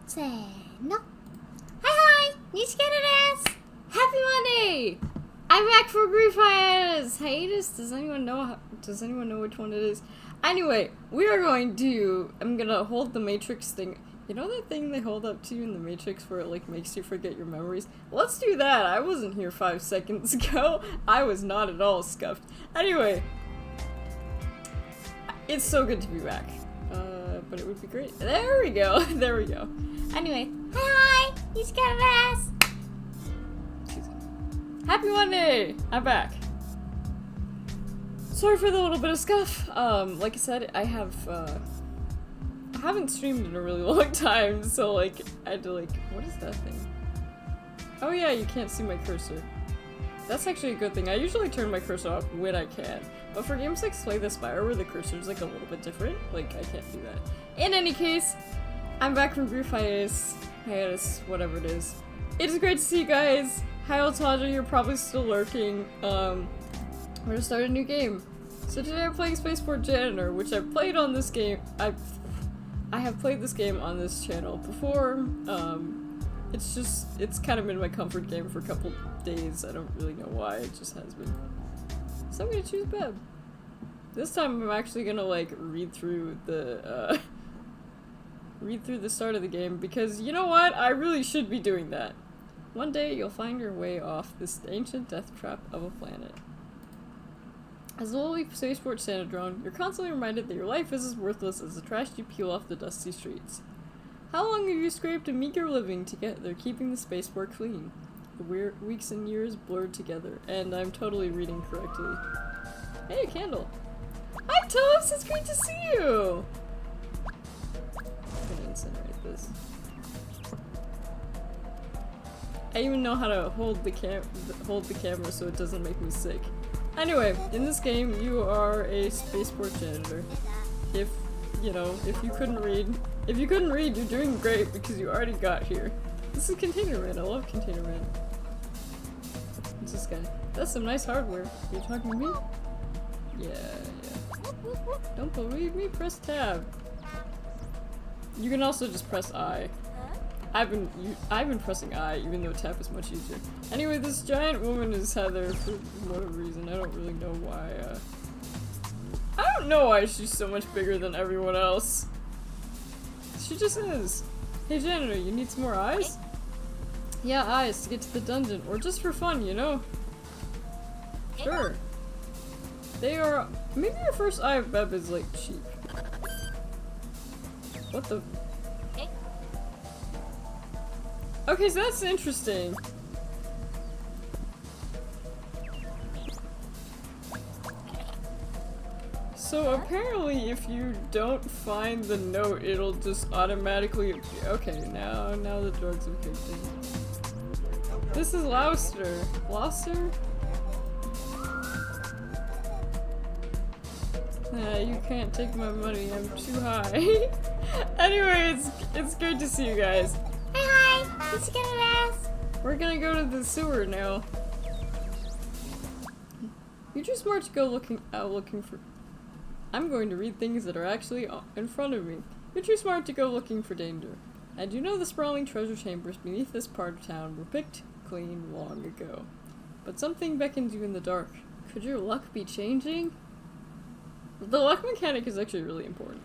せーの。Hi, Nicchiketto! Happy Monday! I'm back for a brief hiatus. Does anyone know which one it is? Anyway, I'm gonna hold the Matrix thing. You know that thing they hold up to you in the Matrix where it like makes you forget your memories? Let's do that. I wasn't here 5 seconds ago. I was not at all scuffed. Anyway, it's so good to be back. But it would be great. There we go. There we go. Anyway, hi, he's got an ass. Happy Monday! I'm back. Sorry for the little bit of scuff. Like I said, I haven't streamed in a really long time, so like, I had to like, what is that thing? Oh yeah, you can't see my cursor. That's actually a good thing. I usually turn my cursor off when I can, but for games like Slay the Spire where the cursor's like a little bit different, like I can't do that. In any case, I'm back from brief hiatus, whatever it is. It's great to see you guys. Hi Altaja, you're probably still lurking. We're gonna start a new game. So today I'm playing Spaceport Janitor, which I've played on this game. I have played this game on this channel before. It's kind of been my comfort game for a couple days. I don't really know why, it just has been. So I'm gonna choose Beb. This time I'm actually gonna like read through the start of the game because you know what? I really should be doing that. One day you'll find your way off this ancient death trap of a planet. As a lowly spaceport Sandadrone, you're constantly reminded that your life is as worthless as the trash you peel off the dusty streets. How long have you scraped a meager living to get there, keeping the spaceport clean? The weeks and years blurred together, and I'm totally reading correctly. Hey, a candle! Hi, Toast! It's great to see you! I'm gonna incinerate this. I even know how to hold the camera so it doesn't make me sick. Anyway, in this game, you are a spaceport janitor. If you couldn't read, you're doing great because you already got here. This is Container Man. I love Container Man. What's this guy? That's some nice hardware. You're talking to me? Yeah. Don't believe me? Press tab. You can also just press I. I've been pressing I, even though tab is much easier. Anyway, this giant woman is Heather for whatever reason. I don't really know why. I don't know why she's so much bigger than everyone else. She just is. Hey janitor, you need some more eyes? Yeah, eyes to get to the dungeon, or just for fun, you know? Sure. They are. Maybe your first eye of Beb is like cheap. What the? Okay, so that's interesting. So apparently if you don't find the note, it'll just automatically appear. Okay, now the drugs have kicked in. This is Louster. Louster? You can't take my money, I'm too high. Anyway, it's great to see you guys. Hi! Let's get an ass! We're gonna go to the sewer now. You're too smart to go looking for. I'm going to read things that are actually in front of me. You're too smart to go looking for danger. And you know the sprawling treasure chambers beneath this part of town were picked clean long ago. But something beckons you in the dark. Could your luck be changing? The luck mechanic is actually really important.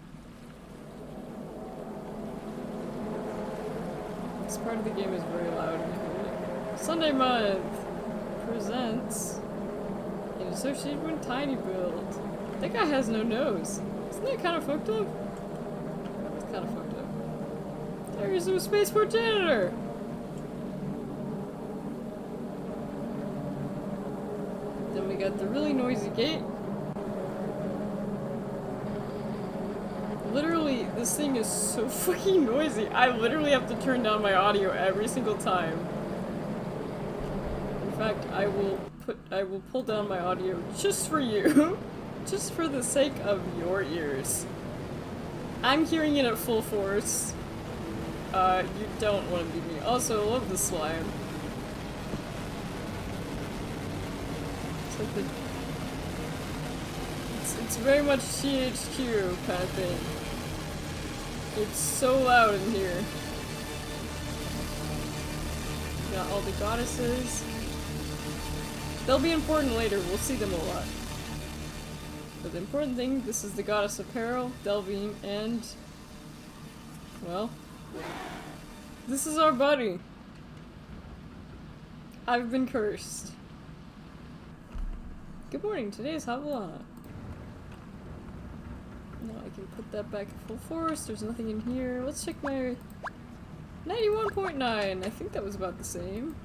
This part of the game is very loud. Sunday Month presents in association with Tiny Build. That guy has no nose. Isn't that kind of fucked up? It's kind of fucked up. There's a Spaceport Janitor! Then we got the really noisy gate. Literally, this thing is so fucking noisy. I literally have to turn down my audio every single time. In fact, I will pull down my audio just for you. Just for the sake of your ears. I'm hearing it at full force. You don't want to be me. Also, I love the slime. It's like it's very much THQ kind of thing. It's so loud in here. Got all the goddesses. They'll be important later, we'll see them a lot. But the important thing, this is the goddess of peril, Delvine, and... well... this is our buddy. I've been cursed. Good morning, today is Havana. No, I can put that back at full force, there's nothing in here. Let's check my... 91.9, I think that was about the same.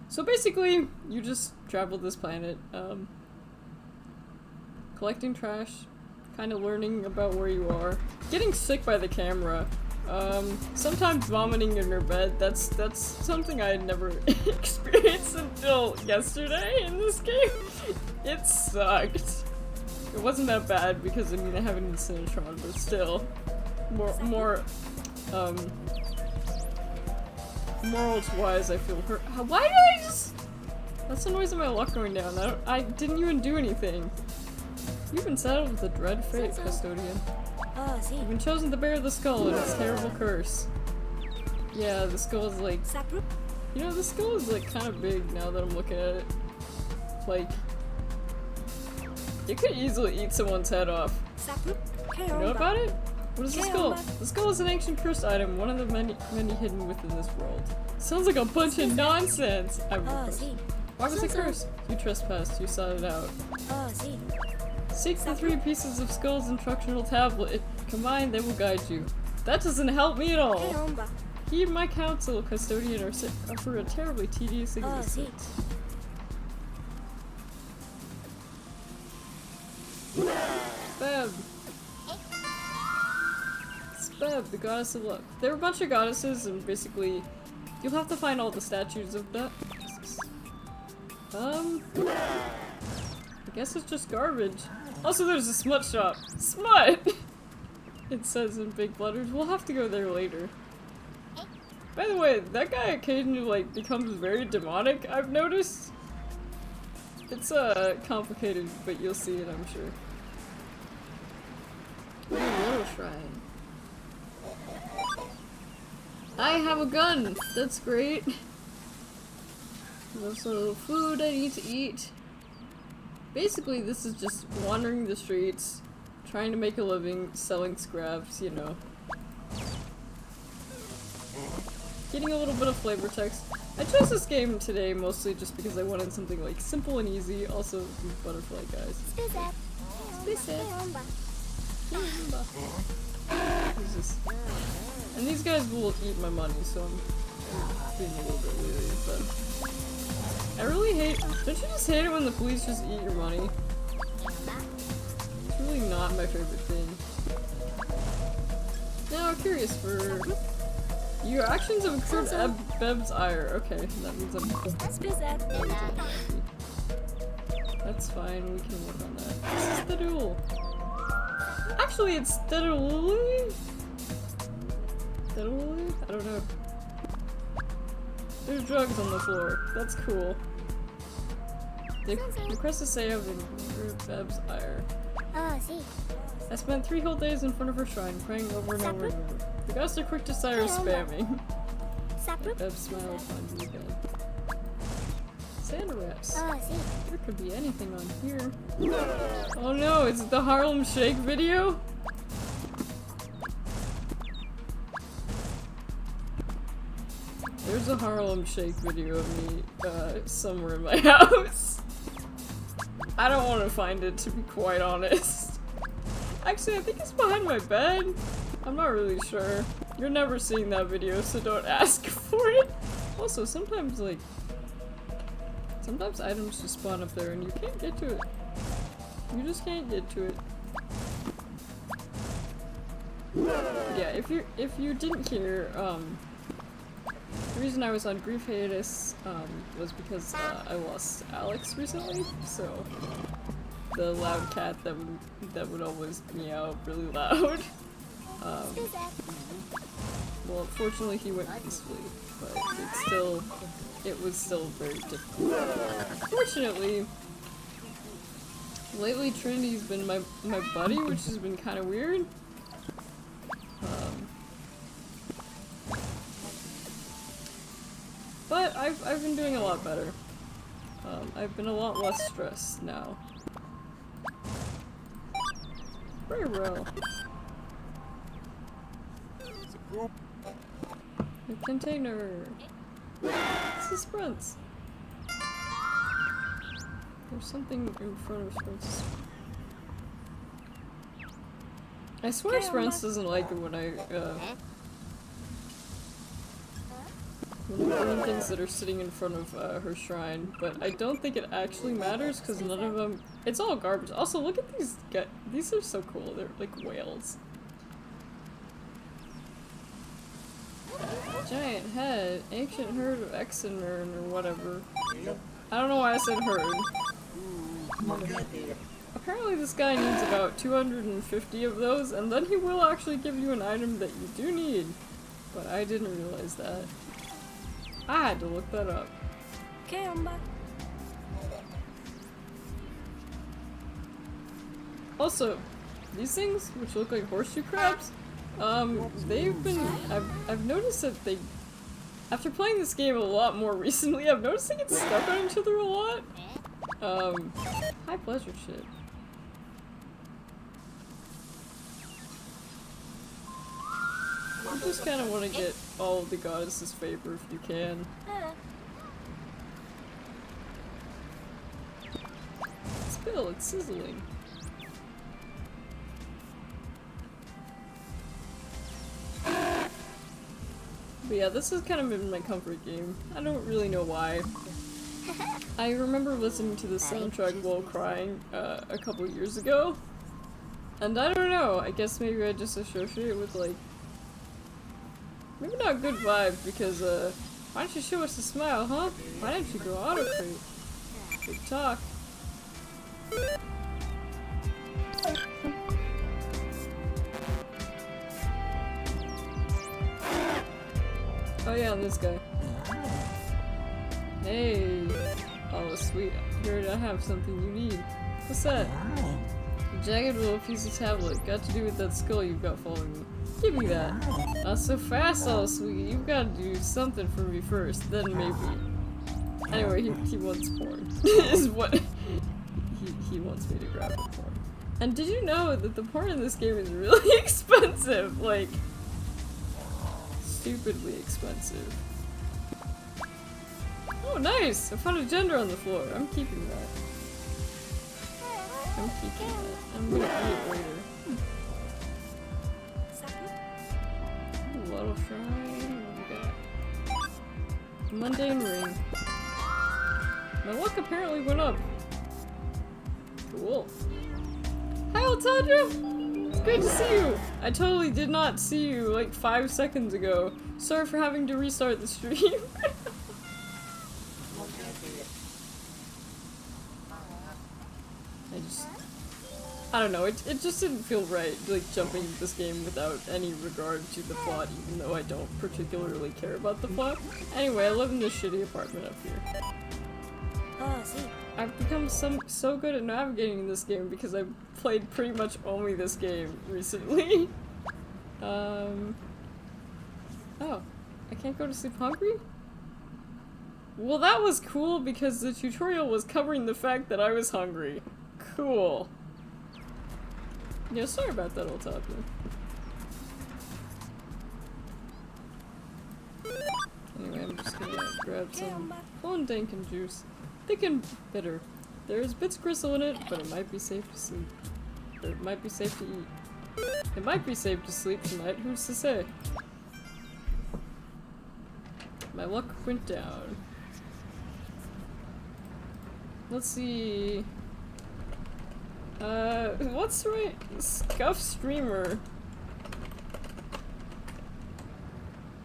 So basically, you just travel this planet, collecting trash, kind of learning about where you are, getting sick by the camera, sometimes vomiting in your bed. That's something I had never experienced until yesterday in this game. It sucked. It wasn't that bad because I mean I haven't been Sinatron, but still, more morals-wise, I feel hurt. Why did I just? That's the noise of my luck going down. I didn't even do anything. You've been saddled with a dread fate, Custodian. You've been chosen to bear the skull and its terrible curse. Yeah, the skull is like... you know, the skull is like kind of big now that I'm looking at it. Like... it could easily eat someone's head off. You know about it? What is the skull? The skull is an ancient cursed item, one of the many hidden within this world. Sounds like a bunch of nonsense! I have a question. Why was it cursed? You trespassed, you sought it out. Seek the 3 pieces of skull's instructional tablet. Combined, they will guide you. That doesn't help me at all! Heed my counsel, Custodian, or for a terribly tedious existence. Speb! Speb, the goddess of luck. There are a bunch of goddesses, and basically, you'll have to find all the statues of that. I guess it's just garbage. Also, there's a smut shop. Smut! It says in big letters. We'll have to go there later. By the way, that guy occasionally, like, becomes very demonic, I've noticed. It's, complicated, but you'll see it, I'm sure. Ooh, little shrine. I have a gun! That's great. There's also food I need to eat. Basically, this is just wandering the streets, trying to make a living, selling scraps, you know. Getting a little bit of flavor text. I chose this game today mostly just because I wanted something like simple and easy. Also, these butterfly guys. And these guys will eat my money, so I'm being a little bit weary, but I really hate- don't you just hate it when the police just eat your money? It's really not my favorite thing. Now I'm curious for- your actions have accrued Beb's ire. Okay, that means I'm happy. That's fine, we can work on that. This is the duel. Actually, it's Stedululi? Stedululi? I don't know. There's drugs on the floor. That's cool. Request a save and Beb's ire. I spent 3 whole days in front of her shrine, praying over and over and over. The gods are quick to sire spamming. Beb smiled upon you again. Sand rats. There could be anything on here. Oh no, it's the Harlem Shake video? There's a Harlem Shake video of me, somewhere in my house. I don't want to find it, to be quite honest. Actually, I think it's behind my bed. I'm not really sure. You're never seeing that video, so don't ask for it. Also, sometimes, like, sometimes items just spawn up there and you can't get to it. You just can't get to it. But yeah, if you didn't hear, the reason I was on grief hiatus, was because, I lost Alex recently, so the loud cat that would always meow really loud. Well, fortunately he went peacefully, but it was still very difficult. Fortunately, lately Trinity's been my buddy, which has been kind of weird. But I've been doing a lot better. I've been a lot less stressed now. Very well. The container. This is Sprints. There's something in front of Sprints. I swear Sprints doesn't like it when I when I burn things that are sitting in front of her shrine, but I don't think it actually matters because none of them. It's all garbage. Also, look at these guys. These are so cool. They're like whales. Giant head, ancient herd of Exenern or whatever. I don't know why I said herd. Apparently this guy needs about 250 of those, and then he will actually give you an item that you do need. But I didn't realize that. I had to look that up. Also, these things, which look like horseshoe crabs, they've been, I've noticed that they, after playing this game a lot more recently, I've noticed they get stuck on each other a lot. High pleasure ship. You just kind of want to get all of the goddess's favor if you can. Spill, it's sizzling. But yeah, this has kind of been my comfort game. I don't really know why. I remember listening to the soundtrack while crying a couple years ago. And I don't know, I guess maybe I just associate it with like, maybe not good vibes because why don't you show us a smile, huh? Why don't you go autocrate? Big talk. Oh yeah, this guy. Hey! Oh sweet, here I have something you need. What's that? A jagged little piece of tablet. Got to do with that skull you've got following me. Give me that. Not so fast, all sweet. You've got to do something for me first, then maybe. Anyway, he wants porn. Is what he wants me to grab the porn. And did you know that the porn in this game is really expensive? Like, stupidly expensive. Oh, nice! I found a gender on the floor. I'm keeping that. I'm keeping that. I'm gonna eat it later. Little shrine. What we got? Mundane ring. My luck apparently went up. Cool. Hi, Altandra! It's great to see you! I totally did not see you like 5 seconds ago. Sorry for having to restart the stream. I don't know, it just didn't feel right, like, jumping into this game without any regard to the plot, even though I don't particularly care about the plot. Anyway, I live in this shitty apartment up here. Oh, see. I've become so good at navigating this game because I've played pretty much only this game recently. Oh. I can't go to sleep hungry? Well, that was cool because the tutorial was covering the fact that I was hungry. Cool. Yeah, sorry about that, old topic. Anyway, I'm just gonna grab some Clone Dankin juice. Thick and bitter. There is bits of gristle in it, but it might be safe to sleep. Or it might be safe to eat. It might be safe to sleep tonight, who's to say? My luck went down. Let's see... what's right? Scuff streamer.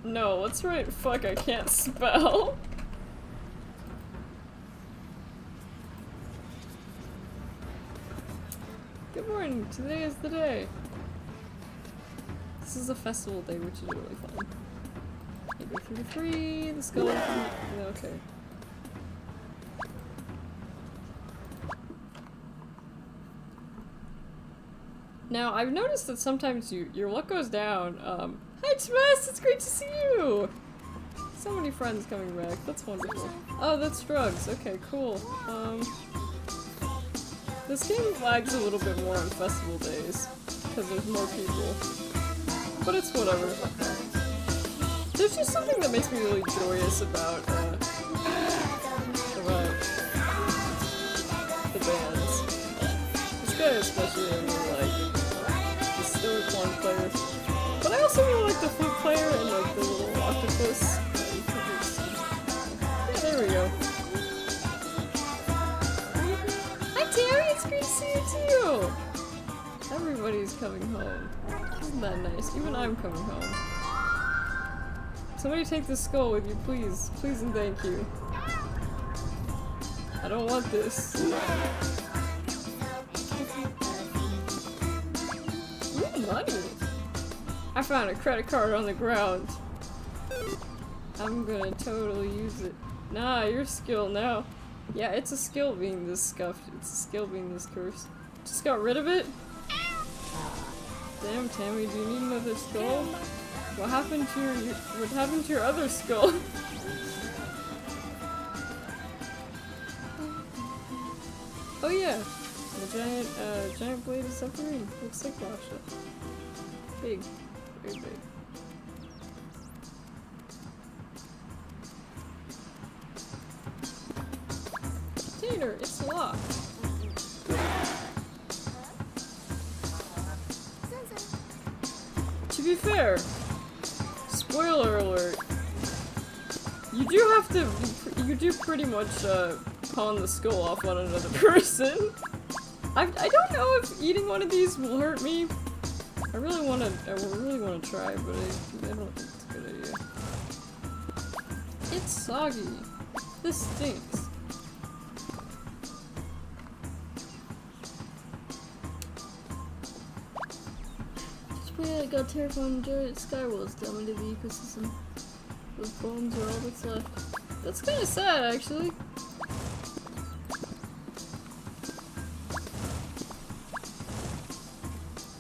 No, let's write fuck I can't spell. Good morning, today is the day. This is a festival day, which is really fun. 833, the skull. Okay. Now, I've noticed that sometimes your luck goes down. Hi Tomas, it's great to see you! So many many friends coming back. That's wonderful. Oh, that's drugs. Okay, cool. This game lags a little bit more on festival days because there's more people. But it's whatever. There's just something that makes me really joyous about the bands. This guy especially I really like. The stoic horn player. But I also really like the flute player and like the little octopus. Yeah, there we go. Hi Terry, it's great to see you too! Everybody's coming home. Isn't that nice? Even I'm coming home. Somebody take this skull with you, please. Please and thank you. I don't want this. Ooh, money! I found a credit card on the ground. I'm gonna totally use it. Nah, your skill now. Yeah, it's a skill being this scuffed. It's a skill being this cursed. Just got rid of it? Damn, Tammy, do you need another skull? What happened to your other skull? Oh yeah, the giant blade of submarine. Looks like Russia. Big, very big. Container, it's locked. To be fair, spoiler alert, you do pretty much pawn the skull off on another person. I don't know if eating one of these will hurt me. I really wanna try, but I don't think it's a good idea. It's soggy. This stinks. Yeah, I got terrifying giant skywalls down into the ecosystem. Those bones are all that's left. That's kinda sad, actually.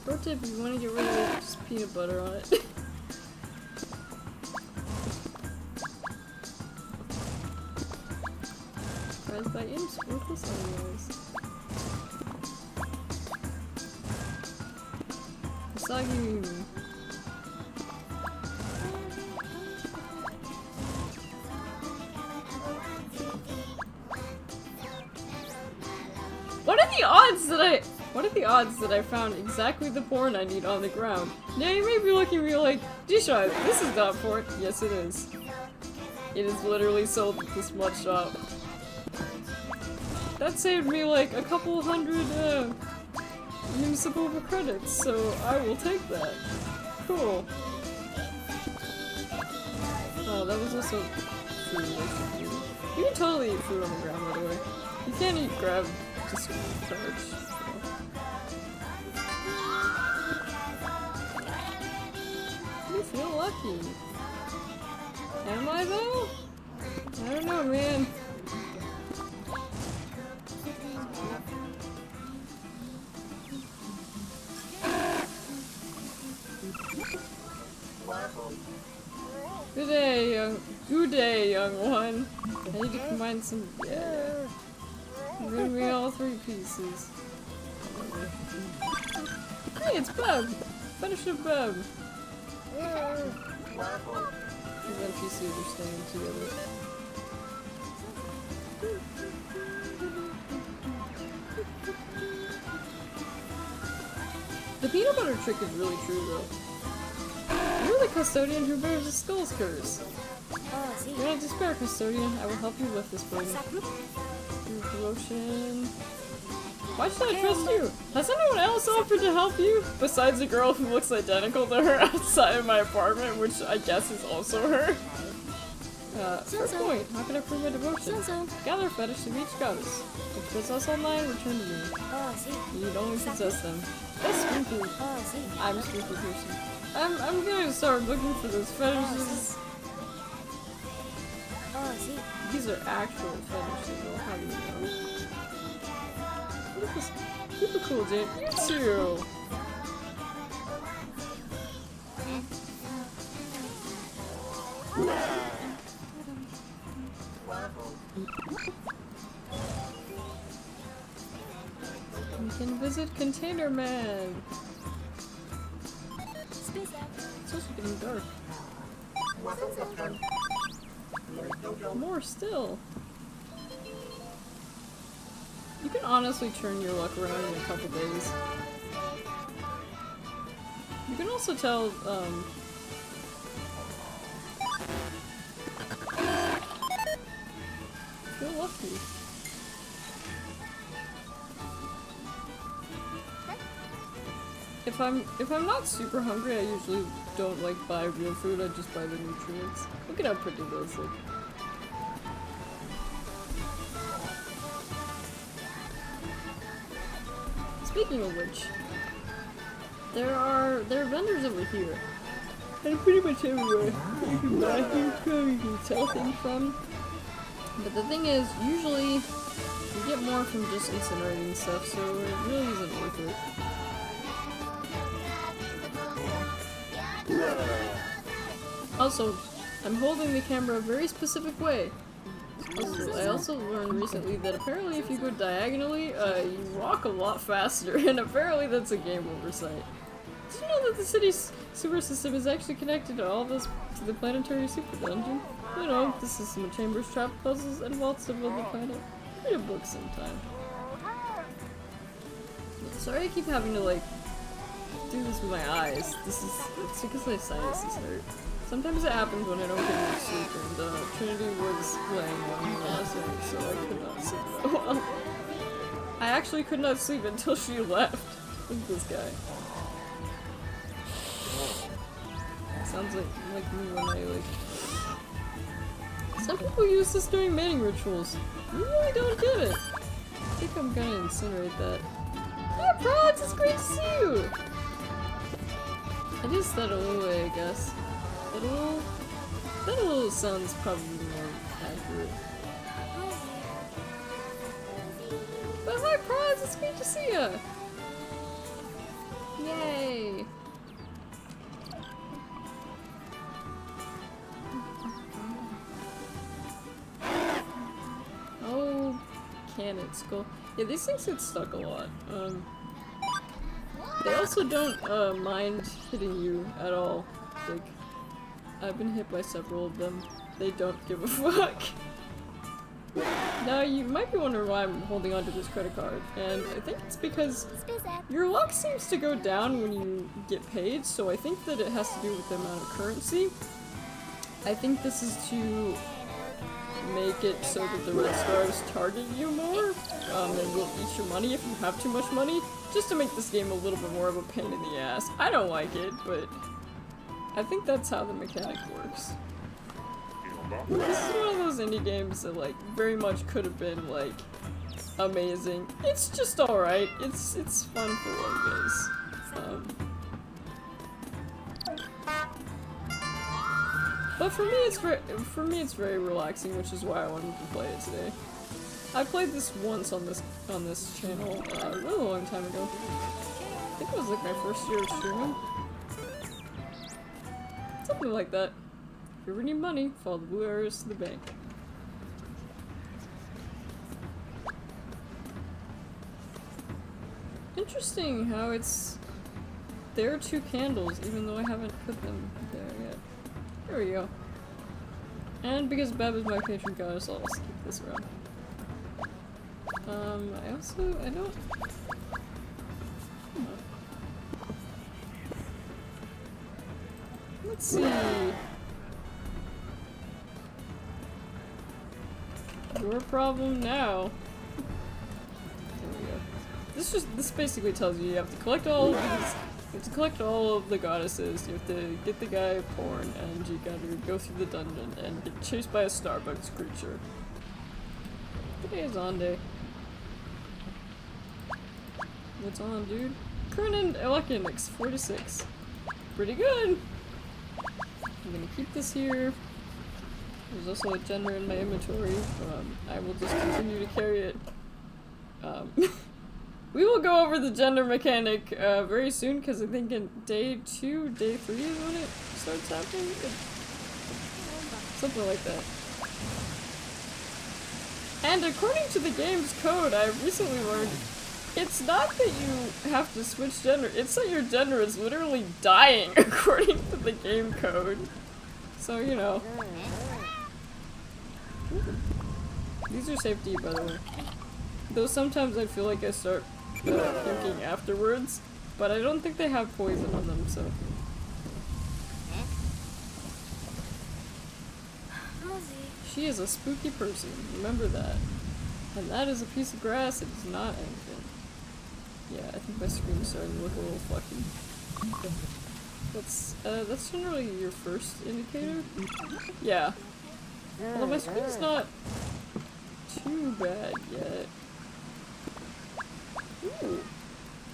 Pro tip, if you want to get rid of it, just peanut butter on it. Prized by imps, worthless otherwise. Soggy. What are the odds that I found exactly the porn I need on the ground? Now you may be looking at me like, G-Shot, this is not porn. Yes it is. It is literally sold at this smut shop. That saved me like a couple hundred municipal credits, so I will take that. Cool. Oh, that was also food. You can totally eat food on the ground, by the way. You can't eat grab, just charge. You feel lucky. Am I though? I don't know, man. Good day, young one. I need to combine some. Yeah. Give me all 3 pieces. Hey, it's Beb. Finish it, Beb. And NPCs are staying together. The peanut butter trick is really true, though. You're the custodian who bears the skull's curse. Do not despair, custodian. I will help you lift this burden. Your promotion. Why should I trust you? Has anyone else offered to help you? Besides a girl who looks identical to her outside of my apartment, which I guess is also her. First point. How can I prove my devotion? Gather a fetish of each goddess. If possess online, return to me. You only possess them. That's spooky. I'm a spooky person. I'm gonna start looking for those fetishes. These are actual fetishes, though. How do you know? Look at this. Keep it cool, Jake. You too. is it, Container Man? Space out. It's also getting dark. More still. You can honestly turn your luck around in a couple days. You can also tell, feel lucky. If I'm not super hungry, I usually don't like buy real food, I just buy the nutrients. Look at how pretty those look. Speaking of which, there are vendors over here. And pretty much everywhere. You can buy things from, you can sell things from. But the thing is, usually you get more from just incinerating stuff, so it really isn't worth it. Also, I'm holding the camera a very specific way. I also learned recently that apparently if you go diagonally, you walk a lot faster, and apparently that's a game oversight. Did you know that the city's sewer system is actually connected to all this to the planetary super dungeon? You know, the system of chambers, trap puzzles, and vaults above the planet. Read a book sometime. Sorry I keep having to, like, do this with my eyes. It's because my sinuses hurt. Sometimes it happens when I don't get enough sleep, and Trinity was laying on me last night, so I could not sleep that well. I actually could not sleep until she left. Look at this guy. Sounds like me when I, like... Some people use this during mating rituals. You really don't get it. I think I'm gonna incinerate that. Hi, Prods! It's great to see you! I just said a little way, I guess. That little sounds probably more accurate. But hi, Prods! It's great to see ya! Yay! Oh, cannon skull. Yeah, these things get stuck a lot. They also don't mind hitting you at all. Like, I've been hit by several of them. They don't give a fuck. Now, you might be wondering why I'm holding onto this credit card, and I think it's because your luck seems to go down when you get paid, so I think that it has to do with the amount of currency. I think this is to make it so that the red stars target you more, and will eat your money if you have too much money, just to make this game a little bit more of a pain in the ass. I don't like it, but I think that's how the mechanic works. This is one of those indie games that, like, very much could have been, like, amazing. It's just alright. It's fun for what it is. But for me it's very relaxing, which is why I wanted to play it today. I played this once on this channel a really long time ago. I think it was like my first year of streaming. Something like that. If you ever need money, follow the blue arrows to the bank. Interesting how there are 2 candles, even though I haven't put them there yet. There we go. And because Beb is my patron goddess, I'll also keep this around. I don't... Let's see... Your problem now. There we go. This basically tells you have to collect all of these. You have to collect all of the goddesses, you have to get the guy porn, and you gotta go through the dungeon and get chased by a Starbucks creature. Today is on day. What's on, dude? Current electronics, 4 to 6. Pretty good! I'm gonna keep this here. There's also a gender in my inventory. I will just continue to carry it. We will go over the gender mechanic very soon, because I think in day 2, day 3 is when it starts happening. Something like that. And according to the game's code, I recently learned It's not that you have to switch gender, it's that your gender is literally dying according to the game code. So, you know. These are safe to eat, by the way. Though sometimes I feel like I start puking afterwards, but I don't think they have poison on them, so. She is a spooky person, remember that. And that is a piece of grass, it is not anything. Yeah, I think my screen is starting to look a little fucky. That's generally your first indicator? Yeah. Although my screen's not too bad yet. Ooh.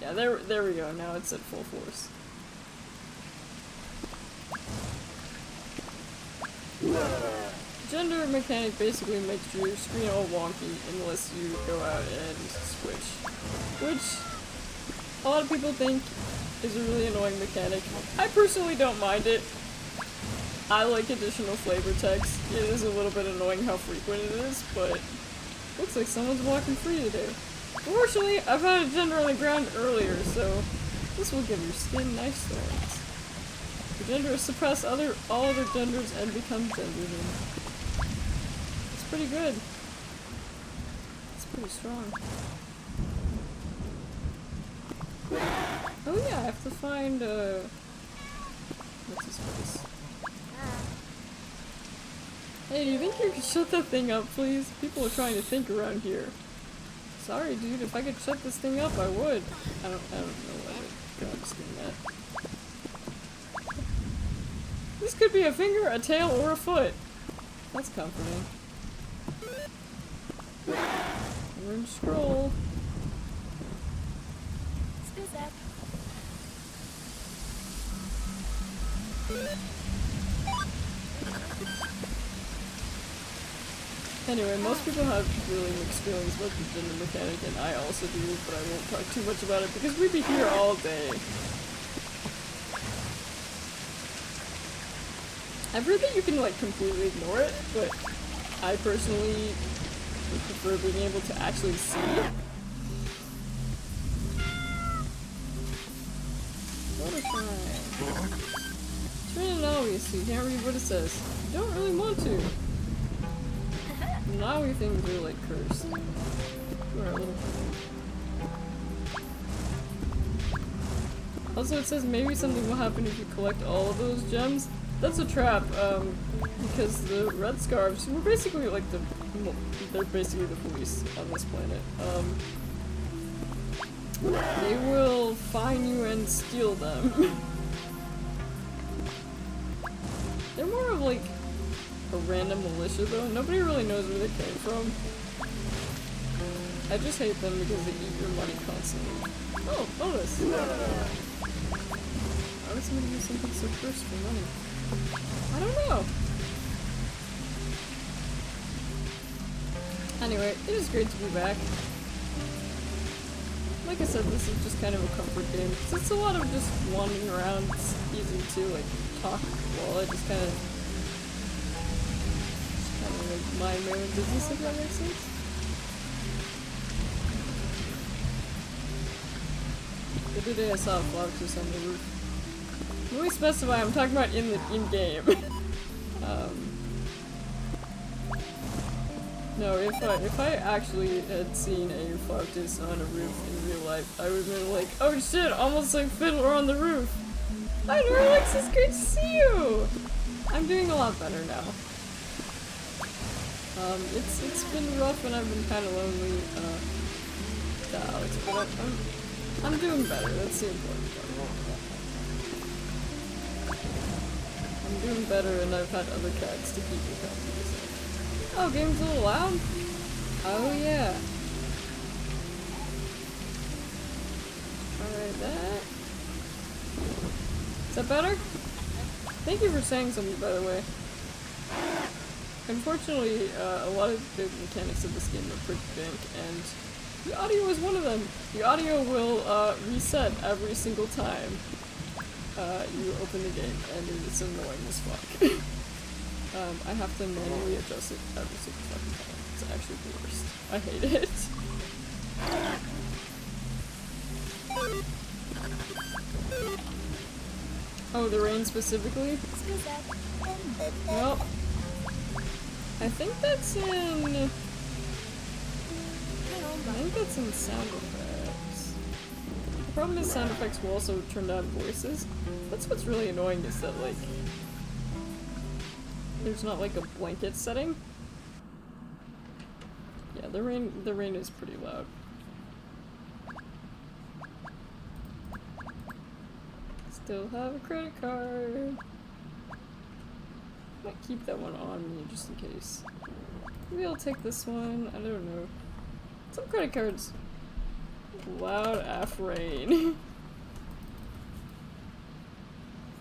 Yeah, there we go, now it's at full force. Gender mechanic basically makes your screen all wonky unless you go out and switch. Which a lot of people think is a really annoying mechanic. I personally don't mind it. I like additional flavor text. It is a little bit annoying how frequent it is, but looks like someone's walking free today. Fortunately, I've had a gender on the ground earlier, so this will give your skin nice thorns. The gender suppress all other genders and become gendered. It's pretty good. It's pretty strong. Oh yeah, I have to find what's his face? Hey, do you think you could shut that thing up, please? People are trying to think around here. Sorry, dude. If I could shut this thing up, I would. I don't know why I'm just doing that. This could be a finger, a tail, or a foot. That's comforting. Orange scroll. Space up. Anyway, most people have really mixed feelings about the gender mechanic, and I also do, but I won't talk too much about it because we'd be here all day. I've heard that you can, like, completely ignore it, but I personally would prefer being able to actually see. It's written always, so you can't read what it says. You don't really want to. Now we things are like cursed. We're a little... Also, it says maybe something will happen if you collect all of those gems. That's a trap, because the red scarves were basically like they're basically the police on this planet. They will find you and steal them. They're more of like a random militia though. Nobody really knows where they came from. I just hate them because they eat your money constantly. Oh, bonus! Why would somebody do something so cursed for money? I don't know. Anyway, it is great to be back. Like I said, this is just kind of a comfort game. It's a lot of just wandering around. It's easy to like talk while I just kind of like mind my own business, if that makes sense. The other day I saw a flower on the roof. Let me specify, I'm talking about in-game. No, if I actually had seen a Flartus on a roof in real life, I would have been like, oh shit, almost like Fiddler on the roof. Hi Norlex, it's great to see you! I'm doing a lot better now. It's been rough and I've been kind of lonely, Alex, but I'm doing better, that's the important part. I'm doing better and I've had other cats to keep me company. So. Oh, game's a little loud? Oh yeah. Alright, that. Is that better? Thank you for saying something, by the way. Unfortunately, a lot of the mechanics of this game are pretty jank, and the audio is one of them. The audio will reset every single time you open the game, and it's annoying as fuck. I have to manually adjust it every single fucking time. It's actually the worst. I hate it. Oh, the rain specifically? Well, I think that's in... I think that's in sound effects. The problem is sound effects will also turn down voices. That's what's really annoying is that, like, there's not like a blanket setting. Yeah, the rain is pretty loud. Still have a credit card. Might keep that one on me just in case. Maybe I'll take this one. I don't know. Some credit cards. Loud AF rain.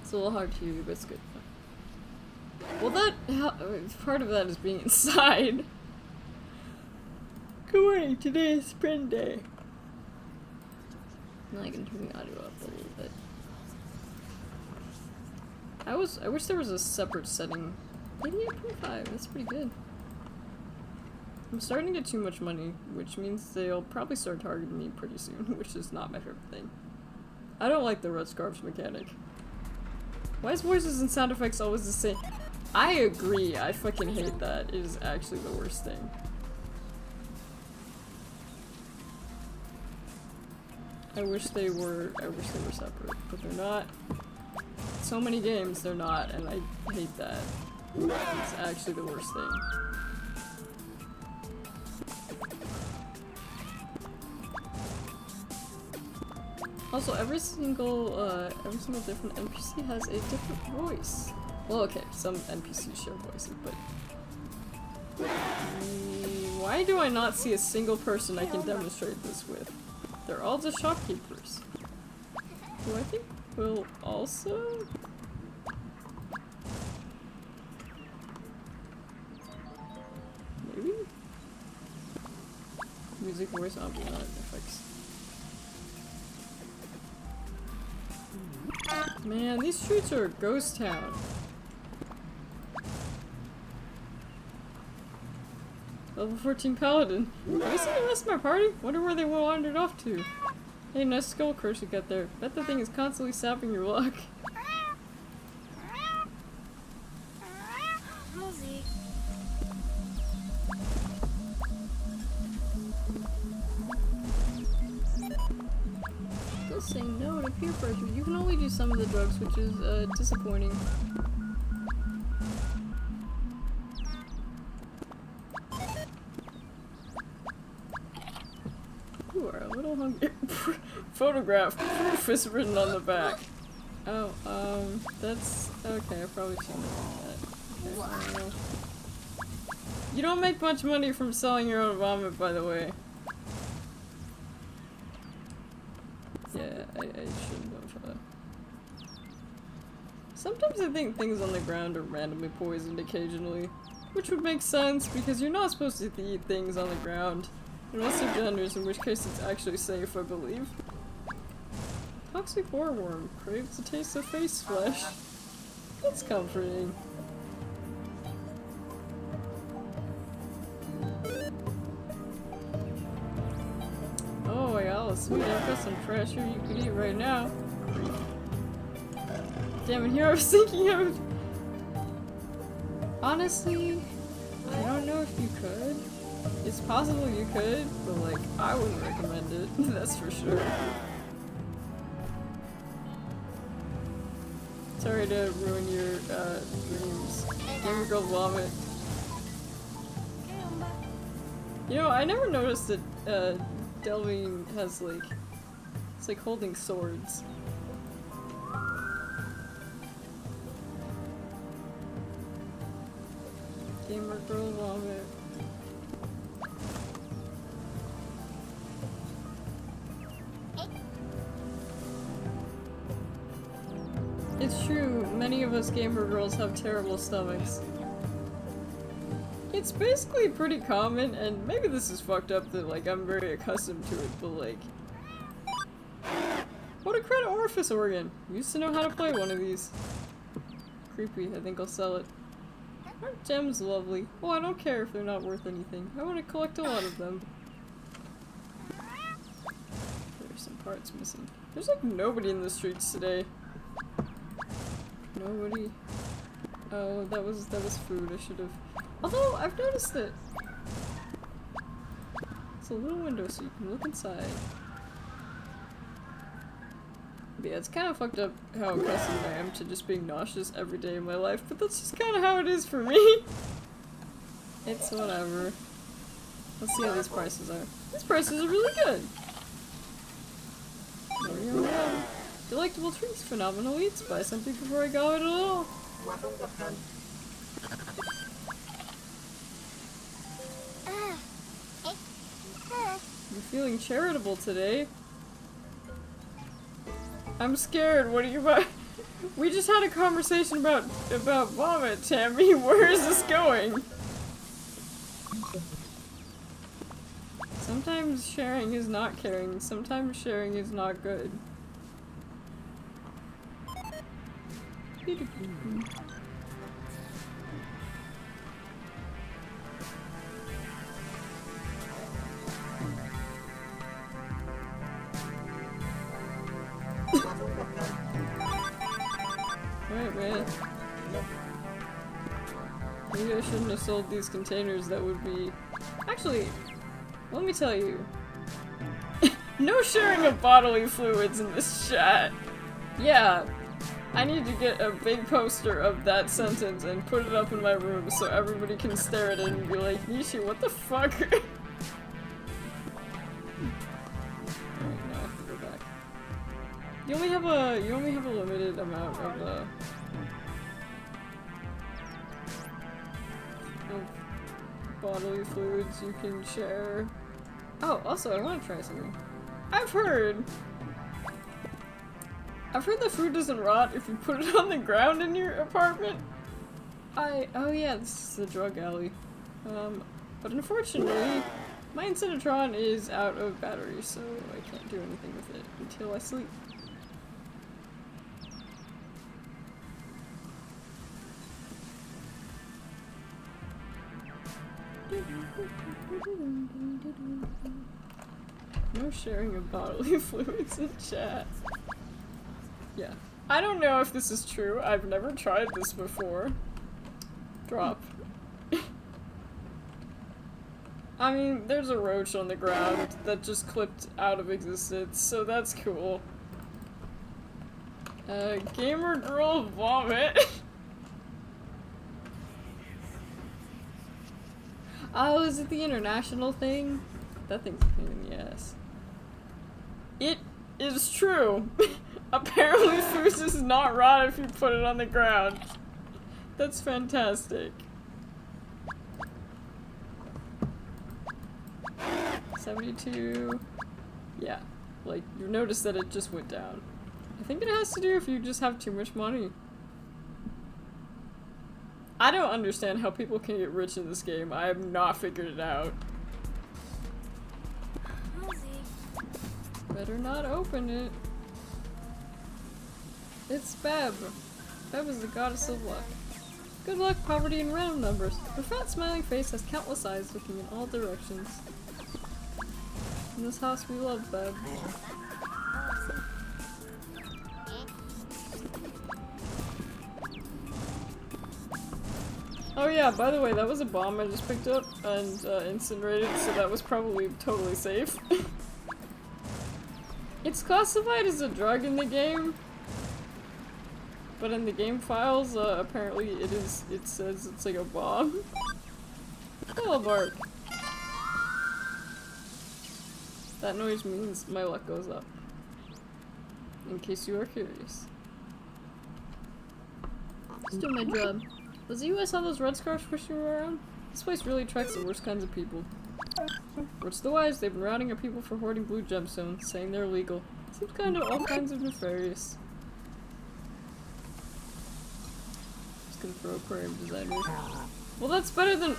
It's a little hard to hear, but it's good. Well, part of that is being inside. Good morning. Today is sprint day. Now I can turn the audio up a little bit. I wish there was a separate setting. 88.5, that's pretty good. I'm starting to get too much money, which means they'll probably start targeting me pretty soon, which is not my favorite thing. I don't like the red scarves mechanic. Why is voices and sound effects always the same? I agree, I fucking hate that. It is actually the worst thing. I wish they were separate, but they're not. So many games they're not, and I hate that. It's actually the worst thing. Also, every single different NPC has a different voice. Well, okay, some NPCs share voices, but why do I not see a single person I can demonstrate this with? They're all just shopkeepers. Who I think will also... Maybe? Music, voice, ambient effects. Man, these streets are a ghost town. Level 14 paladin. Have you seen the rest of my party? Wonder where they wandered off to. Hey, nice skull curse you got there. Bet the thing is constantly sapping your luck. Rosie. Still saying no to peer pressure. You can only do some of the drugs, which is disappointing. You are a little hungry. Photograph. Proof is written on the back. Oh, that's okay. I probably shouldn't have done that. Okay, you don't make much money from selling your own vomit, by the way. Yeah, I shouldn't go for that. Sometimes I think things on the ground are randomly poisoned occasionally, which would make sense because you're not supposed to eat things on the ground. Unless they're genders, in which case it's actually safe, I believe. Toxic boreworm craves the taste of face flesh. That's comforting. Oh yeah, sweet, I've got some fresh here you could eat right now. Damn it, here I was thinking of... Honestly, I don't know if you could. It's possible you could, but like, I wouldn't recommend it, that's for sure. Sorry to ruin your dreams. Gamer Girl Vomit. You know, I never noticed that delving has like, it's like holding swords. Gamer Girl Vomit. It's true, many of us gamer girls have terrible stomachs. It's basically pretty common, and maybe this is fucked up that like I'm very accustomed to it, but like... What a credit orifice organ! Used to know how to play one of these. Creepy, I think I'll sell it. Aren't gems lovely? Well, I don't care if they're not worth anything. I want to collect a lot of them. There's some parts missing. There's like nobody in the streets today. Nobody. Oh, that was food. I should have. Although I've noticed that it's a little window so you can look inside. But yeah, it's kind of fucked up how accustomed I am to just being nauseous every day of my life, but that's just kind of how it is for me. It's whatever. Let's see how these prices are. These prices are really good. Delectable treats, phenomenal eats. Buy something before I go out at all. You're feeling charitable today. I'm scared. What are you about? We just had a conversation about vomit, Tammy. Where is this going? Sometimes sharing is not caring. Sometimes sharing is not good. Alright, man. Maybe I shouldn't have sold these containers. That would be... Actually, let me tell you. No sharing of bodily fluids in this chat. Yeah. I need to get a big poster of that sentence and put it up in my room so everybody can stare at it and be like, Nicchi, what the fuck? Alright, now I have to go back. You only have a limited amount of bodily fluids you can share. Oh, also I want to try something. I've heard the food doesn't rot if you put it on the ground in your apartment. Oh yeah, this is the drug alley. But unfortunately, my Incinetron is out of battery, so I can't do anything with it until I sleep. No sharing of bodily fluids in chat. Yeah. I don't know if this is true. I've never tried this before. Drop. I mean, there's a roach on the ground that just clipped out of existence, so that's cool. Gamer girl vomit. Oh, is it the international thing? That thing's a pain in the ass. It is true. Apparently food does not rot if you put it on the ground. That's fantastic. 72. Yeah. Like, you notice that it just went down. I think it has to do if you just have too much money. I don't understand how people can get rich in this game. I have not figured it out. Better not open it. It's Beb. Beb is the goddess of luck. Good luck, poverty, and random numbers. Her fat smiling face has countless eyes looking in all directions. In this house we love Beb. Oh yeah, by the way, that was a bomb I just picked up and incinerated, so that was probably totally safe. It's classified as a drug in the game, but in the game files, apparently it says it's like a bomb. Hello, Bark. That noise means my luck goes up. In case you are curious. Just doing my job. Was it you I saw those red scarves pushing around? This place really attracts the worst kinds of people. Words to the wise, they've been routing up people for hoarding blue gemstones, saying they're illegal. Seems kind of all kinds of nefarious. Just gonna throw aquarium designer. Well, that's better than.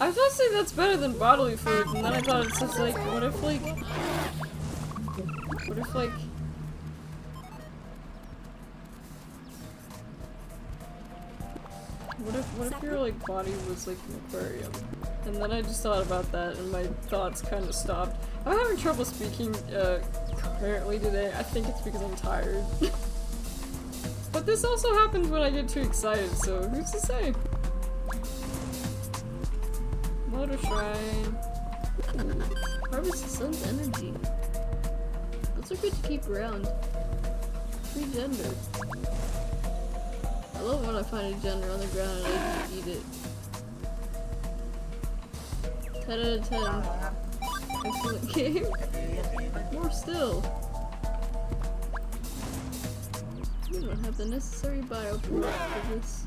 I was gonna say that's better than bodily fluids, and then I thought it's just like, what if like. What if your like body was like an aquarium? And then I just thought about that and my thoughts kind of stopped. I'm having trouble speaking coherently today. I think it's because I'm tired. this also happens when I get too excited, so who's to say? Motor Shrine. Ooh, harvest the sun's energy. Those are good to keep around. Free gender. I love when I find a gender on the ground and I just eat it. 10 out of 10. Excellent game. More still. You don't have the necessary biopool for this.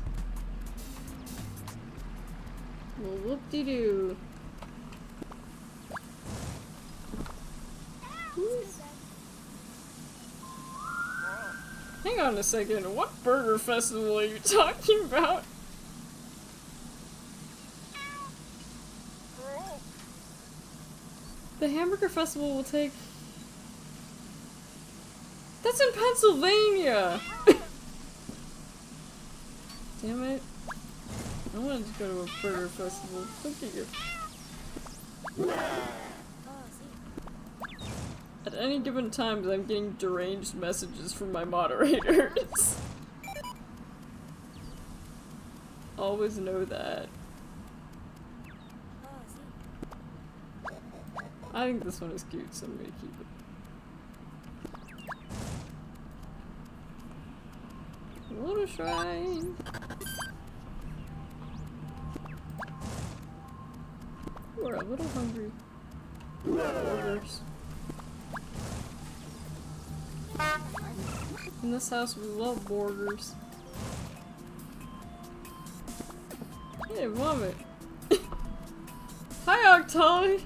Well, whoop-de-doo. Hang on a second, what burger festival are you talking about? The hamburger festival will take... That's in Pennsylvania! Damn it. I wanted to go to a burger festival. Look at you. At any given time, I'm getting deranged messages from my moderators. Always know that. I think this one is cute, so I'm gonna keep it. Water Shrine! We're a little hungry. Burgers. In this house, we love burgers. Hey, Vomit. Hi, Octali!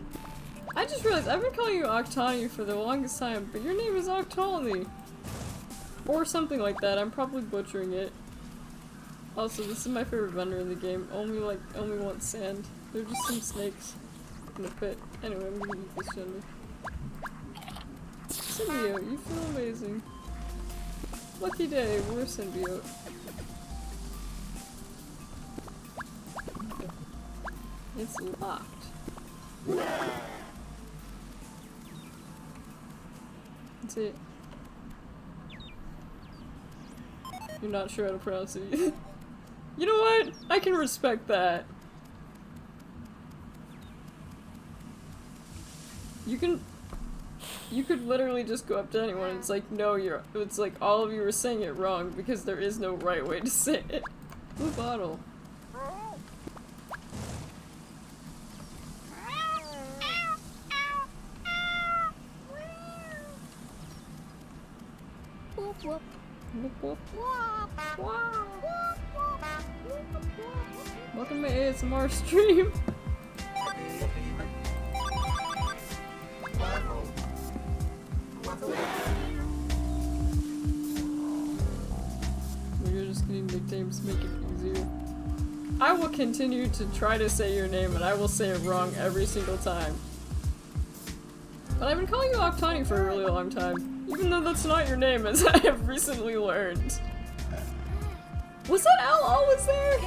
I just realized I've been calling you Octani for the longest time, but your name is Octali. Or something like that. I'm probably butchering it. Also, this is my favorite vendor in the game. Only wants sand. They're just some snakes in the pit. Anyway, I'm gonna eat this gender. Symbiote, you feel amazing. Lucky day, we're symbiote. It's locked. That's it. You're not sure how to pronounce it either. You know what? I can respect that. You could literally just go up to anyone and it's like, no, it's like all of you are saying it wrong because there is no right way to say it. Blue bottle. Whoop whoop. Whoop, whoop. Welcome to my ASMR stream. You're just getting nicknames to make it easier. I will continue to try to say your name and I will say it wrong every single time. But I've been calling you Octani for a really long time, even though that's not your name, as I have recently learned. Was that Al always there?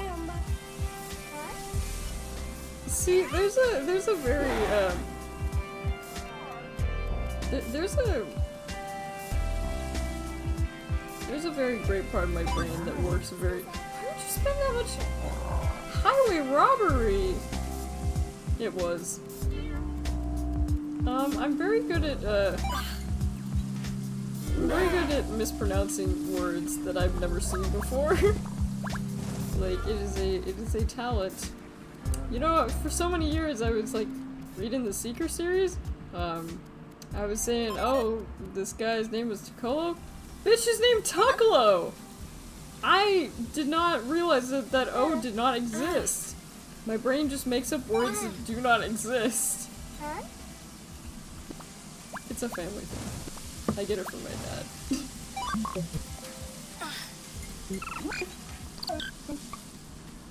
See, there's a very, there's a very great part of my brain that works very— Why did you spend that much— Highway robbery! It was. I'm very good at mispronouncing words that I've never seen before. Like, it is a talent. You know, for so many years I was like reading the Seeker series. I was saying, oh, this guy's name was Tocolo. Bitch, his name Tuckalo! I did not realize that O did not exist. My brain just makes up words that do not exist. It's a family thing. I get it from my dad.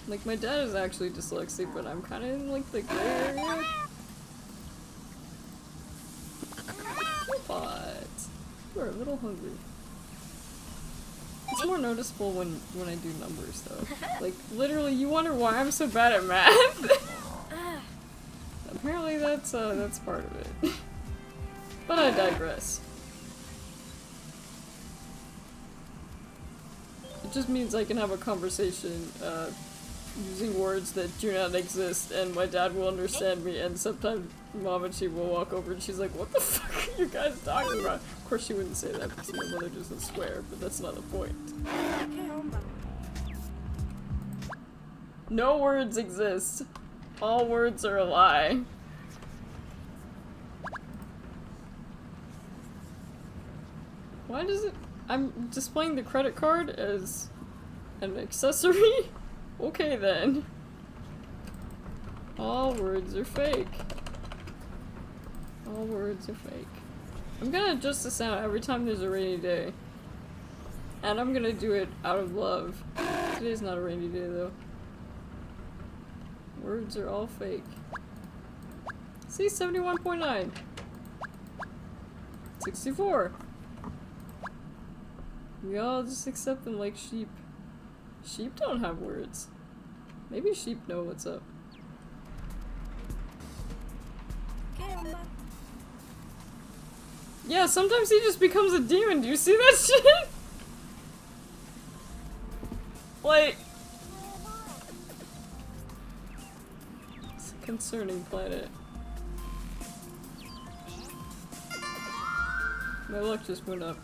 Like, my dad is actually dyslexic, but I'm kind of in, like, the gray area. But we're a little hungry. It's more noticeable when I do numbers, though. Like, literally, you wonder why I'm so bad at math? Apparently that's part of it. But I digress. It just means I can have a conversation, using words that do not exist, and my dad will understand me, and sometimes Mom and she will walk over and she's like, what the fuck are you guys talking about? Of course she wouldn't say that because my mother doesn't swear, but that's not the point. No words exist. All words are a lie. Why does it— I'm displaying the credit card as an accessory? Okay then. All words are fake. All words are fake. I'm gonna adjust the sound every time there's a rainy day. And I'm gonna do it out of love. Today's not a rainy day though. Words are all fake. See, 71.9. 64. We all just accept them like sheep. Sheep don't have words. Maybe sheep know what's up. Yeah, sometimes he just becomes a demon. Do you see that shit? Like, it's a concerning planet. My luck just went up.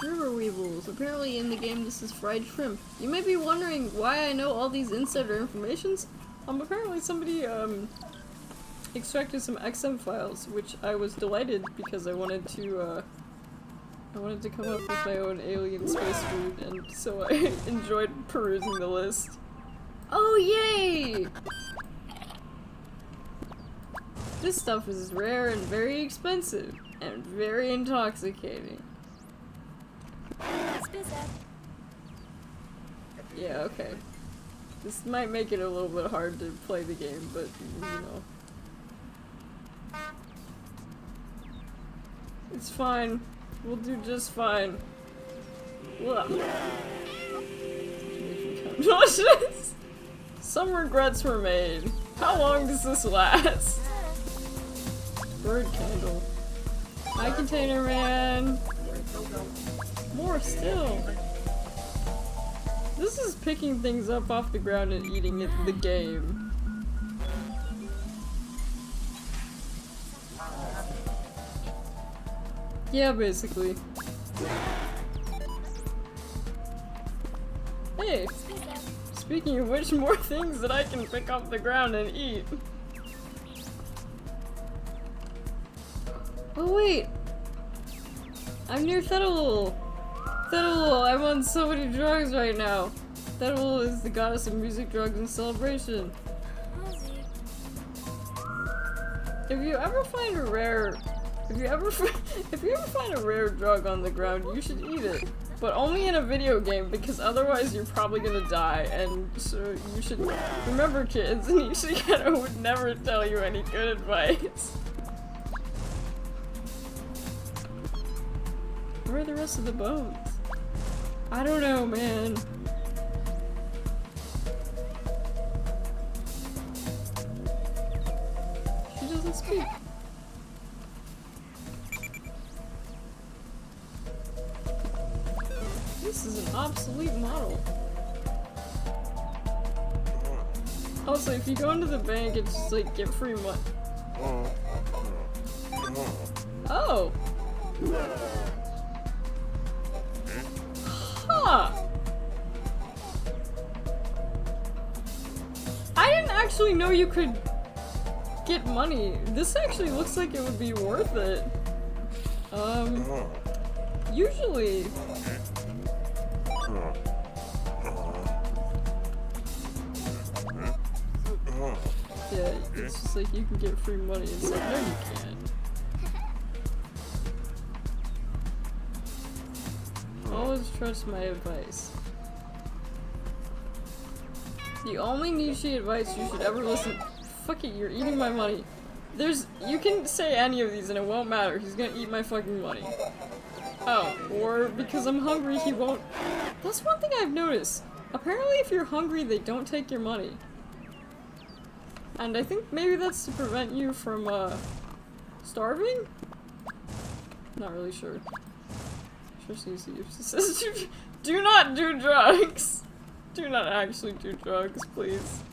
River weevils. Apparently in the game this is fried shrimp. You may be wondering why I know all these insider informations. Apparently somebody, extracted some XM files, which I was delighted because I wanted to come up with my own alien space food, and so I enjoyed perusing the list. Oh yay! This stuff is rare and very expensive, and very intoxicating. Yeah, okay. This might make it a little bit hard to play the game, but, you know. It's fine. We'll do just fine. Ugh. Nauseous. Some regrets were made. How long does this last? Bird candle. Hi, Container Man. More still. This is picking things up off the ground and eating it the game. Yeah, basically. Hey! Speaking of which, more things that I can pick off the ground and eat. Oh wait! I'm near Thetulul! Thetulul, I'm on so many drugs right now. Thetulul is the goddess of music, drugs, and celebration. If you ever find a rare drug on the ground, you should eat it. But only in a video game, because otherwise you're probably gonna die, and so you should remember, kids, Nicchiketto would never tell you any good advice. Where are the rest of the bones? I don't know, man. She doesn't speak. This is an obsolete model. Also, if you go into the bank, it's just like, get free money. Oh! Huh! I didn't actually know you could get money. This actually looks like it would be worth it. Usually... Yeah, it's just like you can get free money. It's like, no you can't. Always trust my advice. The only Nicchi advice you should ever listen— Fuck it, you're eating my money. You can say any of these and it won't matter. He's gonna eat my fucking money. Oh, or because I'm hungry, he won't— That's one thing I've noticed. Apparently if you're hungry, they don't take your money. And I think maybe that's to prevent you from, starving? Not really sure. Trust easy. She says, do not do drugs. Do not actually do drugs, please.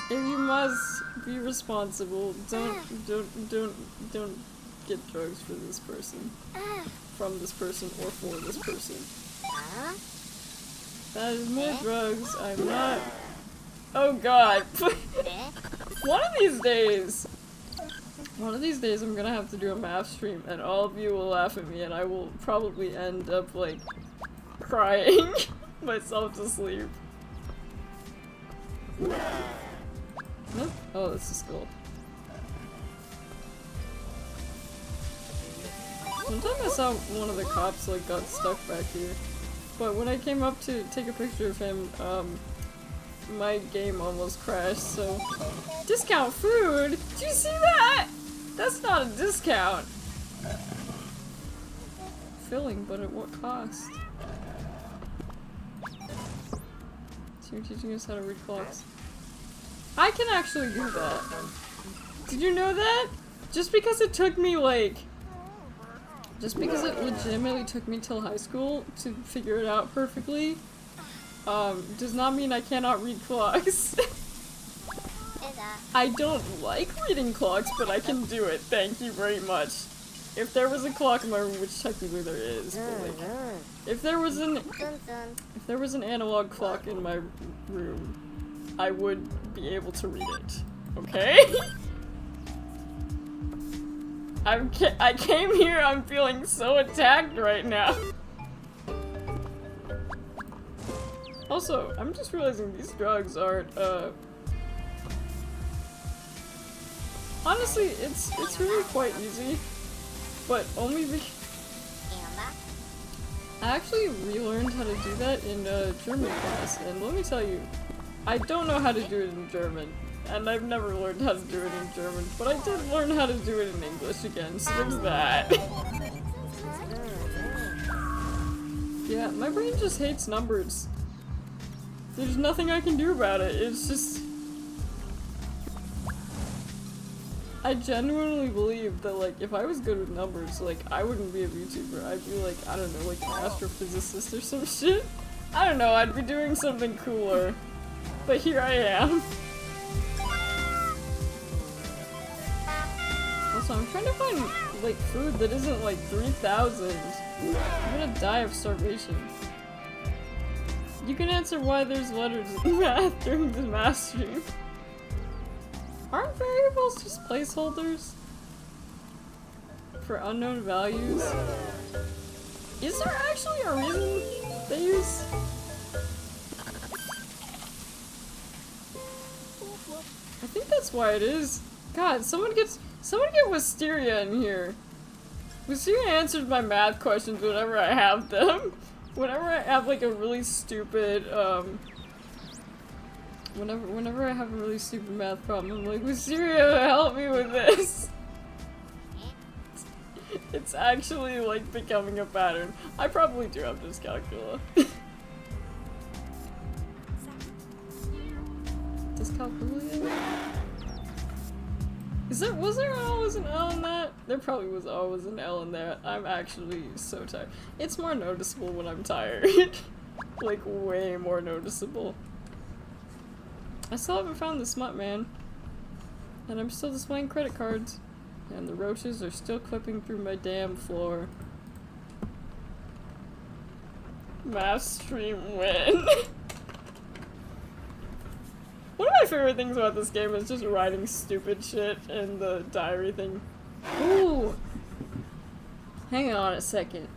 If you must be responsible, don't get drugs for this person. From this person or for this person. That is more drugs. I'm not. Oh god. One of these days I'm gonna have to do a math stream and all of you will laugh at me and I will probably end up like crying myself to sleep. Nope. Oh, that's a skull. One time I saw one of the cops like got stuck back here, but when I came up to take a picture of him, my game almost crashed, so... Discount food? Did you see that? That's not a discount. Filling, but at what cost? So you're teaching us how to read clocks. I can actually do that. Did you know that? Just because it took me like... Just because it legitimately took me till high school to figure it out perfectly, does not mean I cannot read clocks. I don't like reading clocks, but I can do it. Thank you very much. If there was a clock in my room, which technically there is, but like, if there was an analog clock in my room, I would be able to read it. Okay? I came here, I'm feeling so attacked right now. Also, I'm just realizing these drugs aren't, honestly, it's really quite easy, but only I actually relearned how to do that in German class, and let me tell you, I don't know how to do it in German, and I've never learned how to do it in German, but I did learn how to do it in English again, so there's that. Yeah, my brain just hates numbers. There's nothing I can do about it, it's just... I genuinely believe that, like, if I was good with numbers, like, I wouldn't be a VTuber. I'd be, like, I don't know, like, an astrophysicist or some shit? I don't know, I'd be doing something cooler. But here I am. Also, I'm trying to find, like, food that isn't, like, 3,000. I'm gonna die of starvation. You can answer why there's letters in math during the math stream. Aren't variables just placeholders? For unknown values? Is there actually a reason they use? I think that's why it is. God, someone get Wisteria in here. Wisteria answers my math questions whenever I have them. Whenever I have like a really stupid, whenever I have a really stupid math problem, I'm like, Wisteria, help me with this! It's actually like becoming a pattern. I probably do have dyscalculia. Dyscalculia? Was there always an L in that? There probably was always an L in that. I'm actually so tired. It's more noticeable when I'm tired. Like, way more noticeable. I still haven't found the smut man. And I'm still displaying credit cards. And the roaches are still clipping through my damn floor. Math stream win. One of my favorite things about this game is just writing stupid shit in the diary thing. Ooh! Hang on a second.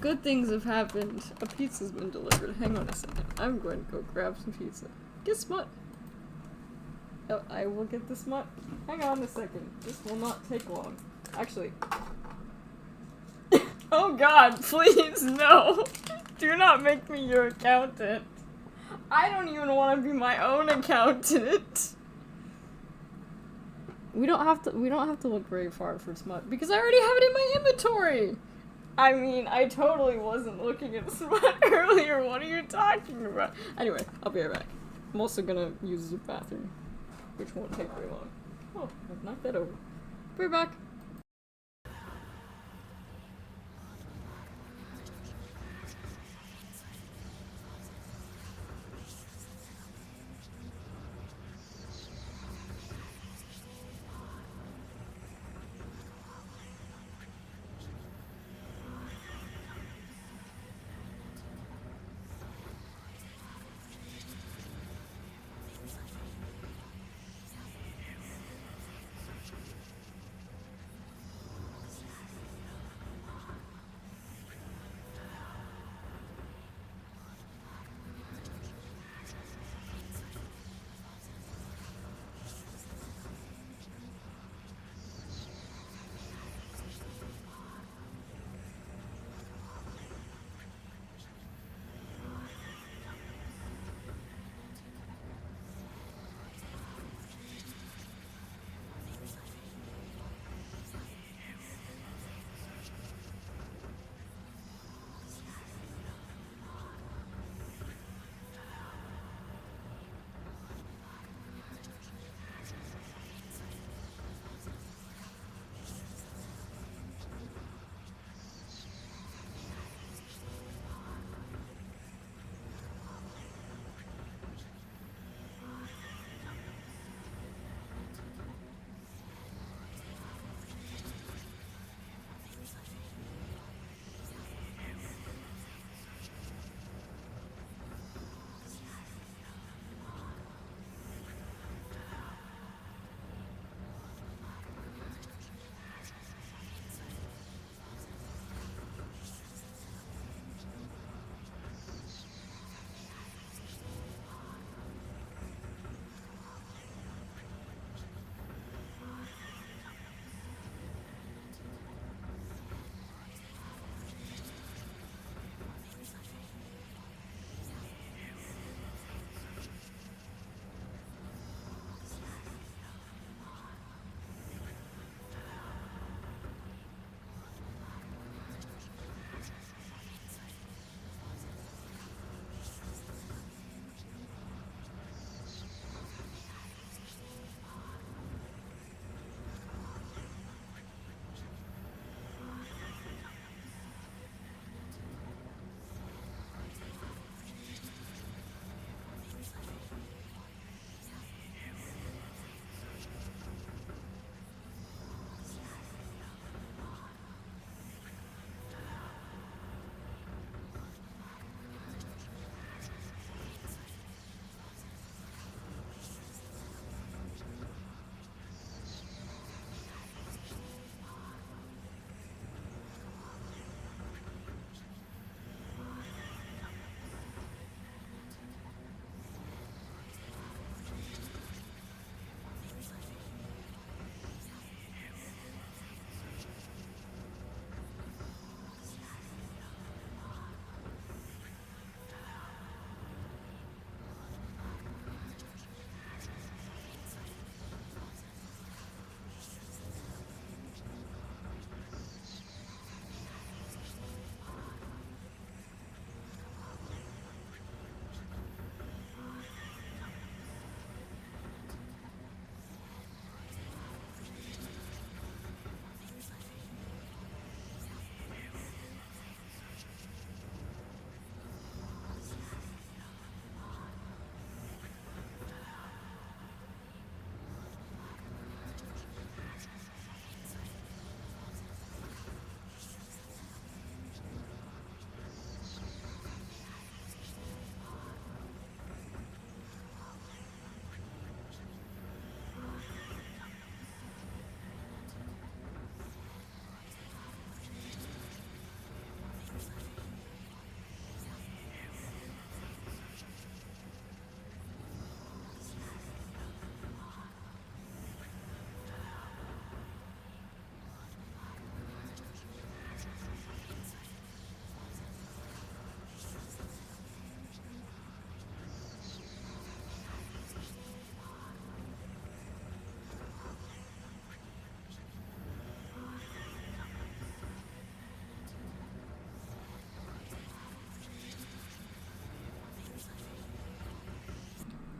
Good things have happened. A pizza's been delivered. Hang on a second. I'm going to go grab some pizza. Get smut. Oh, I will get the smut. Hang on a second. This will not take long. Actually. Oh god, please, no! Do not make me your accountant. I don't even want to be my own accountant. We don't have to look very far for smut because I already have it in my inventory. I mean, I totally wasn't looking at smut earlier. What are you talking about? Anyway, I'll be right back. I'm also gonna use the bathroom, which won't take very long. Oh, I've knocked that over. Be right back.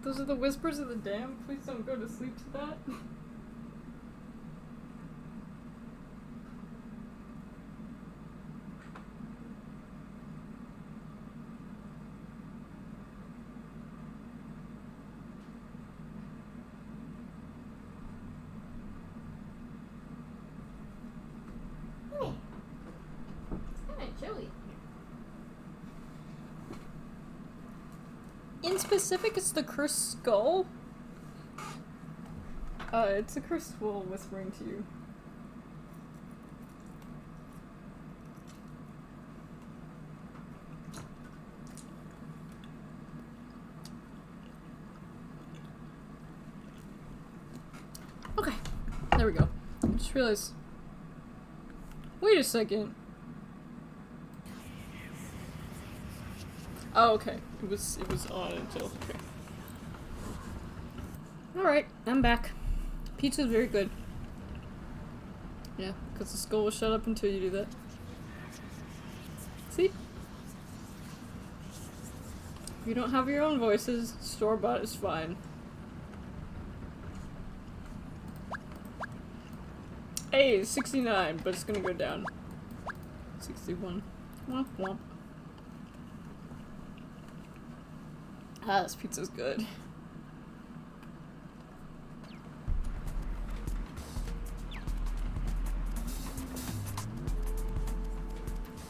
Those are the whispers of the dam. Please don't go to sleep to that. In specific, it's the cursed skull. It's a cursed skull whispering to you. Okay, there we go. I just realized. Wait a second. Oh, okay. It was on until okay. Alright, I'm back. Pizza's very good. Yeah, because the skull will shut up until you do that. See? If you don't have your own voices, store-bought is fine. Hey, 69, but it's gonna go down. 61. Womp womp. Ah, this pizza's good.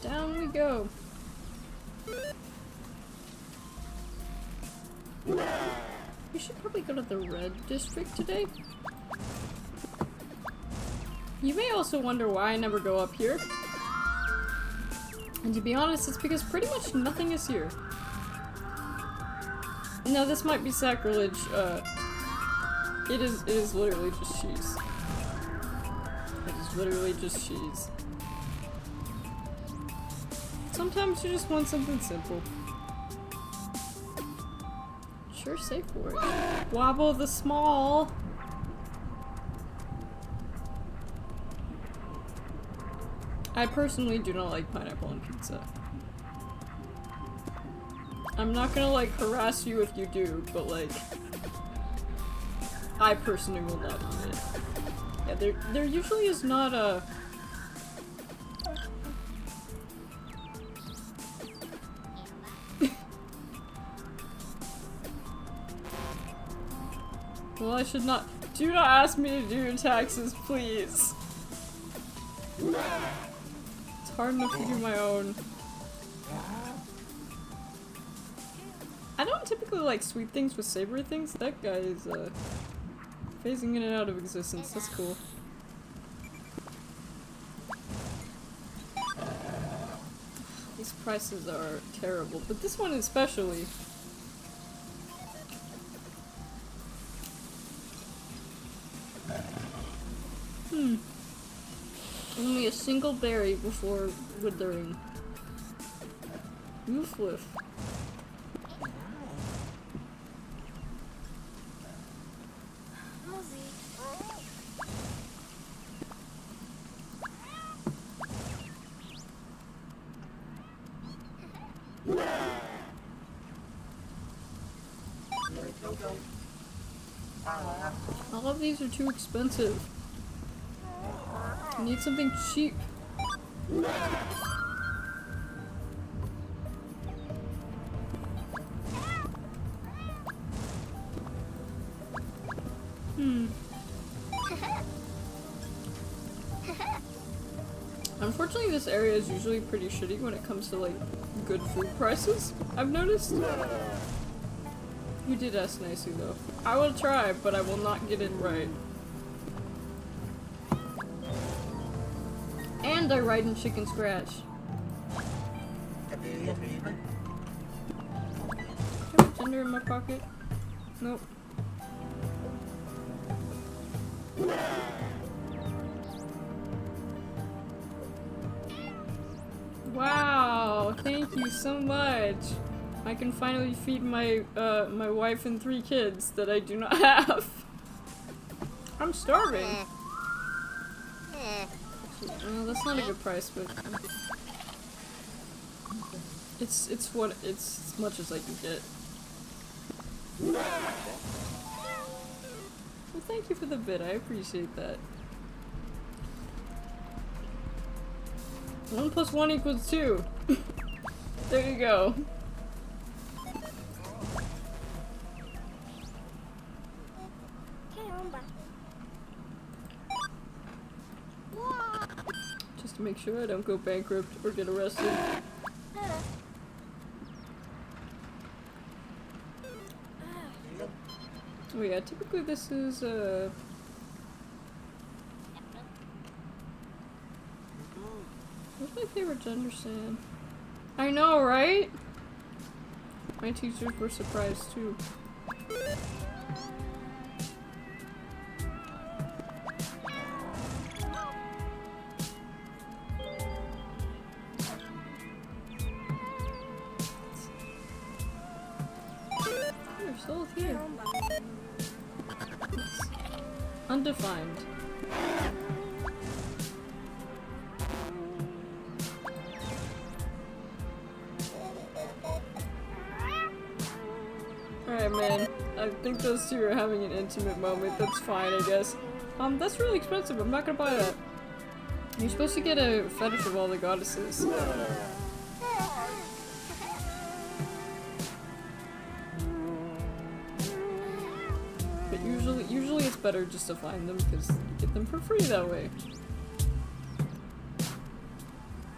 Down we go. We should probably go to the red district today. You may also wonder why I never go up here. And to be honest, it's because pretty much nothing is here. Now this might be sacrilege, it is literally just cheese. It is literally just cheese. Sometimes you just want something simple. Sure, safe word. Wobble the small. I personally do not like pineapple on pizza. I'm not gonna like harass you if you do, but like I personally will not eat it. Yeah, there usually is not a well, I should not. Do not ask me to do your taxes, please. It's hard enough to do my own. I don't typically like sweet things with savory things. That guy is phasing in and out of existence. That's cool. These prices are terrible, but this one especially. Only a single berry before withering. Oof whiff. All of these are too expensive. I need something cheap. Unfortunately, this area is usually pretty shitty when it comes to, like, good food prices, I've noticed. You did ask nicely, though. I will try, but I will not get it right. And I ride in Chicken Scratch. Do I have a gender in my pocket? Nope. Wow, thank you so much. I can finally feed my my wife and 3 kids that I do not have. I'm starving. Well, that's not a good price, but it's as much as I can get. Well, thank you for the bit. I appreciate that. 1 + 1 = 2. There you go. Just to make sure I don't go bankrupt or get arrested. Oh yeah, typically this is what's my favorite gender stand? I know, right? My teachers were surprised too. They're still here. Undefined. Alright, man. I think those two are having an intimate moment. That's fine, I guess. That's really expensive. I'm not gonna buy that. You're supposed to get a fetish of all the goddesses. But usually it's better just to find them because you get them for free that way.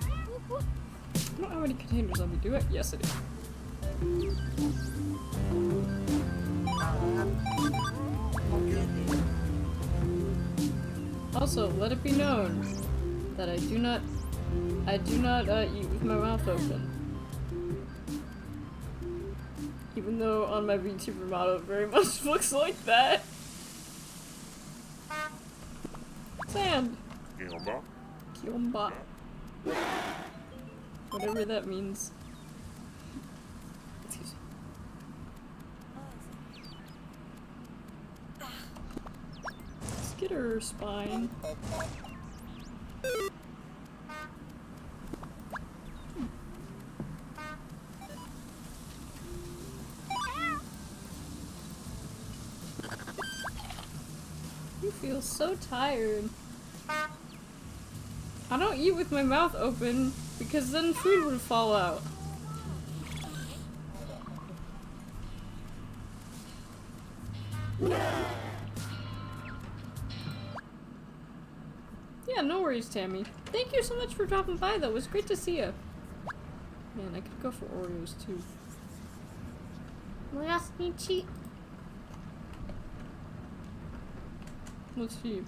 I don't know how many containers on me, do it? Yes, I do. Also, let it be known that I do not eat with my mouth open. Even though on my VTuber model it very much looks like that. Sand. Kiomba. Kiomba. Whatever that means. Excuse me. Let's get her spine. You feel so tired. I don't eat with my mouth open because then food would fall out. Yeah, no worries, Tammy. Thank you so much for dropping by, though. It was great to see you. Man, I could go for Oreos, too. Last Nicchi. Let's see.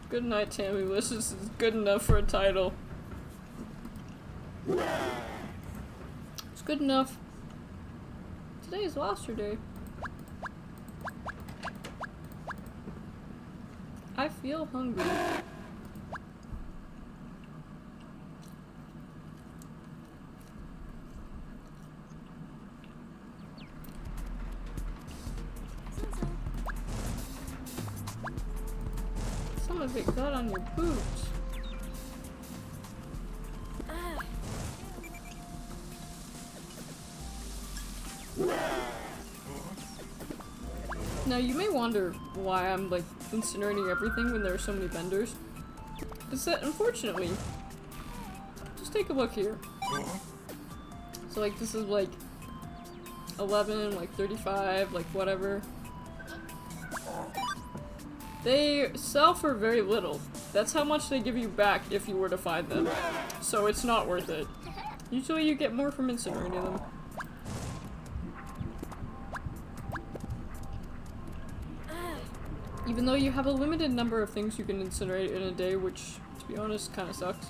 Good night, Tammy. This is good enough for a title. It's good enough. Today is Lobster Day. I feel hungry. Some of it got on your boots. Now you may wonder why I'm like incinerating everything when there are so many vendors. It's that unfortunately, just take a look here. So like this is like 11, like 35, like whatever. They sell for very little. That's how much they give you back if you were to find them. So it's not worth it. Usually you get more from incinerating them. Even though you have a limited number of things you can incinerate in a day, which, to be honest, kind of sucks.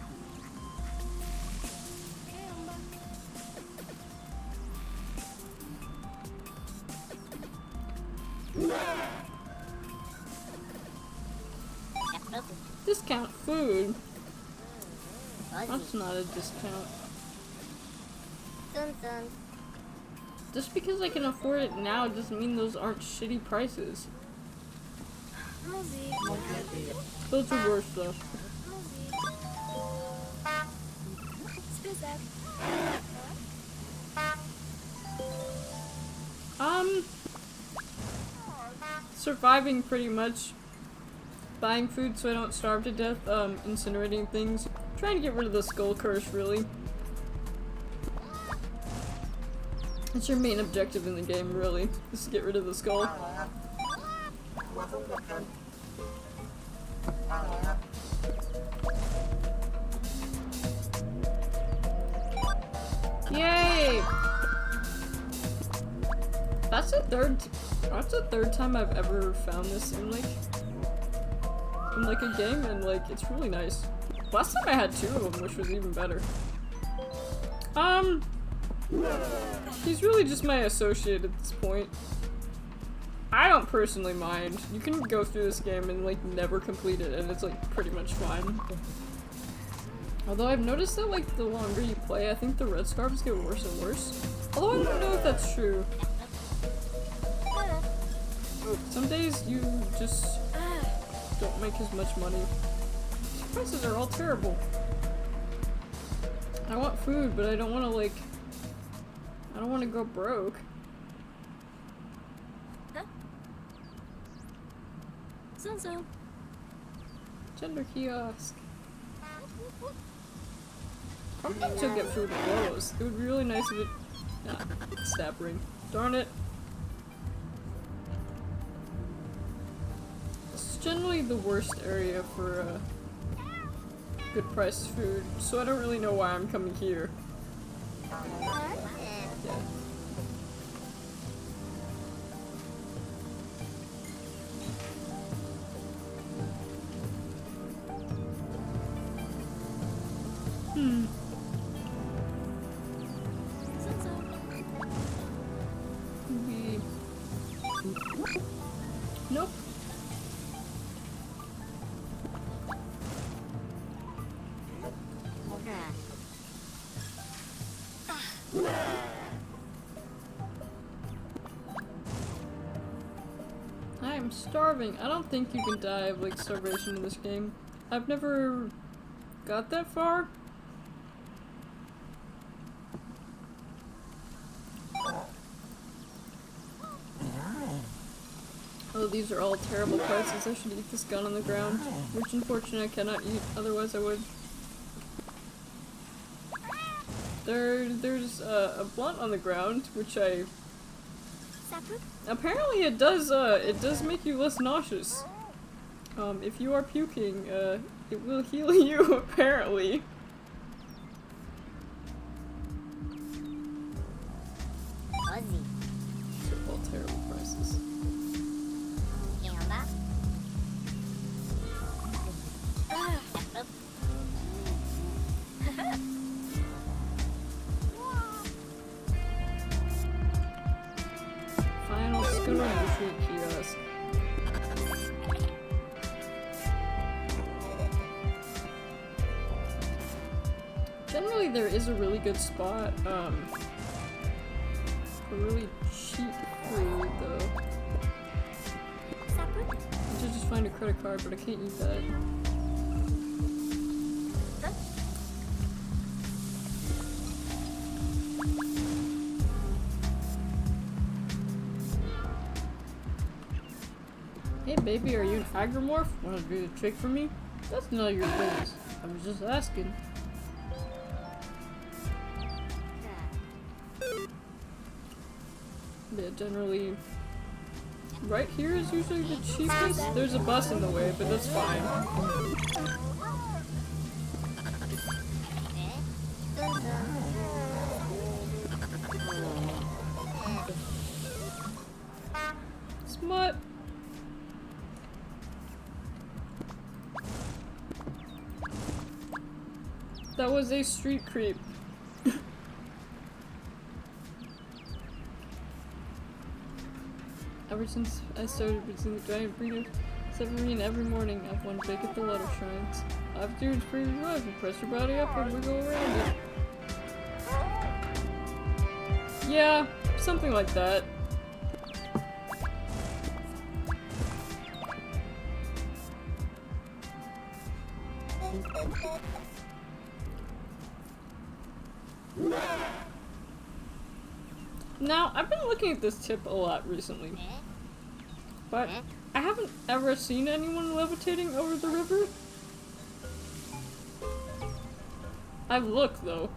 Discount food? That's not a discount. Just because I can afford it now doesn't mean those aren't shitty prices. Those are worse though. Surviving pretty much. Buying food so I don't starve to death, incinerating things. Trying to get rid of the skull curse, really. That's your main objective in the game, really, is to get rid of the skull. Yay! That's the third time I've ever found this in like a game, and like it's really nice. Last time I had 2 of them, which was even better. He's really just my associate at this point. I don't personally mind. You can go through this game and like never complete it, and it's like pretty much fine. Although I've noticed that like the longer you play, I think the red scarves get worse and worse. Although I don't know if that's true. Some days you just don't make as much money. These prices are all terrible. I want food, but I don't want to like... I don't want to go broke. So. Gender kiosk. Probably should get food at Lowe's. It would be really nice if it... Nah, stab ring. Darn it. It's generally the worst area for good priced food, so I don't really know why I'm coming here. Yeah. Nope. I'm starving. I don't think you can die of like starvation in this game. I've never got that far. Oh, these are all terrible prices. I should eat this gun on the ground, which unfortunately I cannot eat, otherwise I would. There's a blunt on the ground, which I... Apparently it does make you less nauseous. If you are puking, it will heal you, apparently. These are all terrible prices. Fine, let's go to the food kiosk. Generally, there is a really good spot, for really cheap food, though. I should just find a credit card, but I can't use that. Hey baby, are you an agromorph? Wanna do the trick for me? That's none of your business. I was just asking. Yeah, generally... Right here is usually the cheapest. There's a bus in the way, but that's fine. Smut! That was a street creep. Ever since I started using the giant breeder submarine every morning, I've won big at the letter shrines. I've dudes free revive. You press your body up and wiggle around it. Yeah, something like that. Now, I've been looking at this tip a lot recently, but I haven't ever seen anyone levitating over the river. I've looked, though.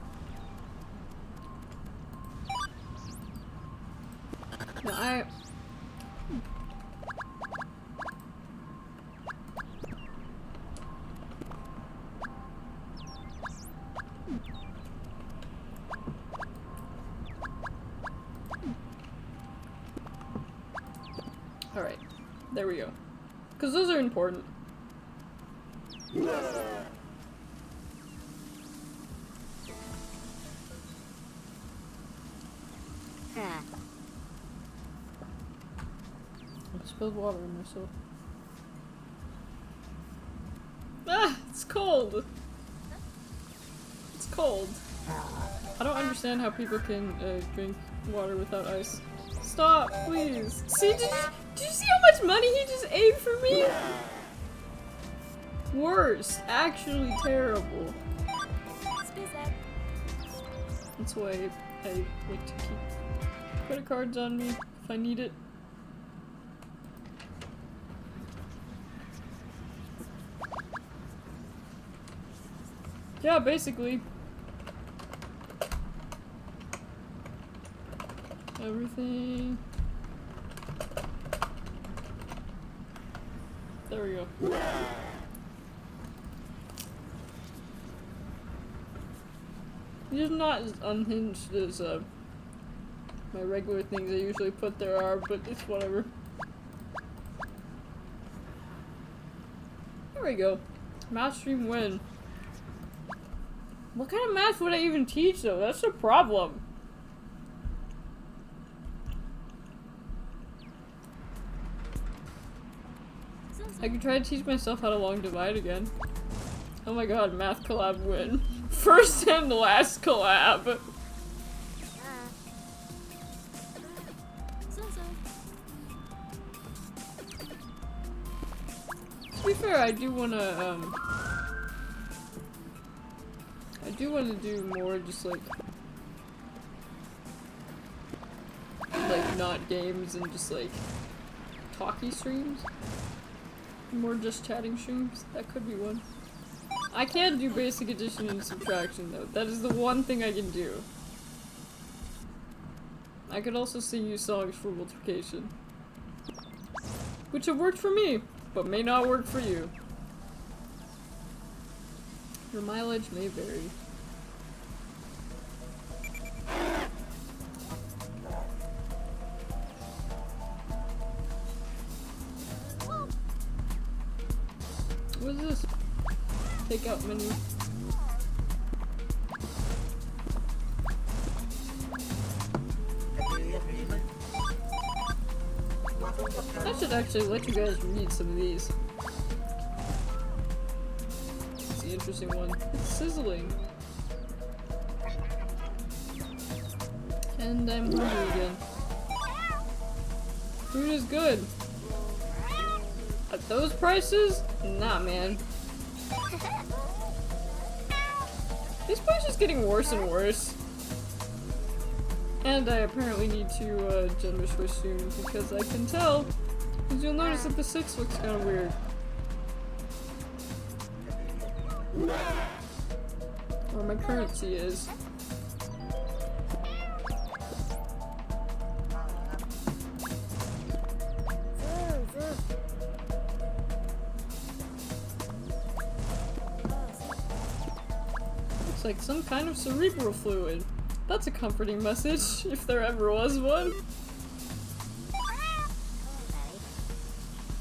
Now, Alright, there we go. Because those are important. I spilled water on myself. Ah! It's cold! It's cold. I don't understand how people can drink water without ice. Stop, please. See, did you see how much money he just ate for me? Worse. Actually terrible. That's why I like to keep credit cards on me if I need it. Yeah, basically. Everything. There we go. These are not as unhinged as my regular things I usually put there are, but it's whatever. There we go. Math stream win. What kind of math would I even teach though? That's the problem. I could try to teach myself how to long divide again. Oh my god, math collab win. First and last collab. To be fair, I do wanna do more just like not games and just like talky streams. More just chatting streams. That could be one. I can't do basic addition and subtraction though. That is the one thing I can do. I could also sing you songs for multiplication. Which have worked for me, but may not work for you. Your mileage may vary. What is this? Takeout menu. I should actually let you guys read some of these. It's the interesting one. It's sizzling. And I'm hungry again. Food is good. At those prices? Nah, man. This place is getting worse and worse. And I apparently need to gender switch soon because I can tell. Because you'll notice that the 6 looks kind of weird. Or my currency is. Looks like some kind of cerebral fluid. That's a comforting message, if there ever was one.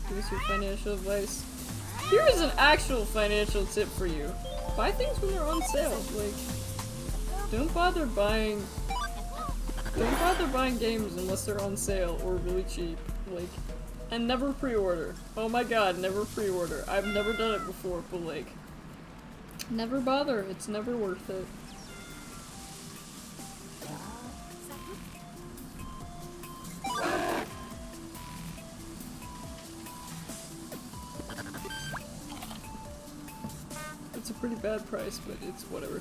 Here's your financial advice. Here is an actual financial tip for you. Buy things when they're on sale. Like, don't bother buying games unless they're on sale or really cheap. Like, and never pre-order. Oh my god, never pre-order. I've never done it before, but like, never bother. It's never worth it. It's a pretty bad price, but it's whatever.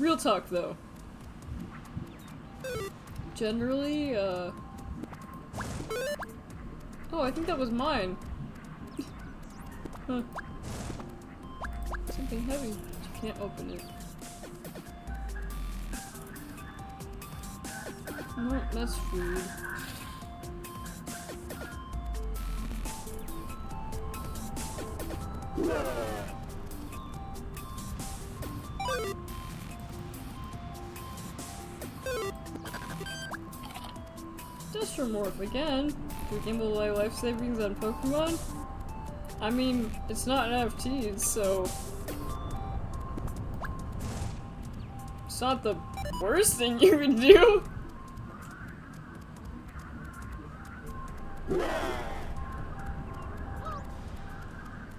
Real talk though. Generally, oh, I think that was mine. Huh. Something heavy. You can't open it. No, that's food. Morph again. We gamble my life savings on Pokemon? I mean, it's not NFTs, so it's not the worst thing you can do.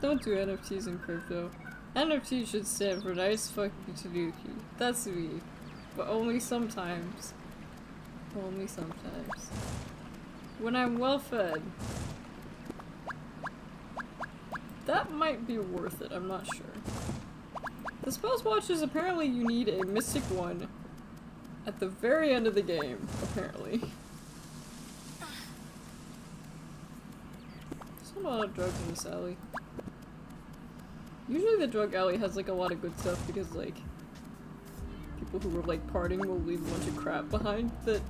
Don't do NFTs in crypto. NFT should stand for nice fuck you Tanuki. That's me. But only sometimes. Only sometimes. When I'm well fed. That might be worth it, I'm not sure. The spells watches, apparently you need a mystic one at the very end of the game, apparently. There's not a lot of drugs in this alley. Usually the drug alley has like a lot of good stuff because like people who were like partying will leave a bunch of crap behind that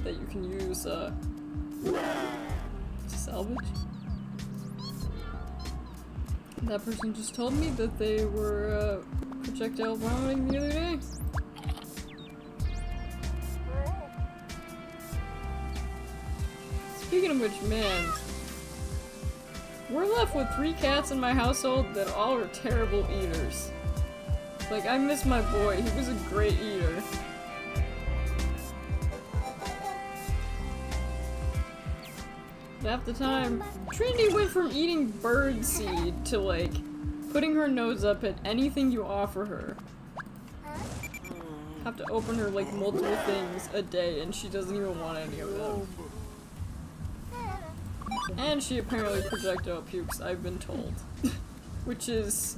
you can use to salvage. That person just told me that they were projectile vomiting the other day. Speaking of which, man, we're left with 3 cats in my household that all are terrible eaters. Like, I miss my boy, he was a great eater. Half the time, Trinity went from eating birdseed to like putting her nose up at anything you offer her. Have to open her like multiple things a day and she doesn't even want any of them. And she apparently projectile pukes, I've been told. Which is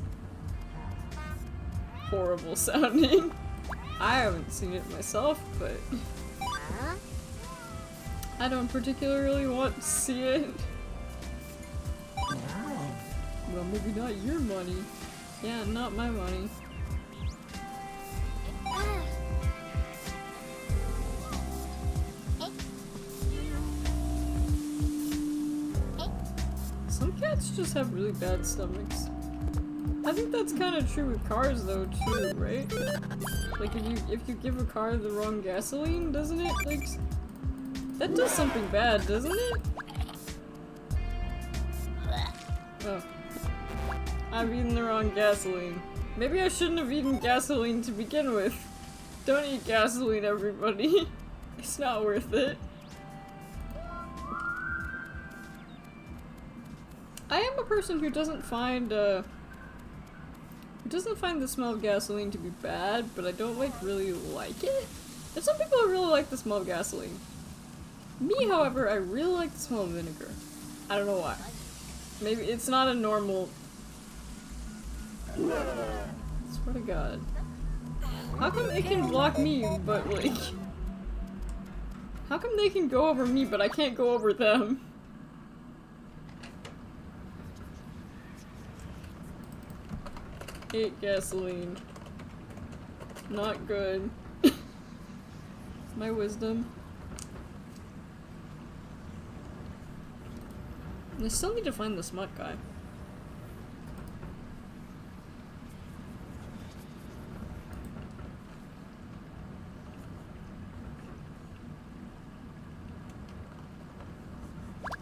horrible sounding. I haven't seen it myself, but I don't particularly want to see it. Well, maybe not your money. Yeah, not my money. Some cats just have really bad stomachs. I think that's kind of true with cars though too, right? Like if you give a car the wrong gasoline, doesn't it like that does something bad, doesn't it? Oh. I've eaten the wrong gasoline. Maybe I shouldn't have eaten gasoline to begin with. Don't eat gasoline, everybody. It's not worth it. I am a person who doesn't find the smell of gasoline to be bad, but I don't like really like it. There's some people who really like the smell of gasoline. Me, however, I really like the smell of vinegar. I don't know why. Maybe it's not a normal... Swear to God. How come it can block me, but like... How come they can go over me, but I can't go over them? Hate gasoline. Not good. My wisdom. I still need to find the smut guy.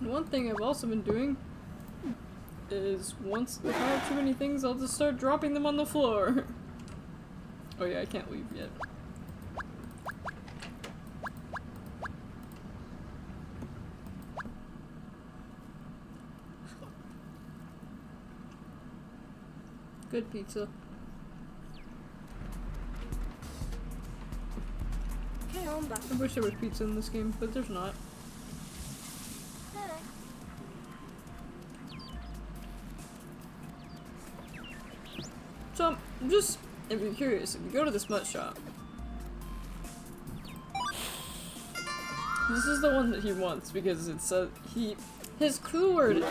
And one thing I've also been doing is once if I have too many things, I'll just start dropping them on the floor. Oh yeah, I can't leave yet. Good pizza. I wish there was pizza in this game, but there's not. So, just if you're curious, if you go to the smut shop, this is the one that he wants because it's his keyword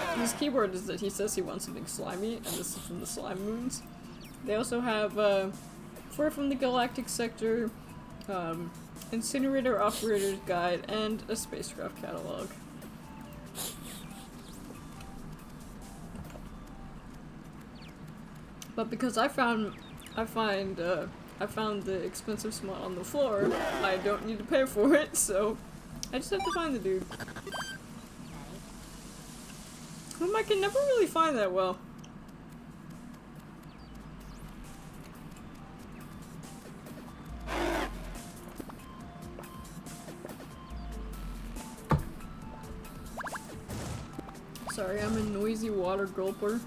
is that he says he wants something slimy, and this is from the Slime Moons. They also have Fur from the Galactic Sector, Incinerator Operator's Guide, and a spacecraft catalog. But because I found the expensive smut on the floor, I don't need to pay for it, so I just have to find the dude. Whom I can never really find that well. Sorry, I'm a noisy water gulper.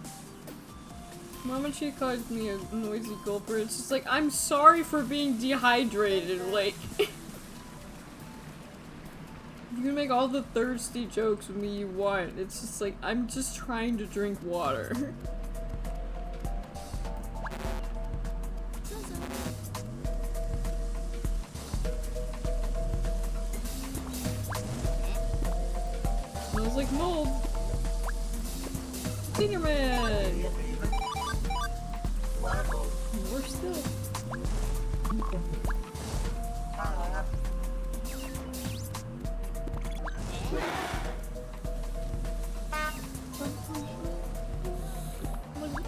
Mama, she called me a noisy gulper. It's just like, I'm sorry for being dehydrated, like... You can make all the thirsty jokes with me you want. It's just like, I'm just trying to drink water. Smells like mold. Senior man! More still.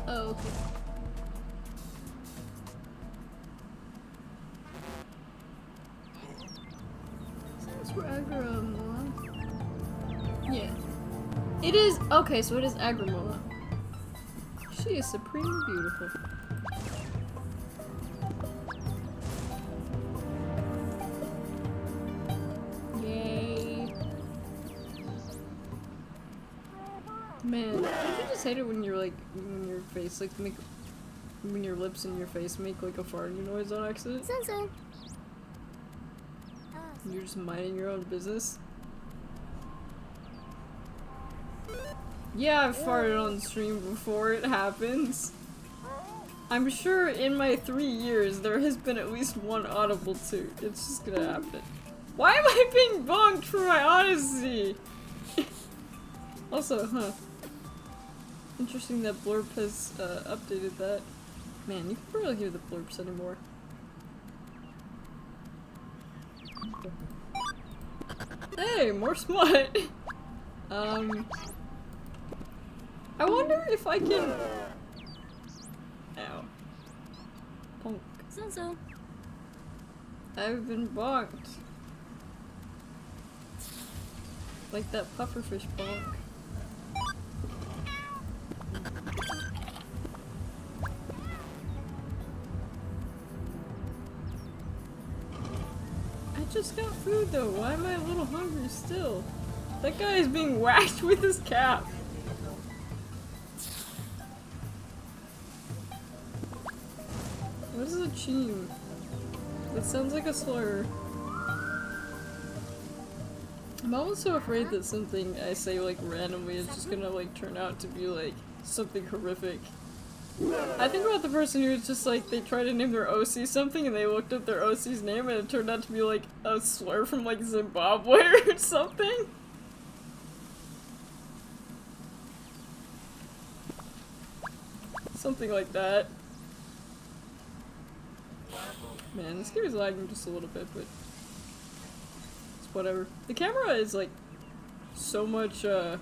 Oh, okay. Sounds for Agramola. Yeah. It is. Okay, so it is Agramola. She is supremely beautiful. Yay. Man, don't you just hate it when you're like, when your face, like, when your lips and your face make like a farting noise on accident? Sensor. You're just minding your own business? Yeah, I've farted on stream before, it happens. I'm sure in my 3 years there has been at least one audible toot. It's just gonna happen. Why am I being bonked for my honesty? Also, huh. Interesting that Blurb has updated that. Man, you can barely hear the Blurbs anymore. Hey, more smut! I wonder if I can... Ow. Bonk. Sensor. I've been bonked. Like that pufferfish bonk. I just got food though, why am I a little hungry still? That guy is being whacked with his cap. What is a cheem? That sounds like a slur. I'm always so afraid that something I say like randomly is just gonna like turn out to be like something horrific. I think about the person who was just like, they tried to name their OC something and they looked up their OC's name and it turned out to be like a slur from like Zimbabwe or something. Something like that. Man, this game is lagging just a little bit, but it's whatever. The camera is like so much, so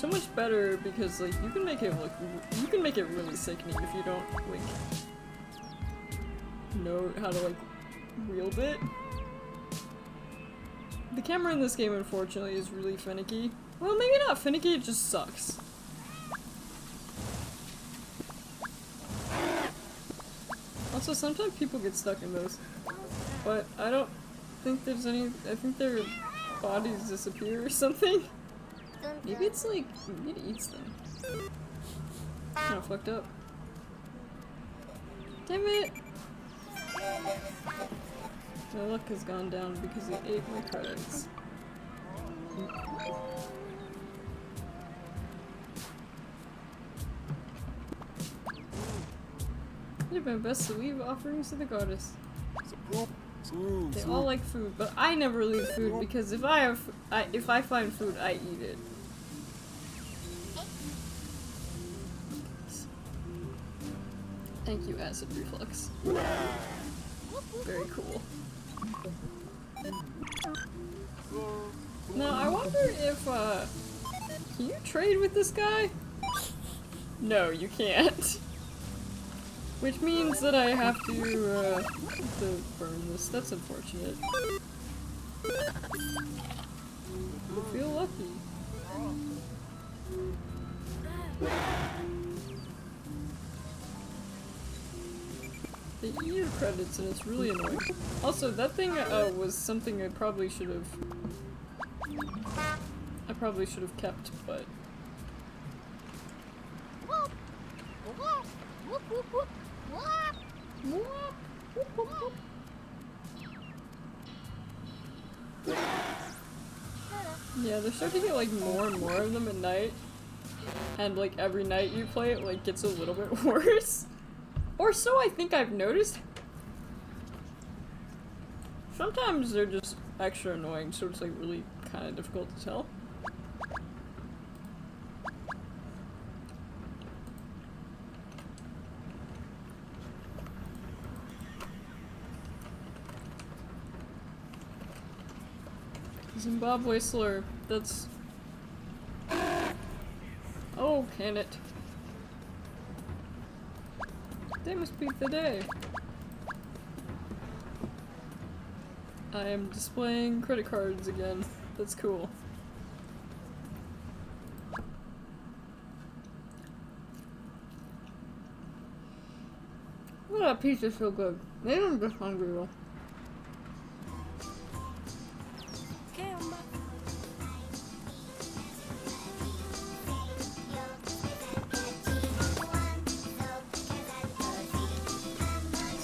much better because like you can make it look, you can make it really sickening if you don't like know how to like wield it. The camera in this game, unfortunately, is really finicky. Well, maybe not finicky, it just sucks. Also, sometimes people get stuck in those, but I don't think there's any, I think their bodies disappear or something. Maybe it's like, maybe it eats them. Kinda fucked up. Damn it! My luck has gone down because he ate my credits. did my best to leave offerings to the goddess. They all like food, but I never leave food because if I find food, I eat it. Thank you, acid reflux. Very cool. Now, I wonder if, can you trade with this guy? No, you can't. Which means that I have to burn this. That's unfortunate. I feel lucky. They eat your credits and it's really annoying. Also, that thing was something I probably should have kept, but yeah, they're starting to get like more and more of them at night, and like every night you play it like gets a little bit worse. Or so I think I've noticed. Sometimes they're just extra annoying, so it's like really kind of difficult to tell. Zimbabwe slur. That's... Oh, can it? They must be the day. I am displaying credit cards again. That's cool. Oh, that pizza so good. Maybe I'm just hungry though.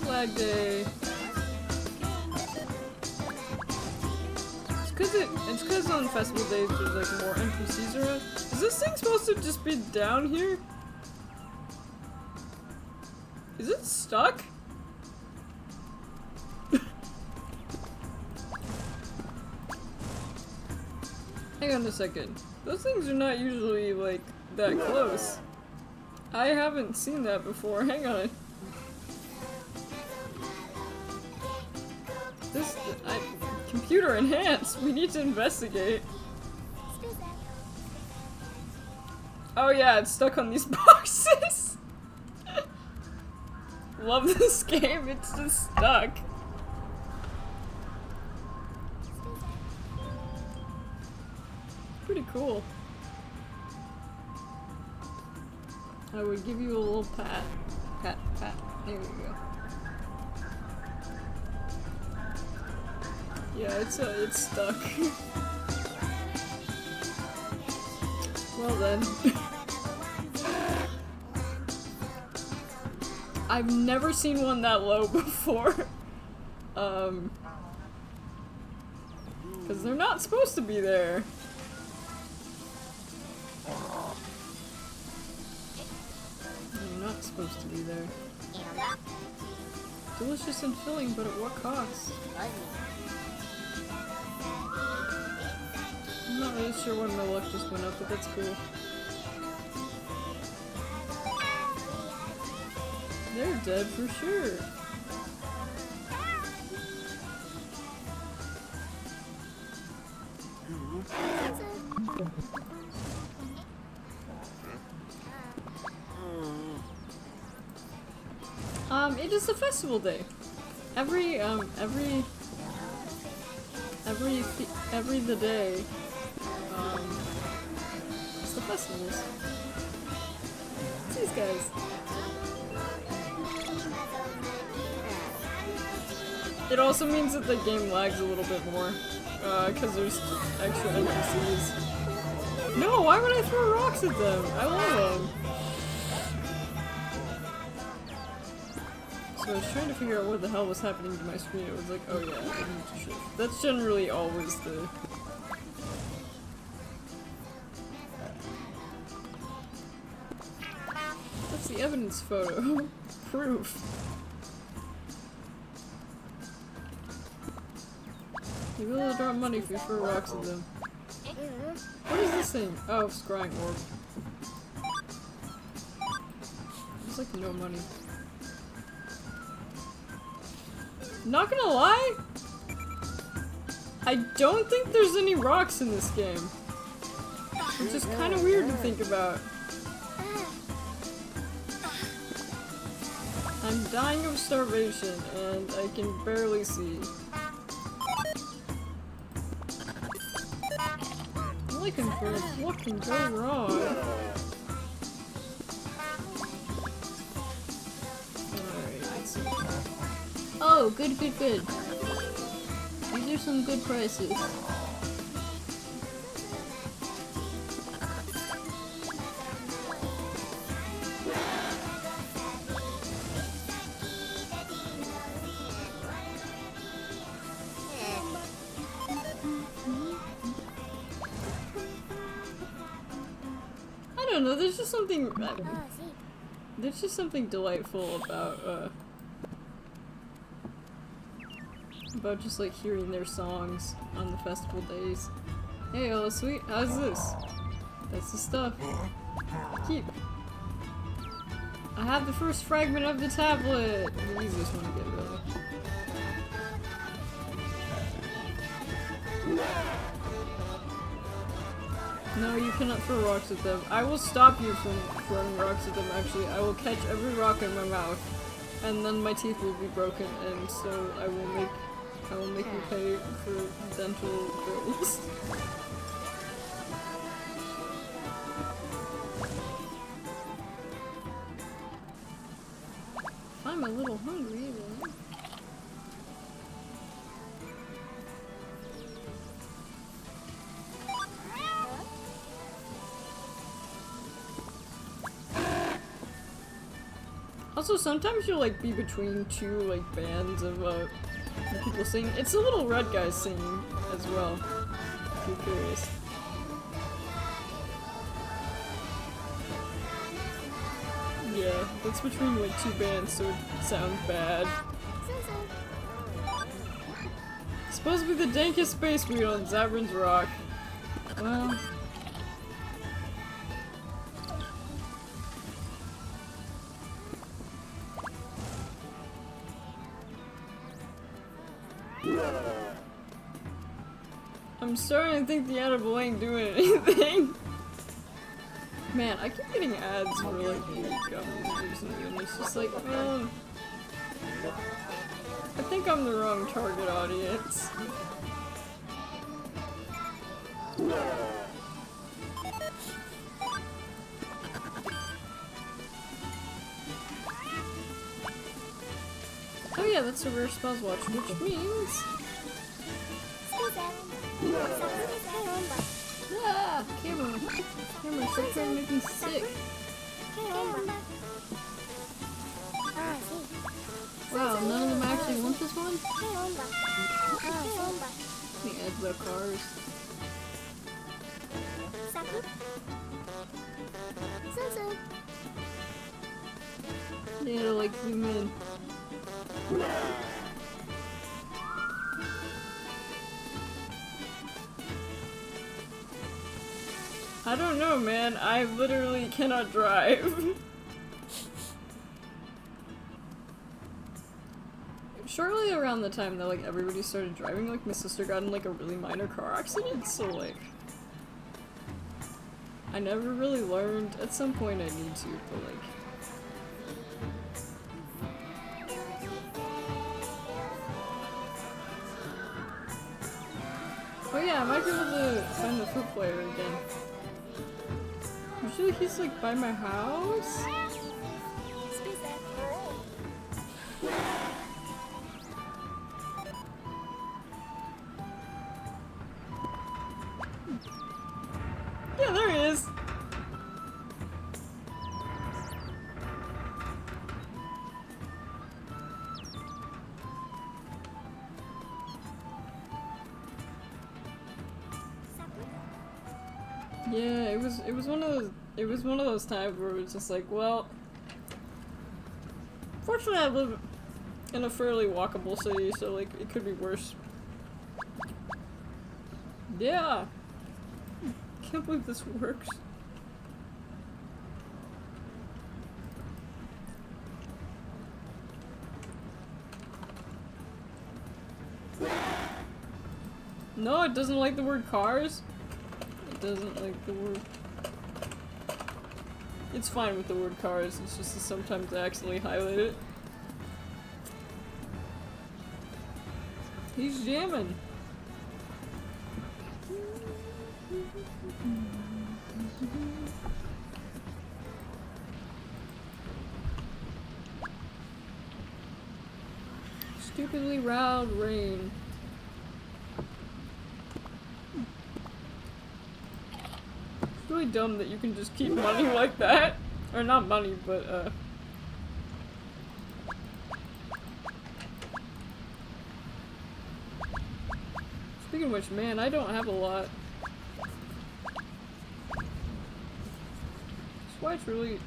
Flag Day. It's cause on festival days there's like more NPCs around. Is this thing supposed to just be down here? Is it stuck? Hang on a second. Those things are not usually like that close. I haven't seen that before. Hang on. Computer enhanced. We need to investigate. Oh yeah, it's stuck on these boxes. Love this game. It's just stuck. Pretty cool. I would give you a little pat. Pat, pat. There we go. Yeah, it's stuck. Well then. I've never seen one that low before. Because they're not supposed to be there. They're not supposed to be there. Delicious and filling, but at what cost? I'm not really sure when my luck just went up, but that's cool. They're dead for sure. It is a festival day. Every the day. It's the festivals. It's these guys. It also means that the game lags a little bit more, because there's extra NPCs. No, why would I throw rocks at them? I love them. So I was trying to figure out what the hell was happening to my screen. It was like, oh yeah, I need to shift. That's generally always the... That's the evidence photo. Proof. You will drop money if you throw rocks at them. What is this thing? Oh, scrying orb. There's like no money. Not gonna lie, I don't think there's any rocks in this game. Which is kind of weird to think about. I'm dying of starvation and I can barely see. I'm looking for what can go wrong. Alright, let's see. Oh, good. These are some good prices. I don't know, there's just something delightful about just like hearing their songs on the festival days. Hey, oh sweet, how's this? That's the stuff. Keep. I have the first fragment of the tablet! The easiest one to get rid of. No, you cannot throw rocks at them. I will stop you from throwing rocks at them, actually. I will catch every rock in my mouth, and then my teeth will be broken, and so I will make you pay for dental bills. I'm a little hungry, then. Also, sometimes you'll like be between two like bands of people singing. It's the little red guys singing as well, if you're curious. Yeah, that's between like two bands, so it sounds bad. It's supposed to be the dankest space wheel on Zabrin's Rock. Well. I'm starting to think the edible ain't doing anything. Man, I keep getting ads for like gummies recently, and it's just like, man, I think I'm the wrong target audience. Oh yeah, that's a rare spells watch, which means... Ah! Camera! Camera, stop trying to make me sick! Wow, none of them actually want this one? The ads about cars. They had to like zoom in. I don't know, man. I literally cannot drive. Shortly around the time that like everybody started driving, like my sister got in like a really minor car accident, so like I never really learned. At some point I need to, but like oh yeah, I might be able to find the flute player again. Usually he's like by my house? Yeah, there he is! Yeah, it was one of those times where it was just like, well, Fortunately, I live in a fairly walkable city, so like it could be worse. Yeah. Can't believe this works. No, it doesn't like the word cars. It doesn't like the word. It's fine with the word cars, it's just that sometimes I accidentally highlight it. He's jamming. Stupidly loud rain. It's really dumb that you can just keep money like that. Or not money, but speaking of which, man, I don't have a lot. That's why it's really...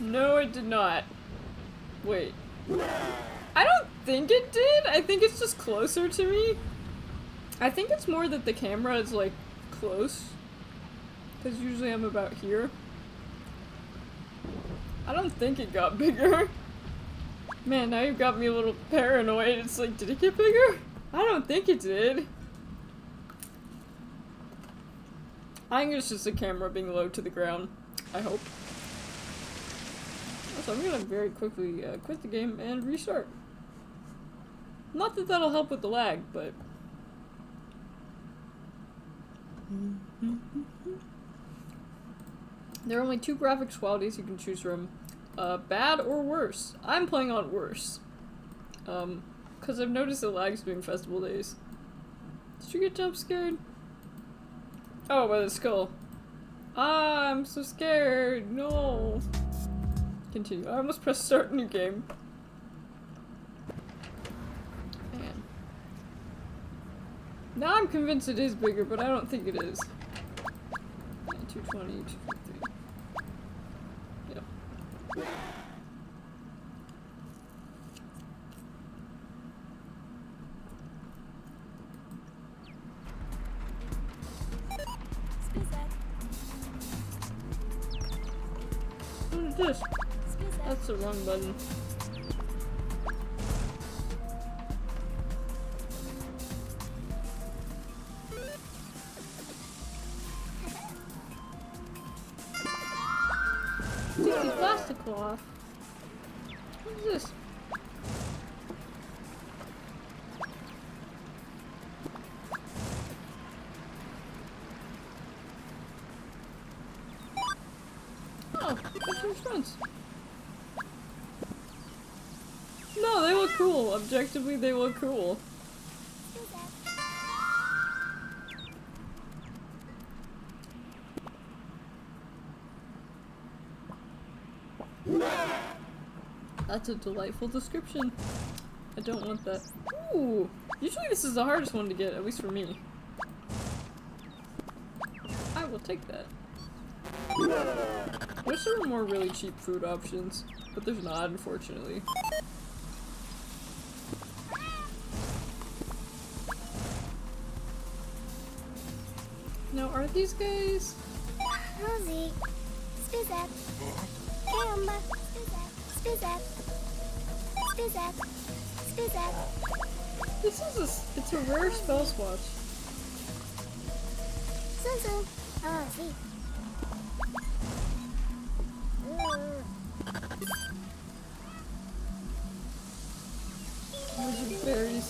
No, it did not. Wait. I don't think it did. I think it's just closer to me. I think it's more that the camera is like close. Because usually I'm about here. I don't think it got bigger. Man, now you've got me a little paranoid. It's like, did it get bigger? I don't think it did. I think it's just the camera being low to the ground. I hope. So I'm gonna very quickly quit the game and restart. Not that that'll help with the lag, but... There are only 2 graphics qualities you can choose from. Bad or worse. I'm playing on worse. Because I've noticed it lags during festival days. Did you get jump scared? Oh, by the skull. Ah, I'm so scared. No. Continue. I almost pressed start new game. Man. Now I'm convinced it is bigger, but I don't think it is. Yeah, 220, 250. Yep. What is this? That's the wrong button. Sticky plastic cloth. What is this? Oh, that's your friends. No, they look cool. Objectively, they look cool. That's a delightful description. I don't want that. Ooh! Usually this is the hardest one to get, at least for me. I will take that. I wish there were more really cheap food options, but there's not, unfortunately. Now, are these guys? Rosie, Spizak, Caramba, Spizak, Spizak, Spizak. This is it's a rare spell swatch. Zoom. Oh, see. Those are berries.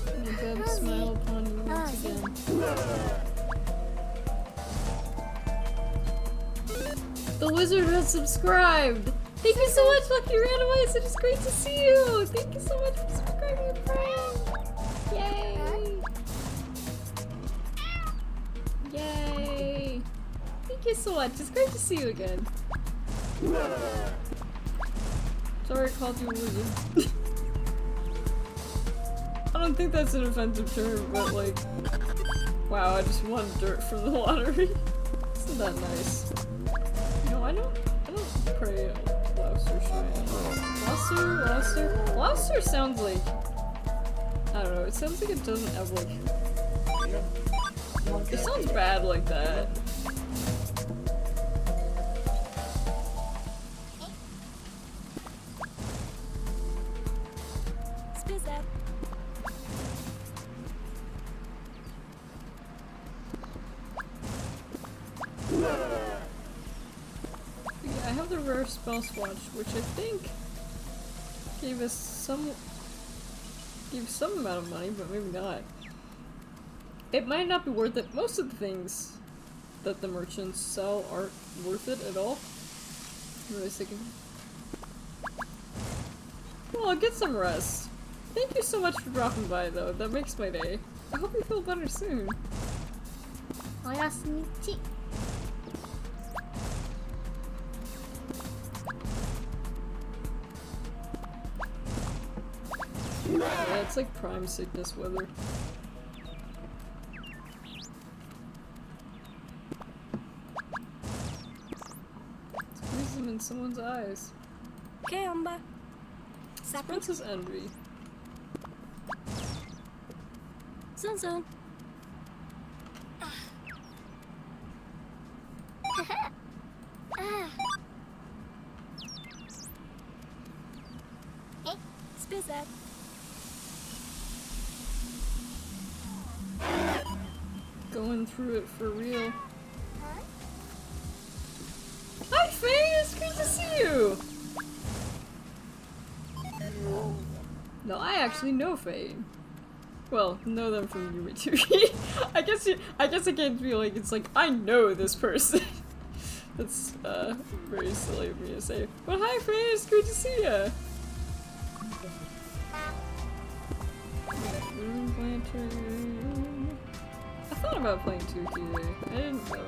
And Beb smile upon you once again. The wizard has subscribed! Thank you so much, Lucky Randomize! It is great to see you! Thank you so much for subscribing, friend! Yay! Yay! Thank you so much, it's great to see you again. Sorry I called you a wizard. I don't think that's an offensive term, but like, wow, I just won dirt from the lottery. Isn't that nice? No, I don't pray at Lobster Shrine. Lobster sounds like, I don't know, it sounds like it doesn't have like, it sounds bad like that. I have the rare spell swatch, which I think gave some amount of money, but maybe not. It might not be worth it. Most of the things that the merchants sell aren't worth it at all. What was I thinking? Well, I'll get some rest. Thank you so much for dropping by, though. That makes my day. I hope you feel better soon. Oyasumi. Yeah, it's like prime sickness weather. Squeeze them in someone's eyes. Princess Envy. Soon. Hey, spit that. Going through it for real. Hi Faye, it's great to see you! No, I actually know Faye. Well, know them from Yumi2. I guess I can't be like, it's like, I know this person. That's very silly of me to say. But hi Faye, it's great to see ya! I thought about playing Tuki today. I didn't know.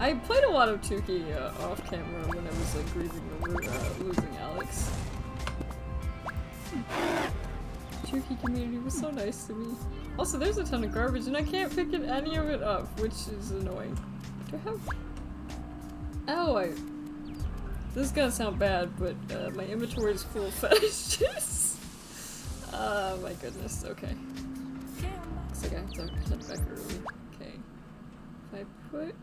I played a lot of Tuki off camera when I was like grieving over losing Alex. Tuki community was so nice to me. Also, there's a ton of garbage and I can't pick any of it up, which is annoying. Do I have? Oh, this is gonna sound bad, but my inventory is full of fetishes. My goodness. Okay. Looks like I have to head back early. Okay. If I put.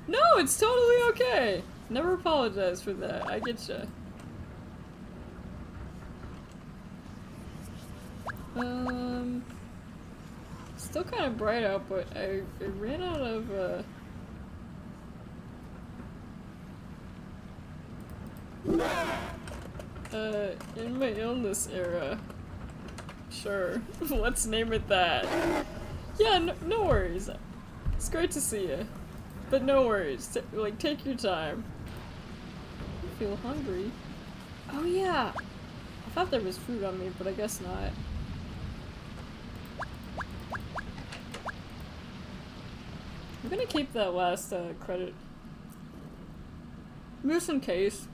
No, it's totally okay! Never apologize for that. I getcha. Still kind of bright out, but I ran out of, in my illness era. Sure, let's name it that. Yeah, no worries. It's great to see you. But no worries, like, take your time. I feel hungry. Oh yeah! I thought there was food on me, but I guess not. I'm gonna keep that last credit. Just in case.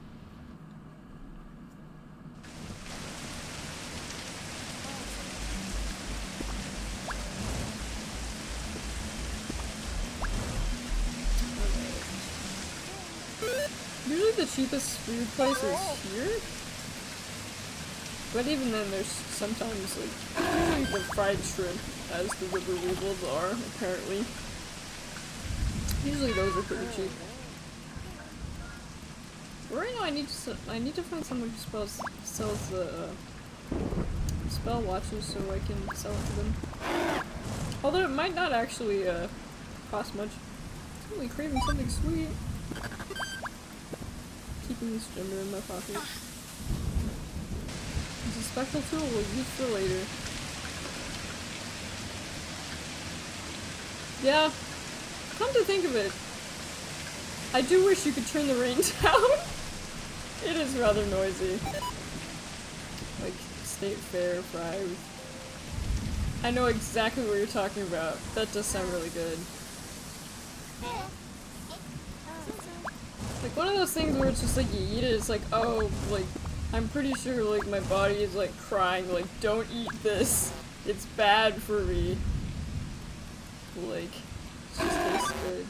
Usually the cheapest food place is here. But even then there's sometimes like usually the fried shrimp as the river weevils are, apparently. Usually those are pretty cheap. But right now I need to find someone who sells the spell watches so I can sell it to them. Although it might not actually cost much. I'm really craving something sweet. Keeping this gender in my pocket. It's a special tool we'll use for later. Yeah, come to think of it, I do wish you could turn the rain down. It is rather noisy. Like, State Fair fries. I know exactly what you're talking about. That does sound really good. Like one of those things where it's just like you eat it, it's like, oh, like I'm pretty sure, like, my body is, like, crying, like, don't eat this. It's bad for me. Like, it just tastes good.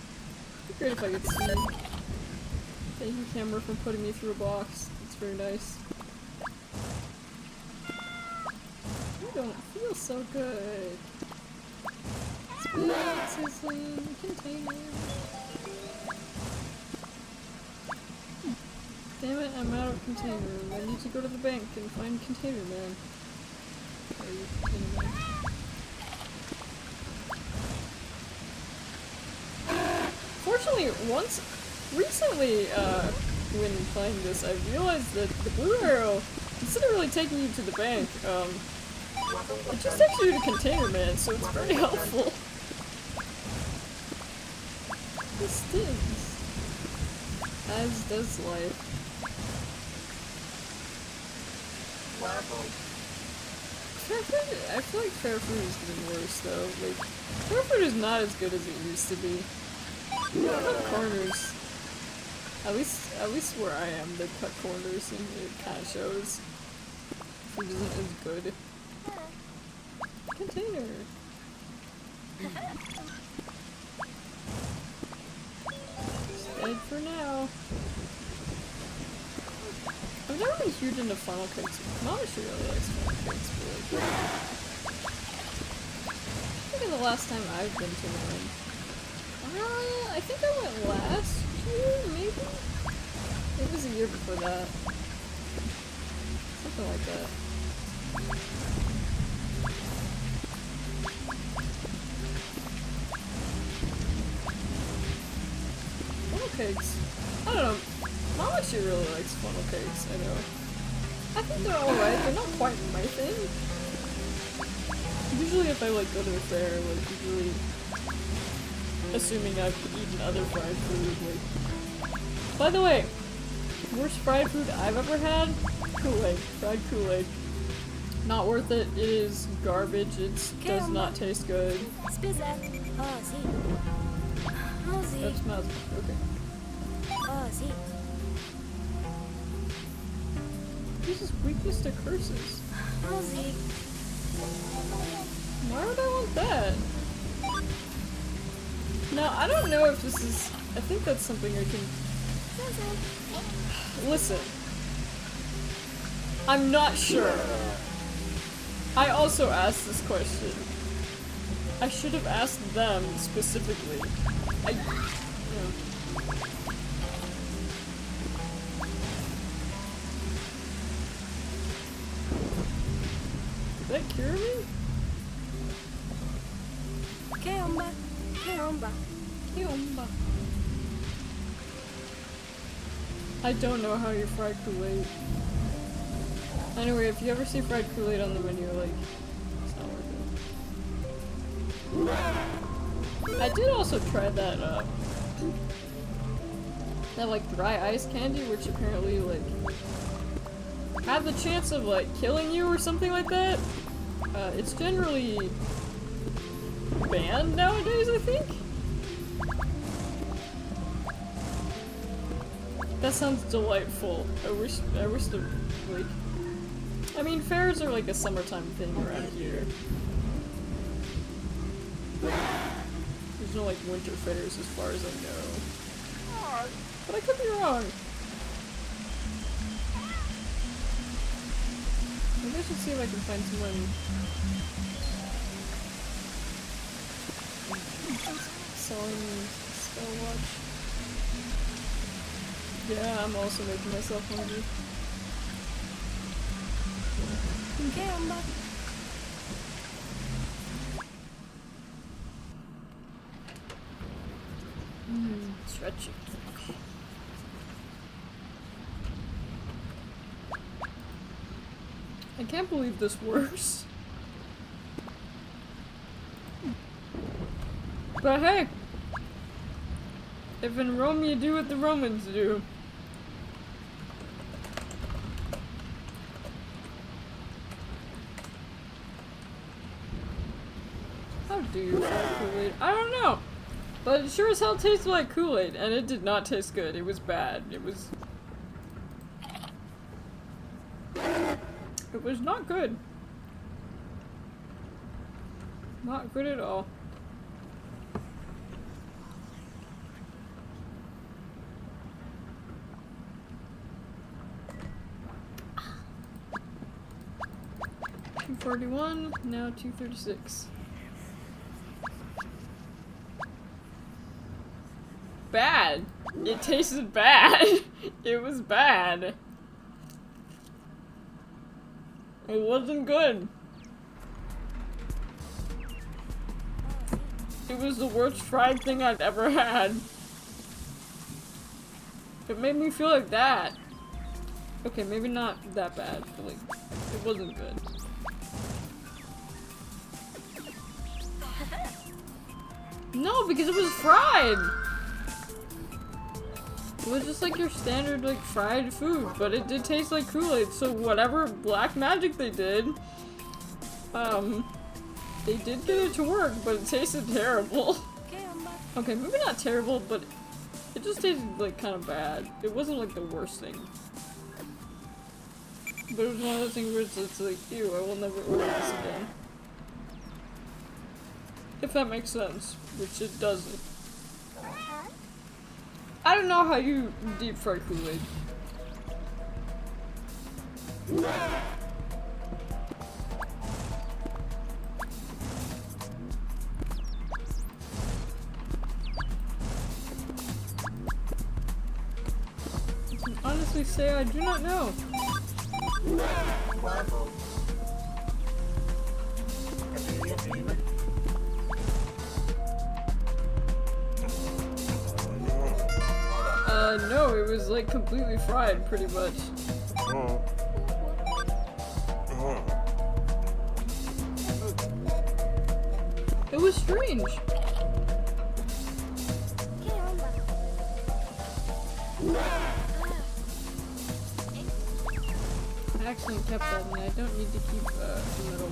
It'd be great if I could see. Thank you, camera, for putting me through a box. It's very nice. I don't feel so good. Spit, sizzling, container. Damn it, I'm out of container. I need to go to the bank and find Container Man. Where are you, Container Man? Fortunately, recently, when playing this, I realized that the blue arrow, instead of really taking you to the bank, it just takes you to Container Man, so it's very helpful. This stings. As does life. I feel like fair food is getting worse though. Like, fair food is not as good as it used to be. They cut corners. At least where I am, they cut corners and it kind of shows. Food isn't as good. Container. Dead for now. I've never been huge into funnel cakes. Mama sure really likes funnel cakes, but like, I think the last time I've been to one. I think I went last year, maybe? It was a year before that. Something like that. Funnel cakes. I don't know. Mama she really likes funnel cakes, I know. I think they're alright, they're not quite my thing. Usually if I like go to the fair, like usually assuming I've eaten other fried food, like. By the way, worst fried food I've ever had? Kool-Aid. Fried Kool-Aid. Not worth it, it is garbage, it does not taste good. That smells okay. This is weakness to curses. Why would I want that? Now, I don't know if this is... I think that's something I can... Listen. I'm not sure. I also asked this question. I should have asked them specifically. Did that cure me? Keomba. I don't know how you fry Kool-Aid. Anyway, if you ever see fried Kool-Aid on the menu, like, it's not worth it. I did also try that, like, dry ice candy, which apparently, like, had the chance of, like, killing you or something like that. It's generally banned nowadays, I think? That sounds delightful. I wish the, like... I mean, fairs are like a summertime thing around here. There's no, like, winter fairs as far as I know. But I could be wrong. Maybe I should see if I can find someone... selling spell watch. Yeah, I'm also making myself hungry. Okay, I'm back. Stretching. I can't believe this works. But hey! If in Rome you do what the Romans do. How do you fry Kool-Aid? I don't know! But it sure as hell tasted like Kool-Aid, and it did not taste good. It was bad. It was... It was not good. Not good at all. $2.41, now $2.36. Bad. It tasted bad. It was bad. It wasn't good. It was the worst fried thing I've ever had. It made me feel like that. Okay, maybe not that bad, but like, it wasn't good. No, because it was fried! It was just like your standard, like, fried food, but it did taste like Kool-Aid, so whatever black magic they did, they did get it to work, but it tasted terrible. Okay, maybe not terrible, but it just tasted, like, kind of bad. It wasn't, like, the worst thing. But it was one of those things where it's like, ew, I will never order this again. If that makes sense, which it doesn't. I don't know how you deep fry Kool-Aid. I can honestly say I do not know. No, it was like completely fried, pretty much. It was strange. I actually kept that and I don't need to keep the middle.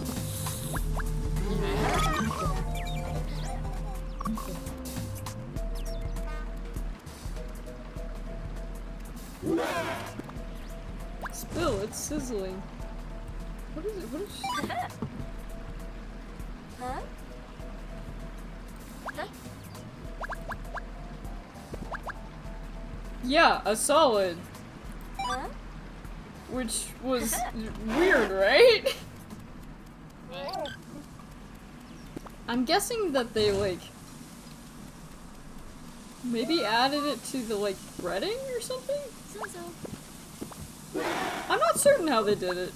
Spill, it's sizzling. What is it? What is it? Huh? Huh? Yeah, a solid. Huh? Which was weird, right? I'm guessing that they, like, maybe added it to the, like, breading or something? I'm not certain how they did it.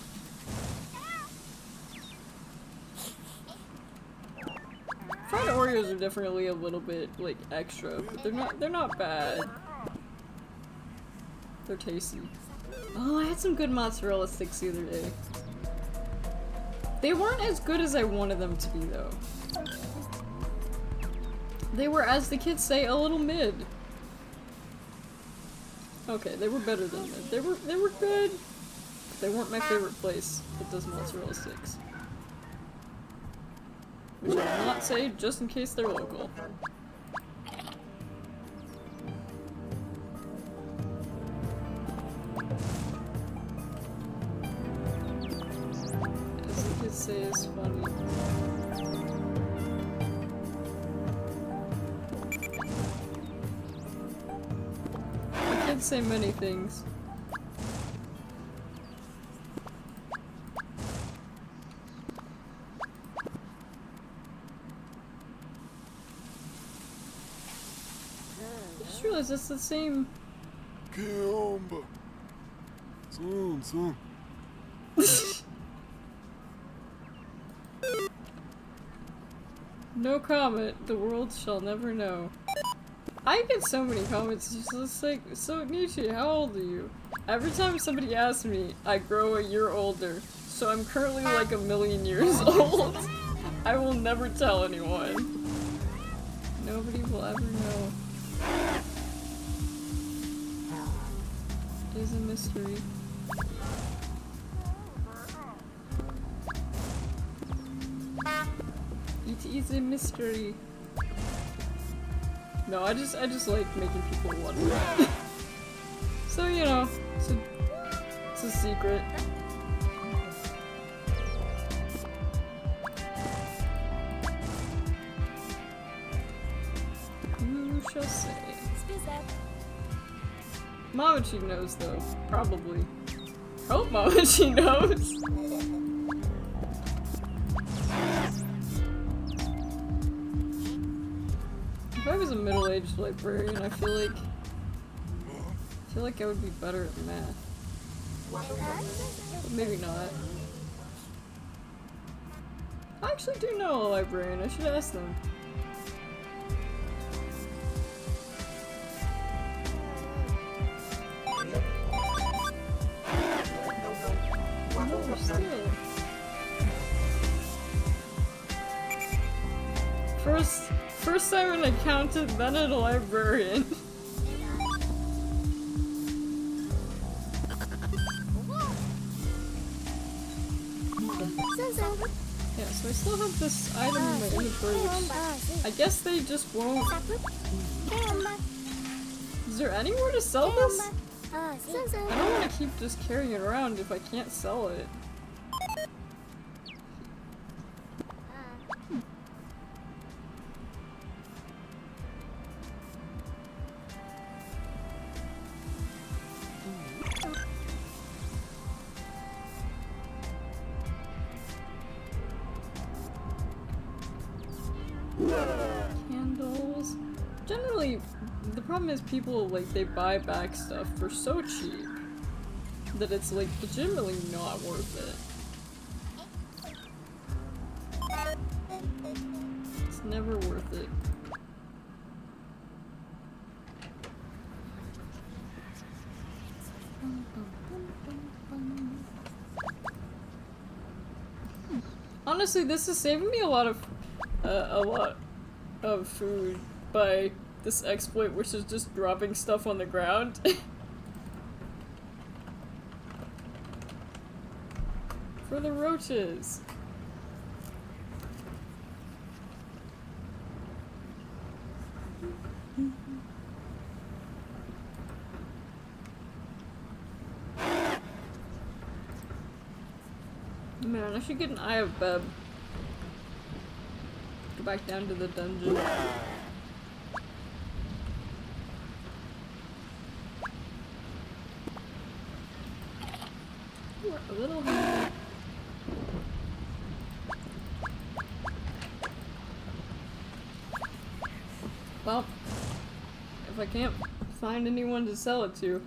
Fried Oreos are definitely a little bit, like, extra, but they're not bad. They're tasty. Oh, I had some good mozzarella sticks the other day. They weren't as good as I wanted them to be, though. They were, as the kids say, a little mid. Okay, they were better than mid. They were good. They weren't my favorite place that does mozzarella sticks. Which I will not say, just in case they're local. As the kids say, is funny. The kids say many things. I just realized it's the same. Caramba! Soon. No comment. The world shall never know. I get so many comments. It's just like, so Nicchi, how old are you? Every time somebody asks me, I grow a year older. So I'm currently like 1,000,000 years old. I will never tell anyone. Nobody will ever know. It is a mystery. It is a mystery. No, I just like making people wonder. So, you know, it's a secret. shall say. Space app. Mamachi knows though, probably. Hope Mamachi knows. If I was a middle-aged librarian, I feel like I would be better at math. But maybe not. I actually do know a librarian, I should ask them. No, still. First I'm an accountant, then a librarian. Yeah, so I still have this item in my inventory, which I guess they just won't. Is there anywhere to sell this? I don't want to keep just carrying it around if I can't sell it. Candles. Generally, the problem is people, like, they buy back stuff for so cheap that it's, like, legitimately not worth it. It's never worth it. Honestly, this is saving me a lot of food by this exploit, which is just dropping stuff on the ground. For the roaches. Man, I should get an Eye of Beb. Go back down to the dungeon. We're a little hungry. Well, if I can't find anyone to sell it to.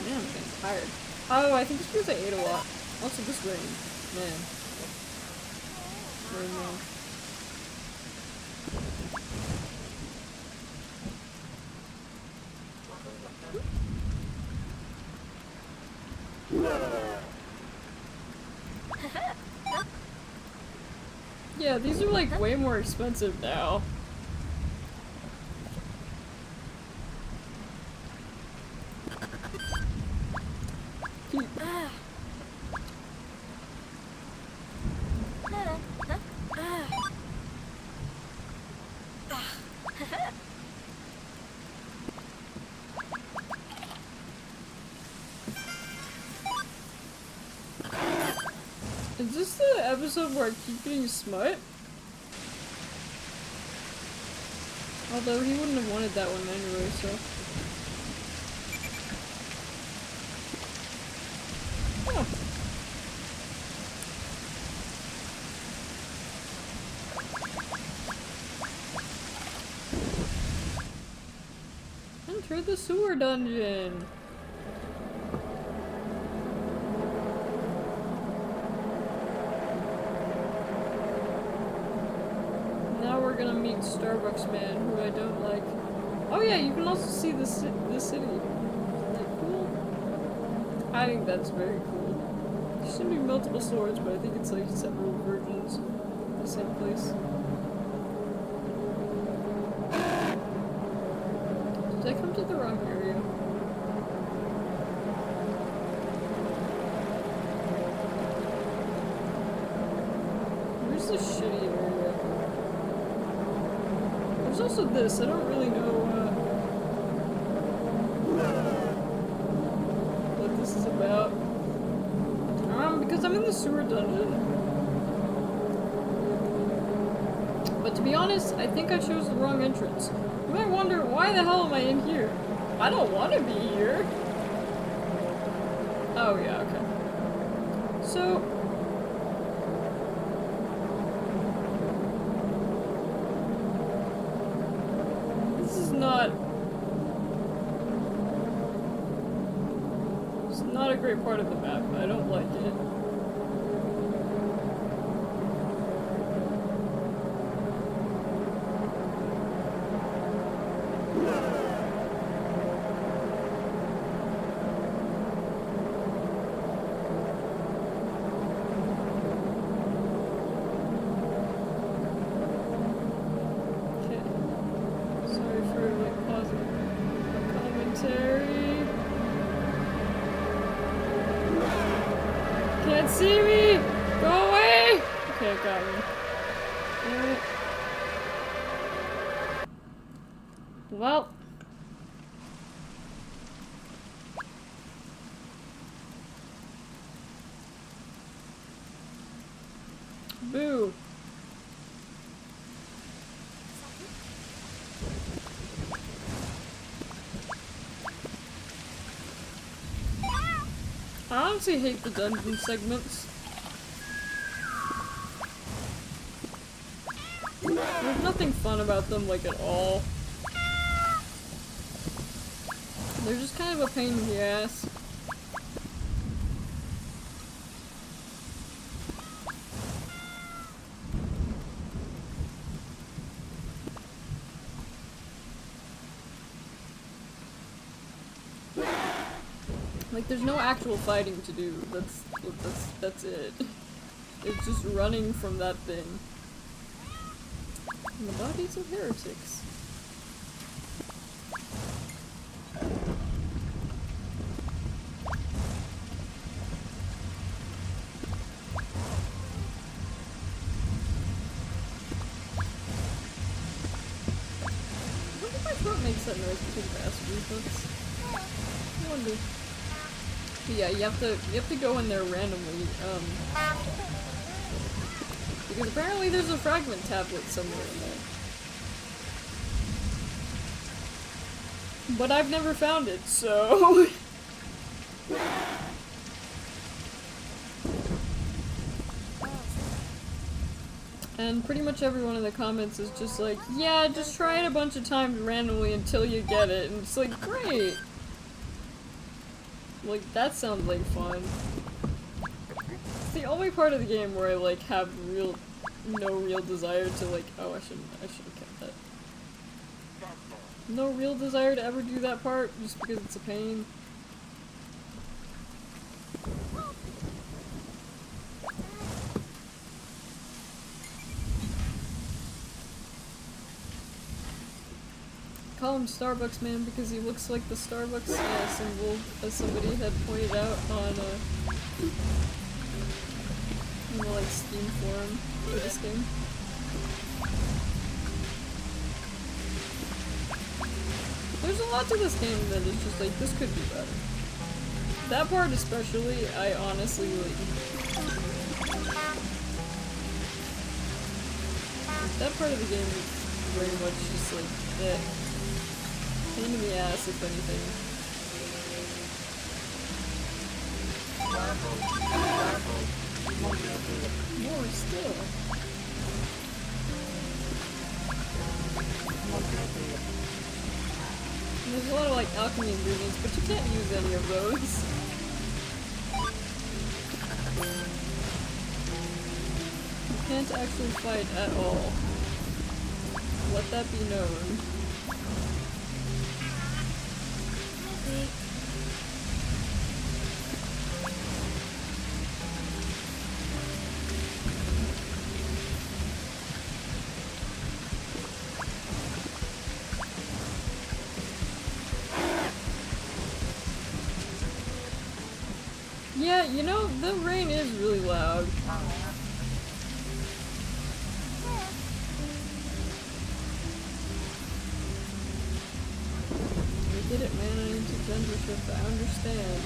Man, I'm getting tired. Oh, I think it's because I ate a lot. Also, this rain. Man. Rain, man. Yeah, these are like way more expensive now. Is this the episode where I keep getting smut? Although he wouldn't have wanted that one anyway, so. Oh. Enter the sewer dungeon. Now we're gonna meet Starbucks Man, who I don't like. Oh yeah, you can also see the city. Isn't that cool? I think that's very cool. There should be multiple swords, but I think it's like several versions of the same place. Did I come to the wrong area? Where's the shitty area? There's also this, I don't really know what this is about. Because I'm in the sewer dungeon. But to be honest, I think I chose the wrong entrance. You might wonder, why the hell am I in here? I don't want to be here. Oh yeah, okay. So... this is not... it's not a great part of the map. I don't like it. Can't see me! Go away! Okay, got me. Alright. Well. Boo. I honestly hate the dungeon segments. There's nothing fun about them, like, at all. They're just kind of a pain in the ass. Like, there's no actual fighting to do. That's it. It's just running from that thing. And the bodies of heretics. I wonder if my throat makes that noise because of acid reflux. I wonder. But yeah, you have to go in there randomly, because apparently there's a fragment tablet somewhere in there. But I've never found it, so... And pretty much everyone in the comments is just like, yeah, just try it a bunch of times randomly until you get it, and it's like, great! Like, that sounds like fun. It's the only part of the game where I, like, have no real desire to, like, oh, I should have kept that. No real desire to ever do that part, just because it's a pain. Call him Starbucks Man because he looks like the Starbucks symbol, as somebody had pointed out on in the, like, Steam forum for this game. There's a lot to this game that is just like, this could be better. That part especially, I honestly, like... that part of the game is very much just like, eh. Pain in the ass, if anything. More still. And there's a lot of, like, alchemy ingredients, but you can't use any of those. You can't actually fight at all. Let that be known. Yeah, you know, the rain is really loud. I get it, man, I need to gender shift, I understand.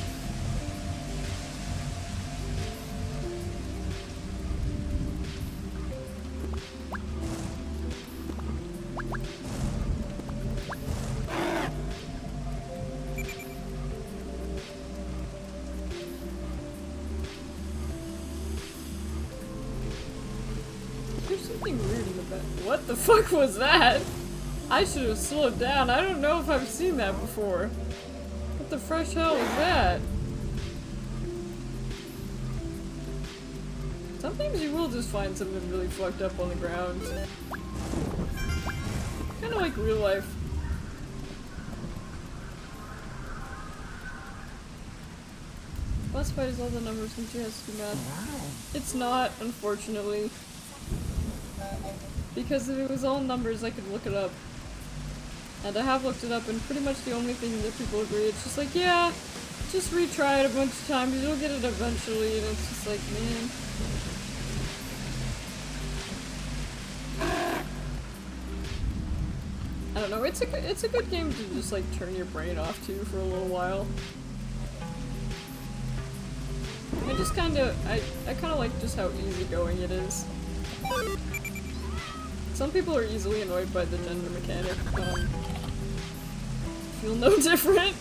something weird in the back. What the fuck was that? I should have slowed down. I don't know if I've seen that before. What the fresh hell was that? Sometimes you will just find something really fucked up on the ground. Kinda like real life. Classified as all the numbers and has to do math. It's not, unfortunately. Because if it was all numbers, I could look it up. And I have looked it up, and pretty much the only thing that people agree, it's just like, yeah, just retry it a bunch of times, you'll get it eventually, and it's just like, man. I don't know, it's a good game to just like turn your brain off to for a little while. I just kinda like just how easygoing it is. Some people are easily annoyed by the gender mechanic. Feel no different.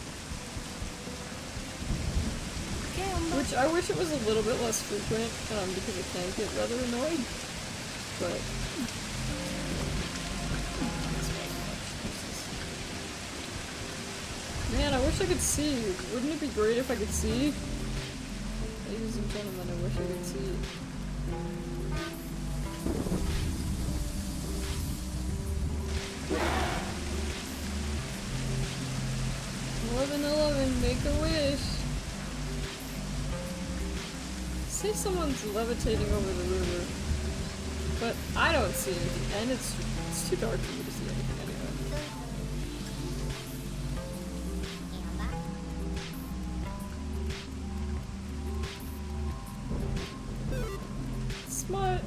Which I wish it was a little bit less frequent, because it can get rather annoying. But man, I wish I could see. Wouldn't it be great if I could see? Ladies and gentlemen, I wish I could see. 1111, make a wish. Say someone's levitating over the river, but I don't see anything, and it's too dark for me to see anything anyway. Smut.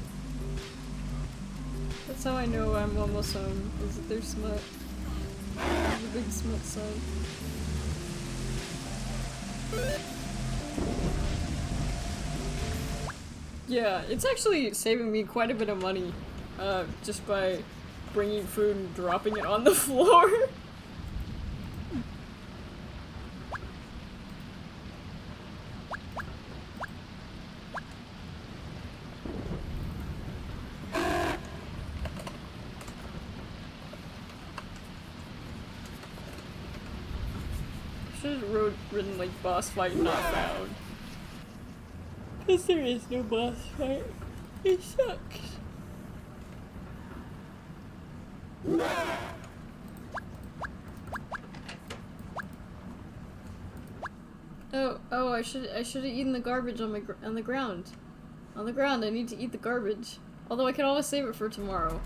That's how I know I'm almost home, is that there's smut. There's a big smut sign. Yeah, it's actually saving me quite a bit of money, just by bringing food and dropping it on the floor. Should have written like boss fight not found. Because there is no boss fight. It sucks. Oh, I should have eaten the garbage on the ground. On the ground, I need to eat the garbage. Although I can always save it for tomorrow.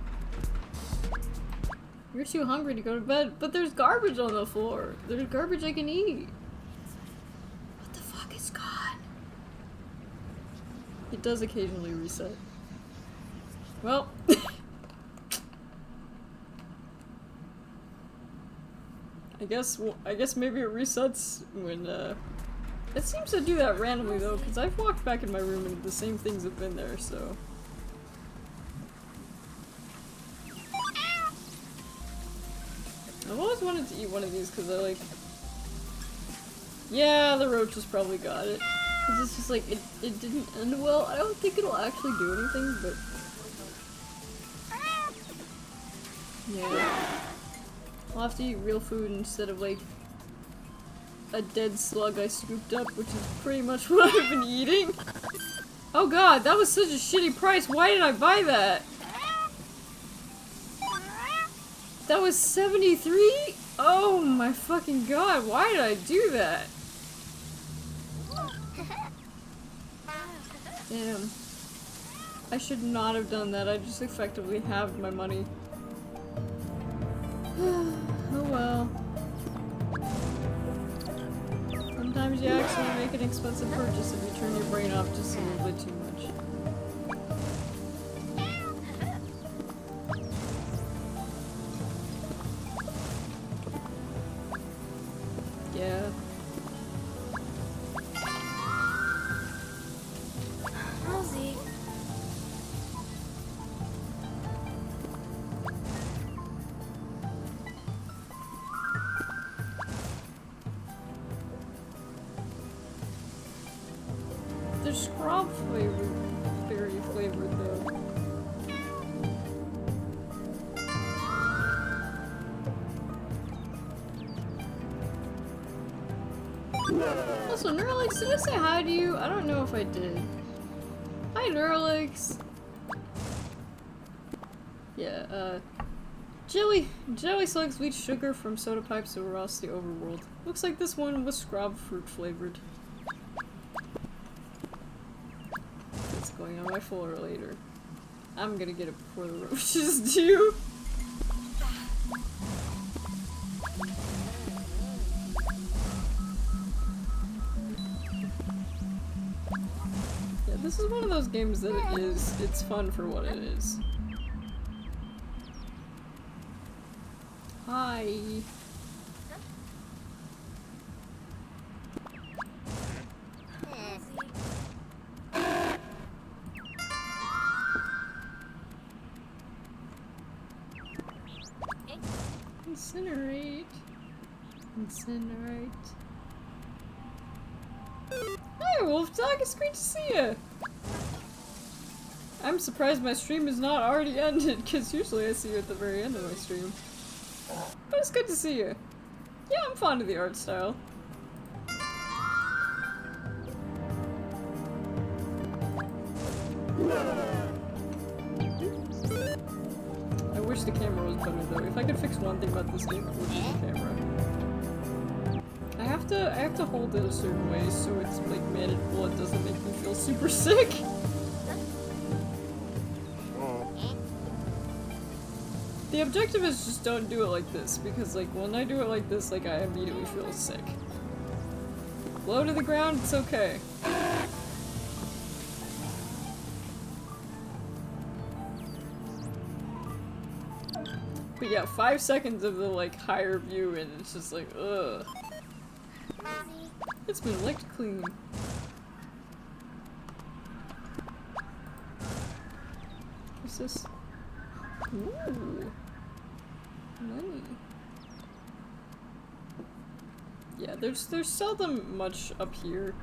You're too hungry to go to bed, but there's garbage on the floor. There's garbage I can eat. What the fuck is gone? It does occasionally reset. Well. I guess maybe it resets when, it seems to do that randomly though, because I've walked back in my room and the same things have been there, so. I've always wanted to eat one of these because I like... Yeah, the roaches probably got it. Because it's just like, it didn't end well. I don't think it'll actually do anything, but... Yeah. I'll have to eat real food instead of like... a dead slug I scooped up, which is pretty much what I've been eating. Oh god, that was such a shitty price. Why did I buy that? That was 73? Oh my fucking god, why did I do that? Damn. I should not have done that, I just effectively halved my money. Oh well. Sometimes you actually make an expensive purchase if you turn your brain off just a little bit too much. Yeah. Rosie. They're scrub flavored, berry flavored though. Also, Neuralix, did I say hi to you? I don't know if I did. Hi, Neuralix. Yeah, jelly slugs leach sugar from soda pipes across the overworld. Looks like this one was scrub fruit flavored. It's going on my floor later. I'm gonna get it before the roaches do. Yeah, this is one of those games that it's fun for what it is. Hi. Incinerate. Incinerate. Hi, Wolf Dog. It's great to see you. I'm surprised my stream is not already ended, because usually I see you at the very end of my stream. But it's good to see you. Yeah, I'm fond of the art style. I wish the camera was better though. If I could fix one thing about this game, it would be the camera. I have to hold it a certain way so it's like manageable. It doesn't make me feel super sick. The objective is just don't do it like this, because like when I do it like this, like I immediately feel sick. Low to the ground, it's okay. But yeah, 5 seconds of the like higher view and it's just like, ugh. It's been licked clean. What's this? Ooh. Money. Yeah, there's seldom much up here.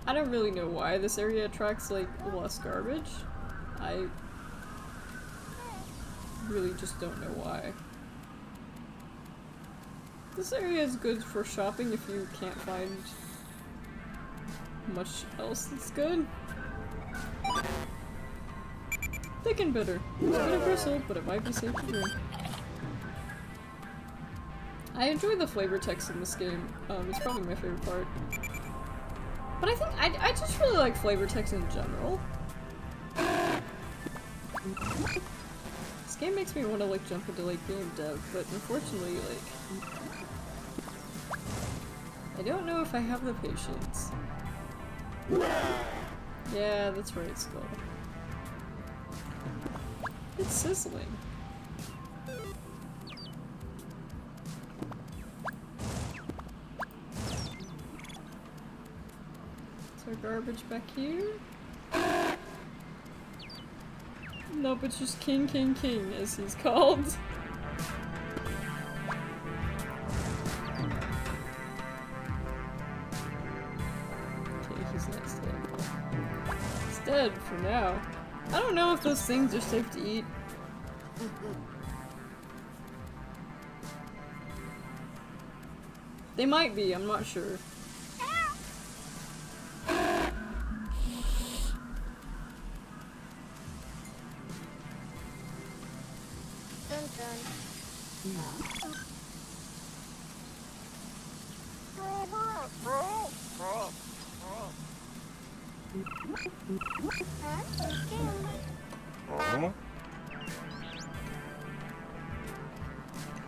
I don't really know why this area attracts like less garbage. I really just don't know why. This area is good for shopping if you can't find much else that's good. Thick and bitter. It's a bit of bristle, but it might be safe to drink. I enjoy the flavor text in this game. It's probably my favorite part. But I think I just really like flavor text in general. This game makes me want to like jump into like game dev, but unfortunately like I don't know if I have the patience. Yeah, that's right, Skull. It's sizzling. Is there garbage back here? Nope, it's just King, as he's called. Okay, he's not dead. He's dead for now. I don't know if those things are safe to eat. They might be, I'm not sure.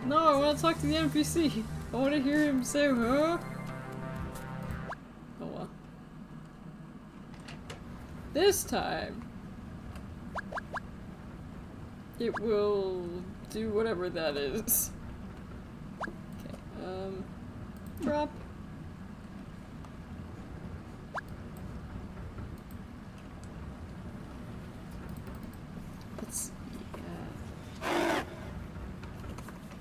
No, I want to talk to the NPC. I want to hear him say, huh? Oh well. This time, it will do whatever that is. Okay, drop. Let's see.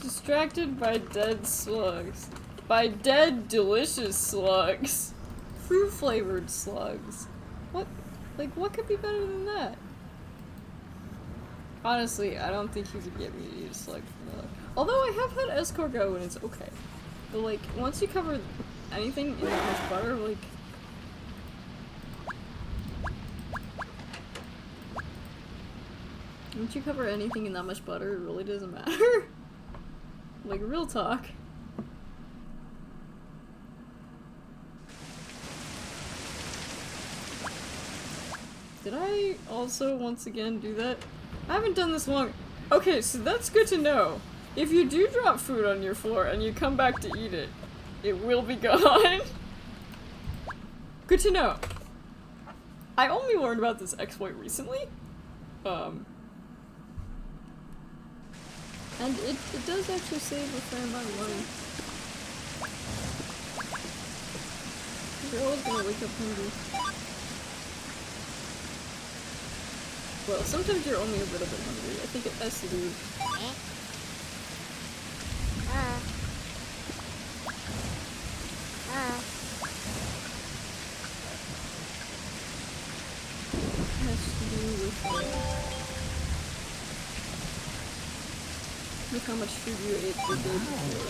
Distracted by dead slugs. By dead delicious slugs. Fruit flavored slugs. What? Like, what could be better than that? Honestly, I don't think you could get me to eat a slug from another. Although I have had escargot and it's okay. But like, once you cover anything in that much butter, like... Once you cover anything in that much butter, it really doesn't matter. Like, real talk. Did I also once again do that? I haven't done this long. Okay, so that's good to know. If you do drop food on your floor and you come back to eat it, it will be gone. Good to know. I only learned about this exploit recently. And it does actually save a fair amount of money. You're always gonna wake up hungry. Well, sometimes you're only a little bit hungry. I think it has to do with how much food you ate the day before.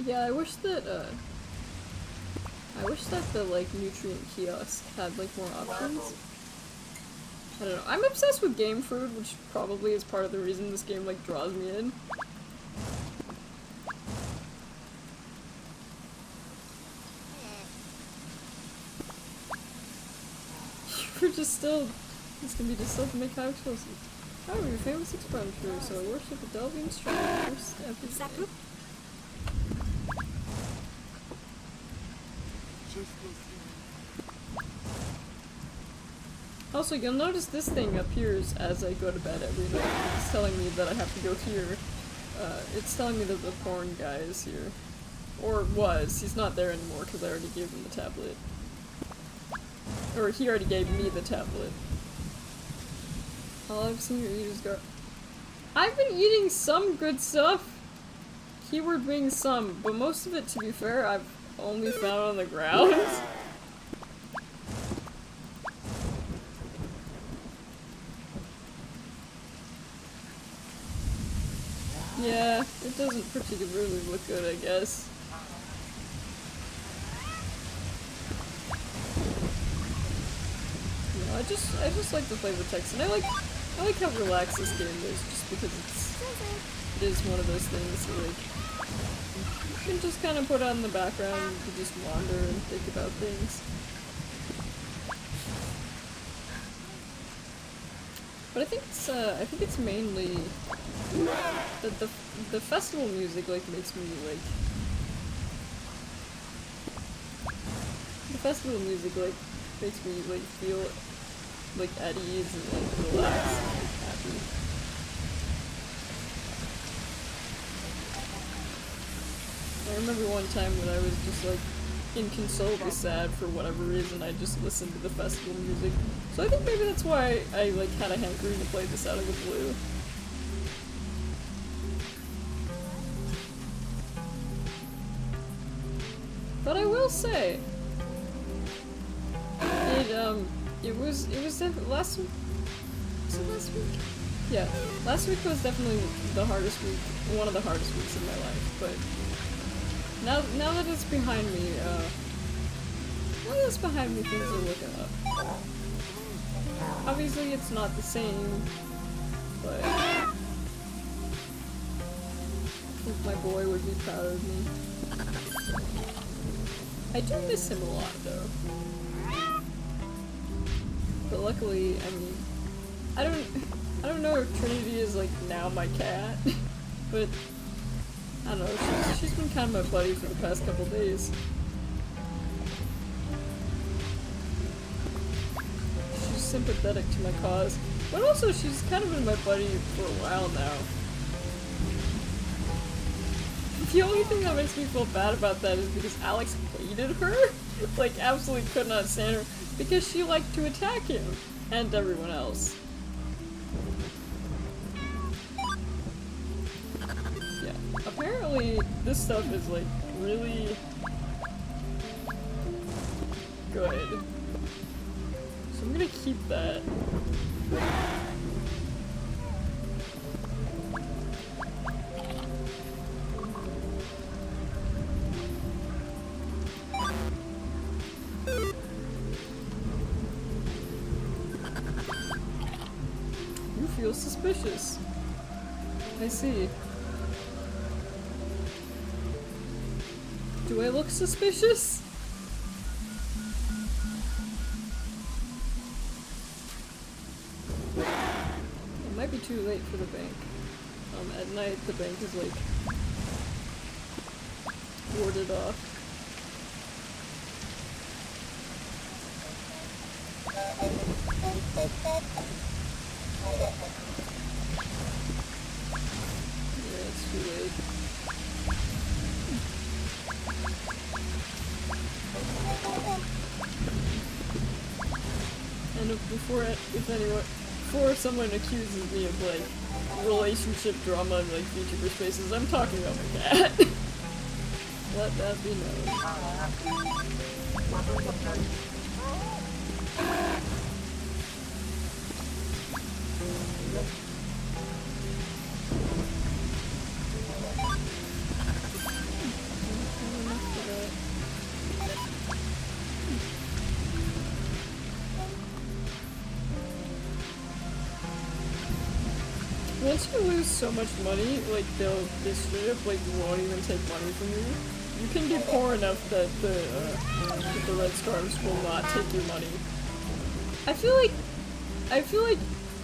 Yeah, I wish that the, like, nutrient kiosk had, like, more options. I don't know. I'm obsessed with game food, which probably is part of the reason this game, like, draws me in. We're just still... This can be just still to make how explosive. Oh, you're a famous explorer, so I worship the Delvian strength first every day. Also, you'll notice this thing appears as I go to bed every night. It's telling me that I have to go here. It's telling me that the porn guy is here. Or was. He's not there anymore because I already gave him the tablet. Or he already gave me the tablet. All I've seen you eat is I've been eating some good stuff. Keyword being some, but most of it, to be fair, I've only found on the ground. Yeah, it doesn't particularly look good, I guess. You know, I just like to play the text, and I like how relaxed this game is, just because it is one of those things that, like, you can just kind of put on the background, and you can just wander and think about things. But I think it's mainly that the festival music, like, makes me, like, the festival music, like, makes me, like, feel, like, at ease and, like, relaxed and, like, happy. I remember one time when I was just, like, inconsolably sad for whatever reason, I just listened to the festival music. So I think maybe that's why I, like, had a hankering to play this out of the blue. But I will say, it was last week? Was it last week? Yeah, last week was definitely the hardest week, one of the hardest weeks in my life, but now that it's behind me, things are looking up. Obviously it's not the same, but I think my boy would be proud of me. I do miss him a lot, though. But luckily, I mean, I don't know if Trinity is, like, now my cat, but I don't know, she's been kind of my buddy for the past couple days. She's sympathetic to my cause, but also she's kind of been my buddy for a while now. The only thing that makes me feel bad about that is because Alex hated her. Like, absolutely could not stand her. Because she liked to attack him. And everyone else. Apparently, this stuff is like really good. So I'm gonna keep that. You feel suspicious. I see. Do I look suspicious? It might be too late for the bank. At night the bank is like warded off. Yeah, it's too late. And before someone accuses me of like relationship drama in like VTuber spaces, I'm talking about my cat. Let that be known. Once you lose so much money, like they straight up like won't even take money from you. You can be poor enough that the Red Scarves will not take your money. I feel like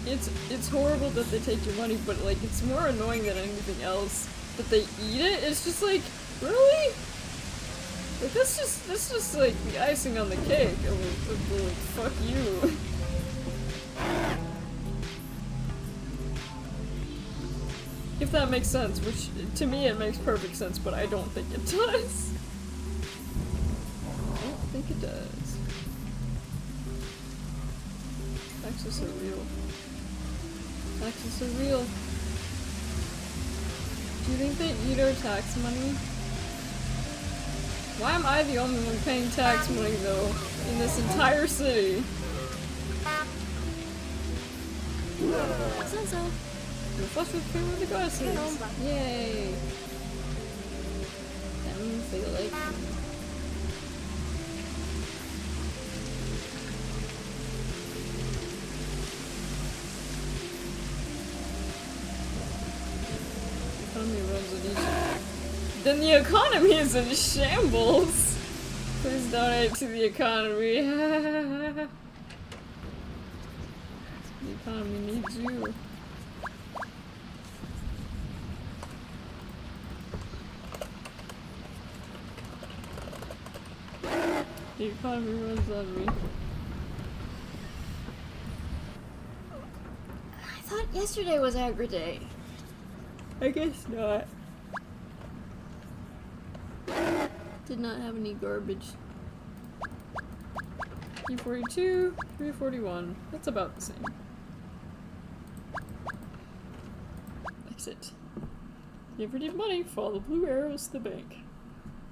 it's horrible that they take your money, but like it's more annoying than anything else that they eat it. It's just like, really? Like that's just like the icing on the cake of like fuck you. If that makes sense, which to me it makes perfect sense, but I don't think it does. I don't think it does. Taxes are real. Taxes are real. Do you think they eat our tax money? Why am I the only one paying tax money though in this entire city? So. You're flush with food with the glasses! Yay! That means they like me. The economy runs in each. Then the economy is in shambles! Please donate to the economy. The economy needs you. The economy runs on me. I thought yesterday was Agri Day. I guess not. Did not have any garbage. 342, 341. That's about the same. Exit. You ever need money? Follow the blue arrows to the bank.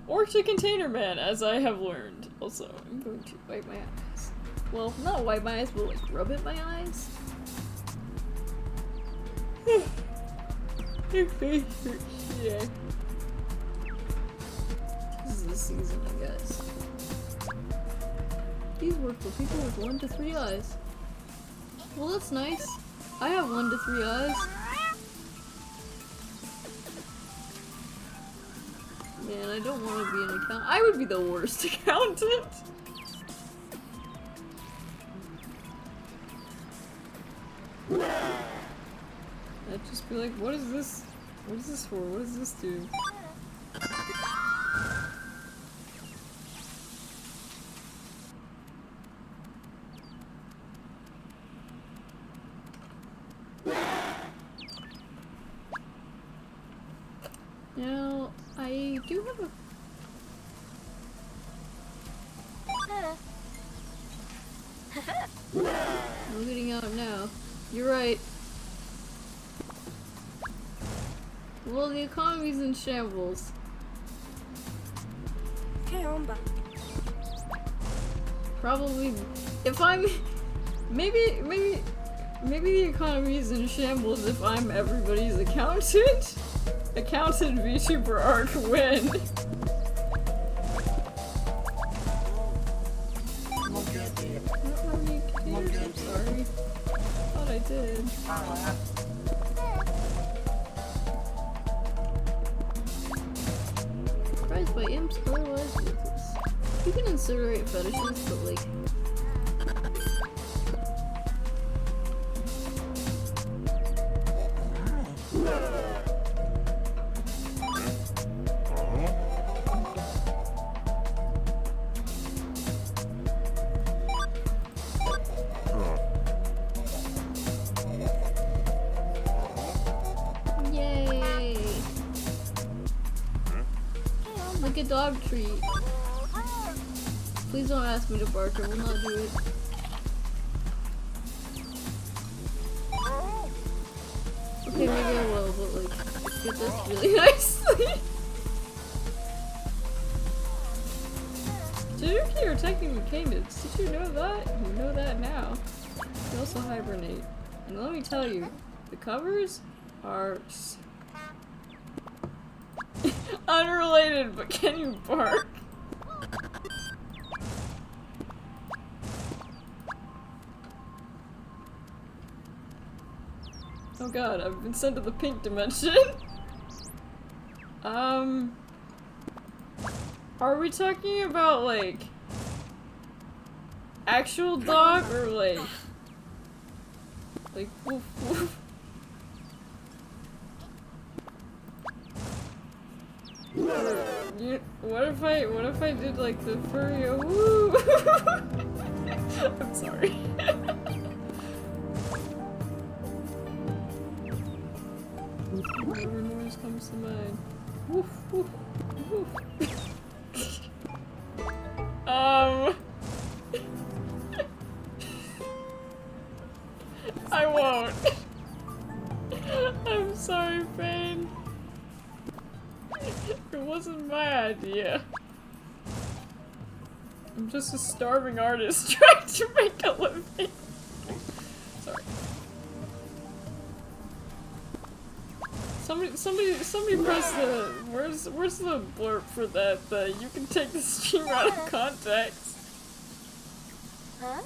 Or to Container Man, as I have learned. Also, I'm going to wipe my eyes. Well, not wipe my eyes, but like rub at my eyes. Your face hurts. Yeah. This is the season, I guess. These work for people with 1 to 3 eyes. Well, that's nice. I have 1 to 3 eyes. Man, I don't want to be an accountant. I would be the worst accountant. I'd just be like, what is this? What is this for? What does this do? You know, I do have a... I'm getting out now. You're right. Well, the economy's in shambles. Probably, if I'm, maybe the economy is in shambles if I'm everybody's accountant. Accountant VTuber arc win. I don't have any computers, I'm sorry. Thought I did. Surprised by imps otherwise useless. You can incinerate fetishes, but like... Yay! Like a dog treat. Please don't ask me to bark, I will not do it. Okay, maybe I will, but like, get this really nicely. Tanuki are technically canids. Did you know that? You know that now. They also hibernate. And let me tell you, the covers are unrelated, but can you bark? Oh god, I've been sent to the pink dimension. Are we talking about like actual dog or like woof woof? What if I did like the furry woo? I'm sorry. Whatever noise comes to mind. Woof woof woof. I won't. I'm sorry, Fane. It wasn't my idea. I'm just a starving artist trying to make a living. Sorry. Somebody press the where's the blurb for that? You can take the stream out of context. Huh?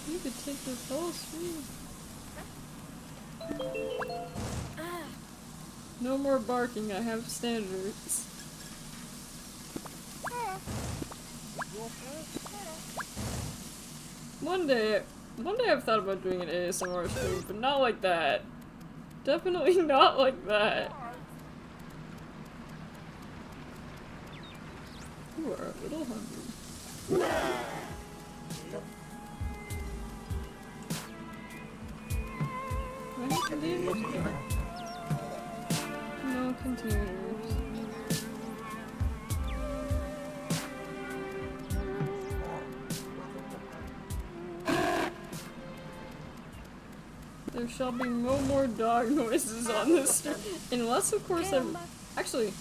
You could take this whole stream. No more barking, I have standards. One day I've thought about doing an ASMR stream, but not like that. Definitely not like that. You are a little hungry. Do I have containers? No containers. There shall be no more dog noises on this stream. Unless, of course, I'm... Actually...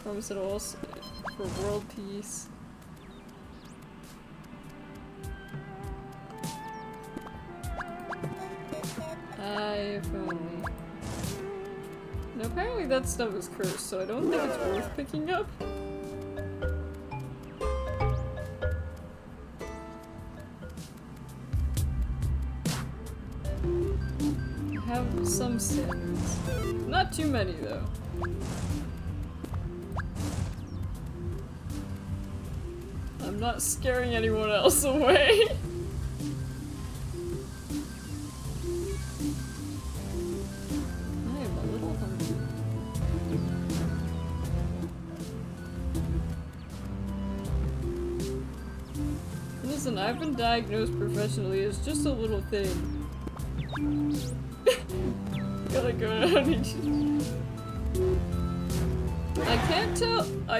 Promise it all for world peace. If only. Now, apparently that stuff is cursed, so I don't think it's worth picking up. Have some standards. Not too many, though. I'm not scaring anyone else away. I am a little hungry. Listen, I've been diagnosed professionally as just a little thing. Gotta go to Nicchi. I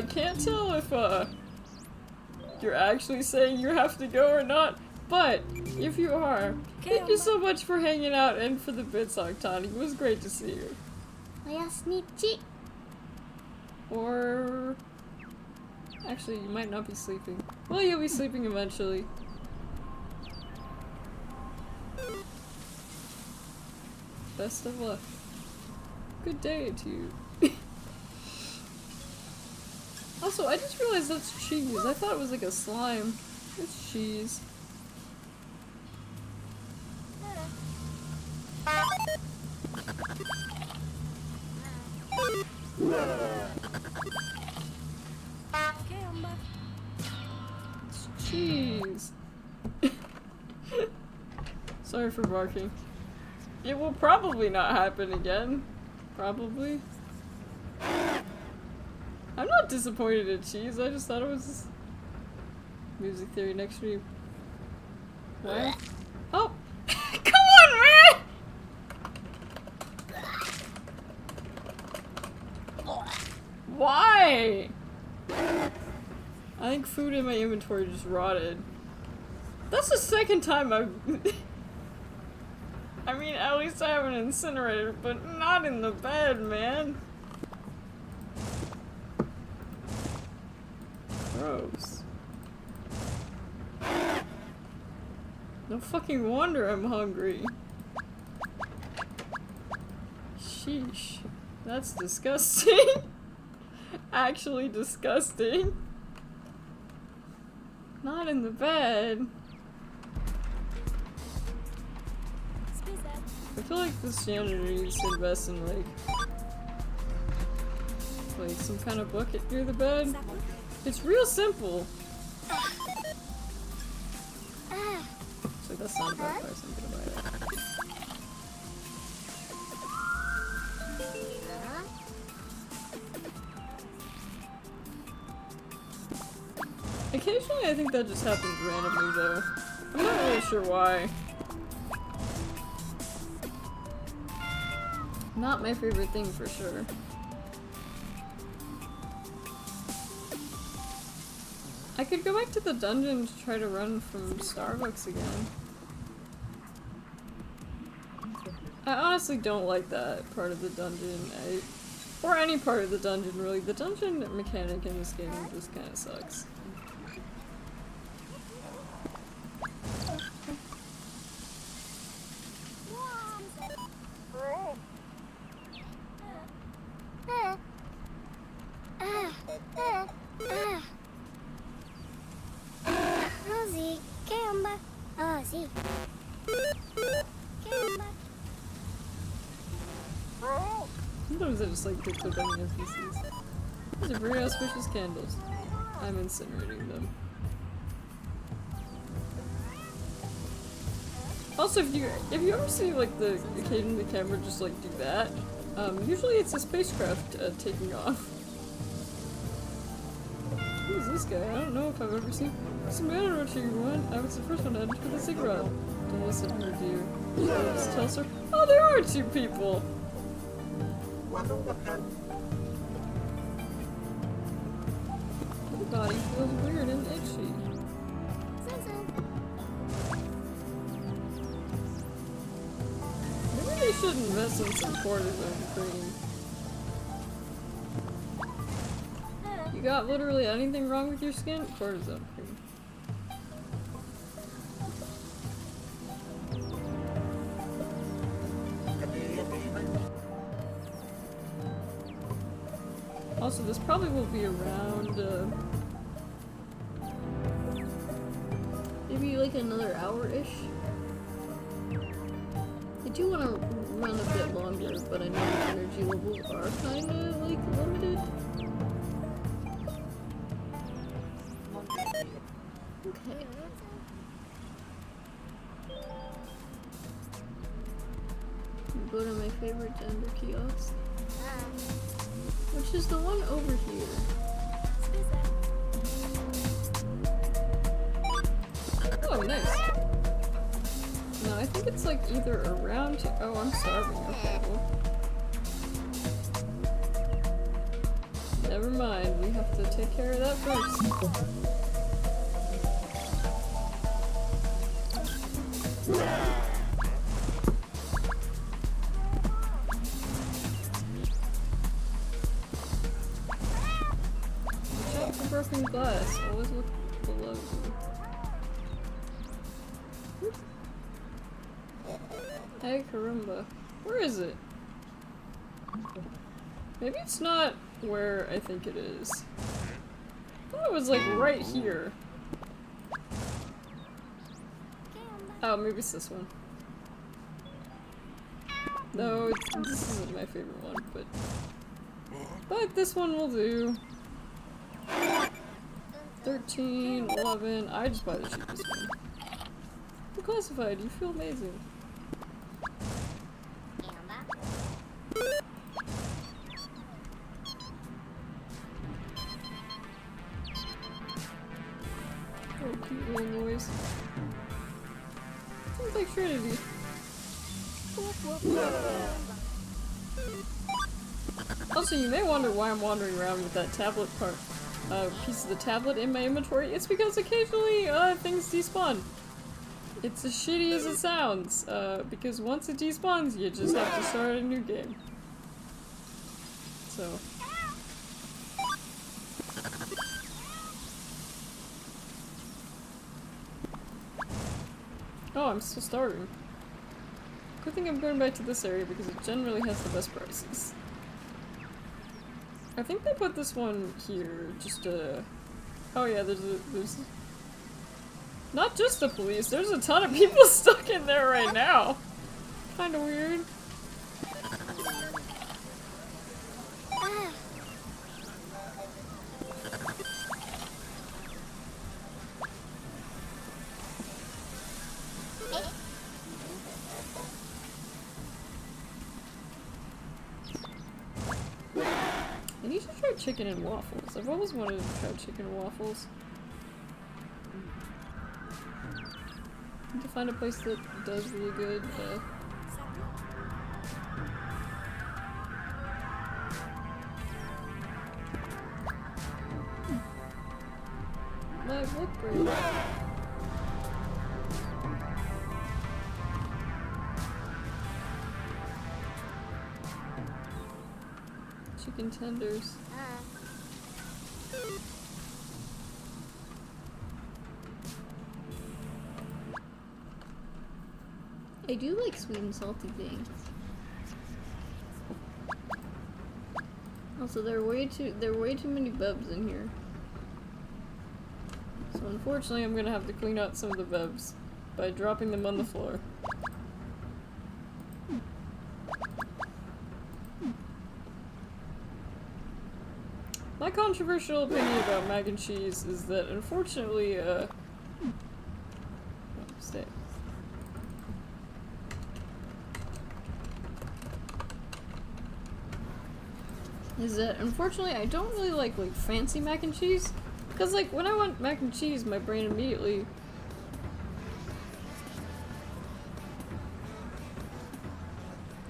can't tell if you're actually saying you have to go or not, But if you are, thank you so much for hanging out and for the bit song, Tani. It was great to see you. Yes, Nicchi. Or actually, you might not be sleeping. Well, you'll be sleeping eventually. Best of luck. Good day to you. Also, I just realized that's cheese. I thought it was like a slime. It's cheese. It's cheese. Sorry for barking. It will probably not happen again. Probably. I'm not disappointed in cheese, I just thought it was music theory next stream. Where? Oh! Come on, man! Why? I think food in my inventory just rotted. That's the second time I've... I mean, at least I have an incinerator, but not in the bed, man. Gross. No fucking wonder I'm hungry. Sheesh. That's disgusting. Actually disgusting. Not in the bed. I feel like this janitor needs to invest in like some kind of bucket near the bed. It's real simple. So that's not a bad price, I'm gonna buy that. Occasionally I think that just happens randomly though. I'm not really sure why. Not my favorite thing for sure. I could go back to the dungeon to try to run from Starbucks again. I honestly don't like that part of the dungeon. Or any part of the dungeon really. The dungeon mechanic in this game just kinda sucks. Rosie, caramba. Oh, sí. Caramba. Sometimes I just like to click on the NPCs. These are very auspicious candles. I'm incinerating them. Also, if you ever see like the occasionally the camera just like do that, usually it's a spacecraft taking off. Who is this guy? I don't know if I've ever seen. What's the matter with you, one? I was the first one to enter for the cigarette. Don't listen to her, dear. Just tell her. Oh, there are two people. The body feels weird and itchy. Maybe they should invest in some cortisone cream. You got literally anything wrong with your skin? Cortisone cream. Also, this probably will be around, maybe like another hour-ish. I do want to run a bit longer, but I know the energy levels are kinda, like, limited. Okay. Go to my favorite gender kiosk. Which is the one over here. Oh, nice. No, I think it's like either around to- oh, I'm starving. Okay, well. Never mind, we have to take care of that first. Watch out for broken glass. Always look below you. Hey, Karumba. Where is it? Maybe it's not where I think it is. I thought it was like right here. Oh, maybe it's this one. No, this isn't my favorite one, but this one will do. 13, 11. I just buy the cheapest one. You're classified. You feel amazing. Oh, cute little noise. Sounds like Trinity. Also, you may wonder why I'm wandering around with that tablet piece of the tablet in my inventory. It's because occasionally, things despawn. It's as shitty as it sounds, because once it despawns, you just have to start a new game. So. Oh, I'm still starving. Good thing I'm going back to this area because it generally has the best prices. I think they put this one here, just oh yeah, there's not just the police, there's a ton of people stuck in there right now. Kinda weird. I need to try chicken and waffles. I've always wanted to try chicken and waffles. Need to find a place that does really good. Might look great. Chicken tenders. I do like sweet and salty things. Also, there are way too many bubs in here. So unfortunately, I'm gonna have to clean out some of the bubs by dropping them on the floor. My controversial opinion about mac and cheese is that unfortunately, stay. Is that unfortunately I don't really like fancy mac and cheese, because like when I want mac and cheese, my brain immediately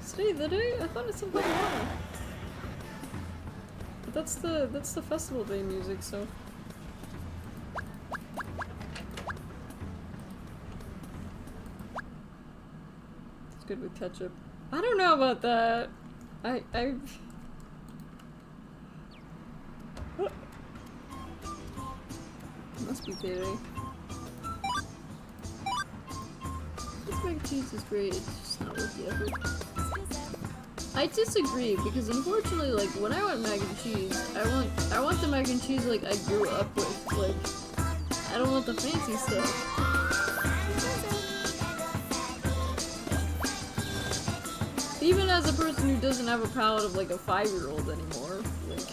stay the day. I thought it's something wrong. But that's the festival day music, so. It's good with ketchup. I don't know about that. I must be payday. This mac and cheese is great, it's just not worth the effort. I disagree, because unfortunately, like, when I want mac and cheese, I want the mac and cheese like I grew up with. Like, I don't want the fancy stuff. Even as a person who doesn't have a palate of like a 5-year-old anymore, like.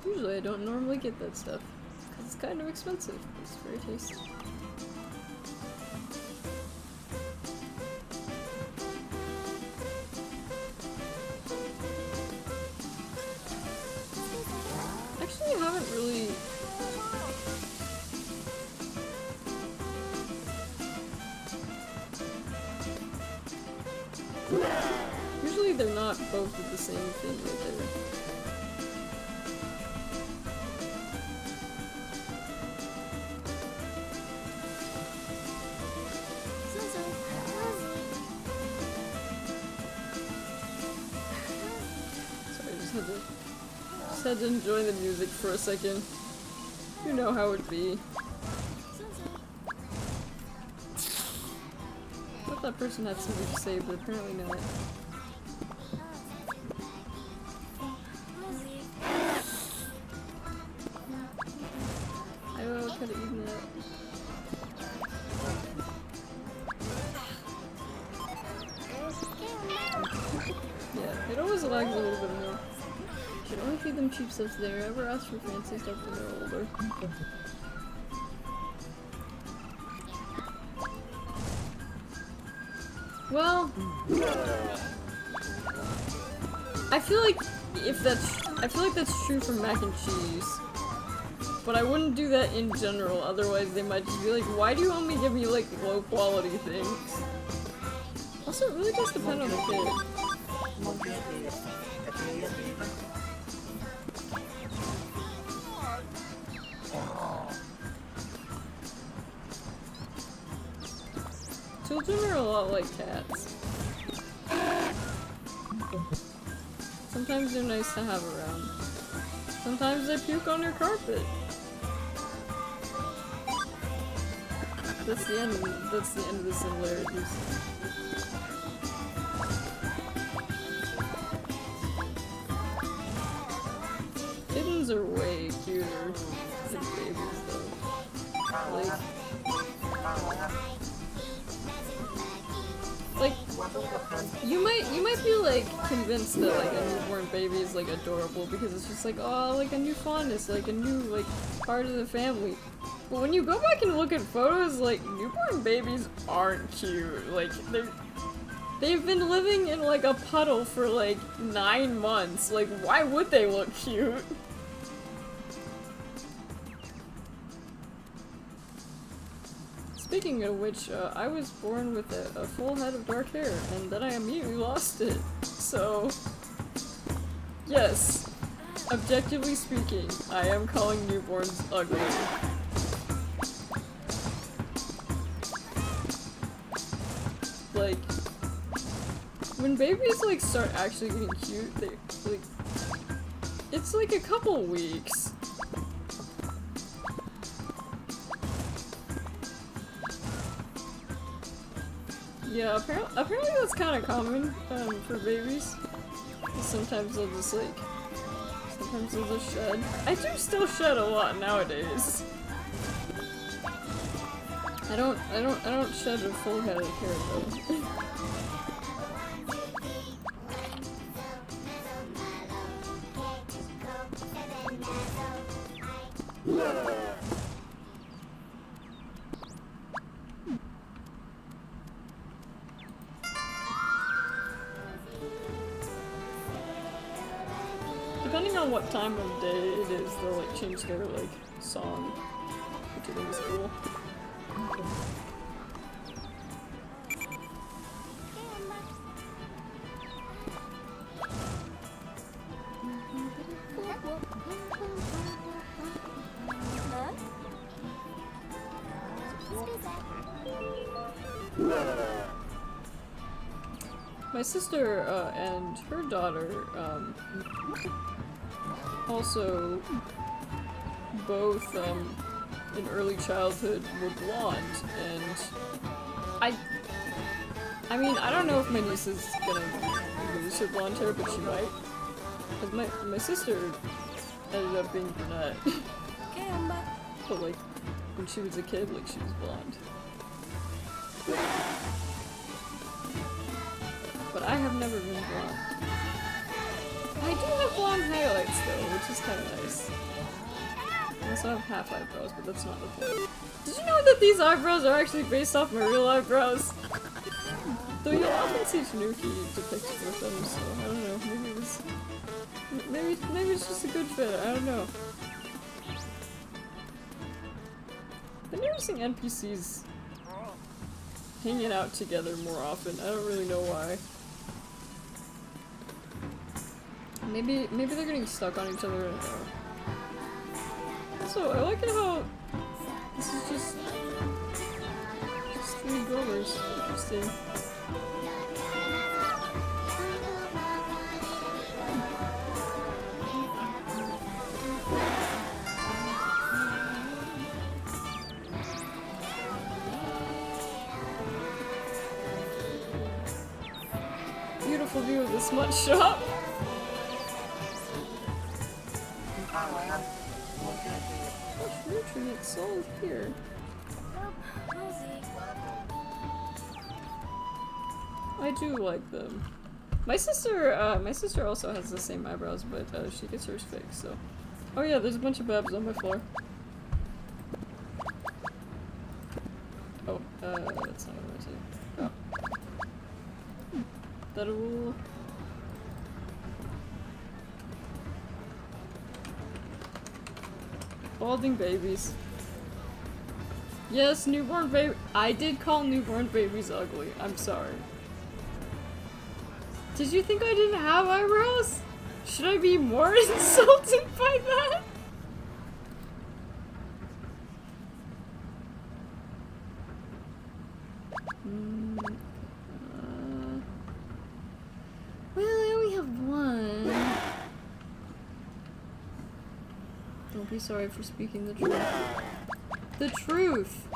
Usually I don't normally get that stuff, because it's kind of expensive. It's very tasty. Actually, I haven't really... Usually they're not both at the same thing right there. Just had to enjoy the music for a second. You know how it'd be. I thought that person had something to say, but apparently not. I could have eaten that. Yeah, it always lags a little bit more. Should only feed them cheap stuff if they ever ask for fancy stuff when they're older. Well, I feel like that's true for mac and cheese. But I wouldn't do that in general, otherwise they might just be like, why do you only give me like low quality things? Also, it really does depend on the kid. Children are a lot like cats. Sometimes they're nice to have around. Sometimes they puke on your carpet. That's the end of the similarities. Kittens are way cuter than babies though. Like you might be like convinced that like a newborn baby is like adorable because it's just like, oh, like a new fondness, like a new like part of the family. But when you go back and look at photos, like newborn babies aren't cute. Like they've been living in like a puddle for like 9 months. Like why would they look cute? Speaking of which, I was born with a full head of dark hair, and then I immediately lost it. So, yes, objectively speaking, I am calling newborns ugly. Like, when babies like start actually getting cute, they like, it's like a couple weeks. Yeah, apparently that's kind of common for babies. Sometimes they'll just like, sometimes they'll just shed. I do still shed a lot nowadays. I don't shed a full head of hair though. Depending on what time of day it is, they'll like change their like song, which I think is cool. My sister and her daughter also both in early childhood were blonde, and I mean, I don't know if my niece is gonna lose her blonde hair, but she might. Because my sister ended up being brunette. But like, when she was a kid, like, she was blonde. But I have never been blonde. I do have blonde highlights though, which is kind of nice. I also have half eyebrows, but that's not the point. Did you know that these eyebrows are actually based off my real eyebrows? Though you'll often see Tanuki depicted with them, so I don't know, maybe it's just a good fit, I don't know. I'm noticing NPCs hanging out together more often, I don't really know why. Maybe they're getting stuck on each other, I don't know. Also, I like it how this is just 3 builders. Interesting. smut shop? Fresh nutrients sold here. I do like them. My sister also has the same eyebrows, but she gets hers fixed, so. Oh yeah, there's a bunch of babs on my floor. Oh, that's not what I meant to do. Oh. That'll... Balding babies. Yes, newborn baby- I did call newborn babies ugly. I'm sorry. Did you think I didn't have eyebrows? Should I be more insulted by that? Well, I only have one. Don't be sorry for speaking the truth. The truth!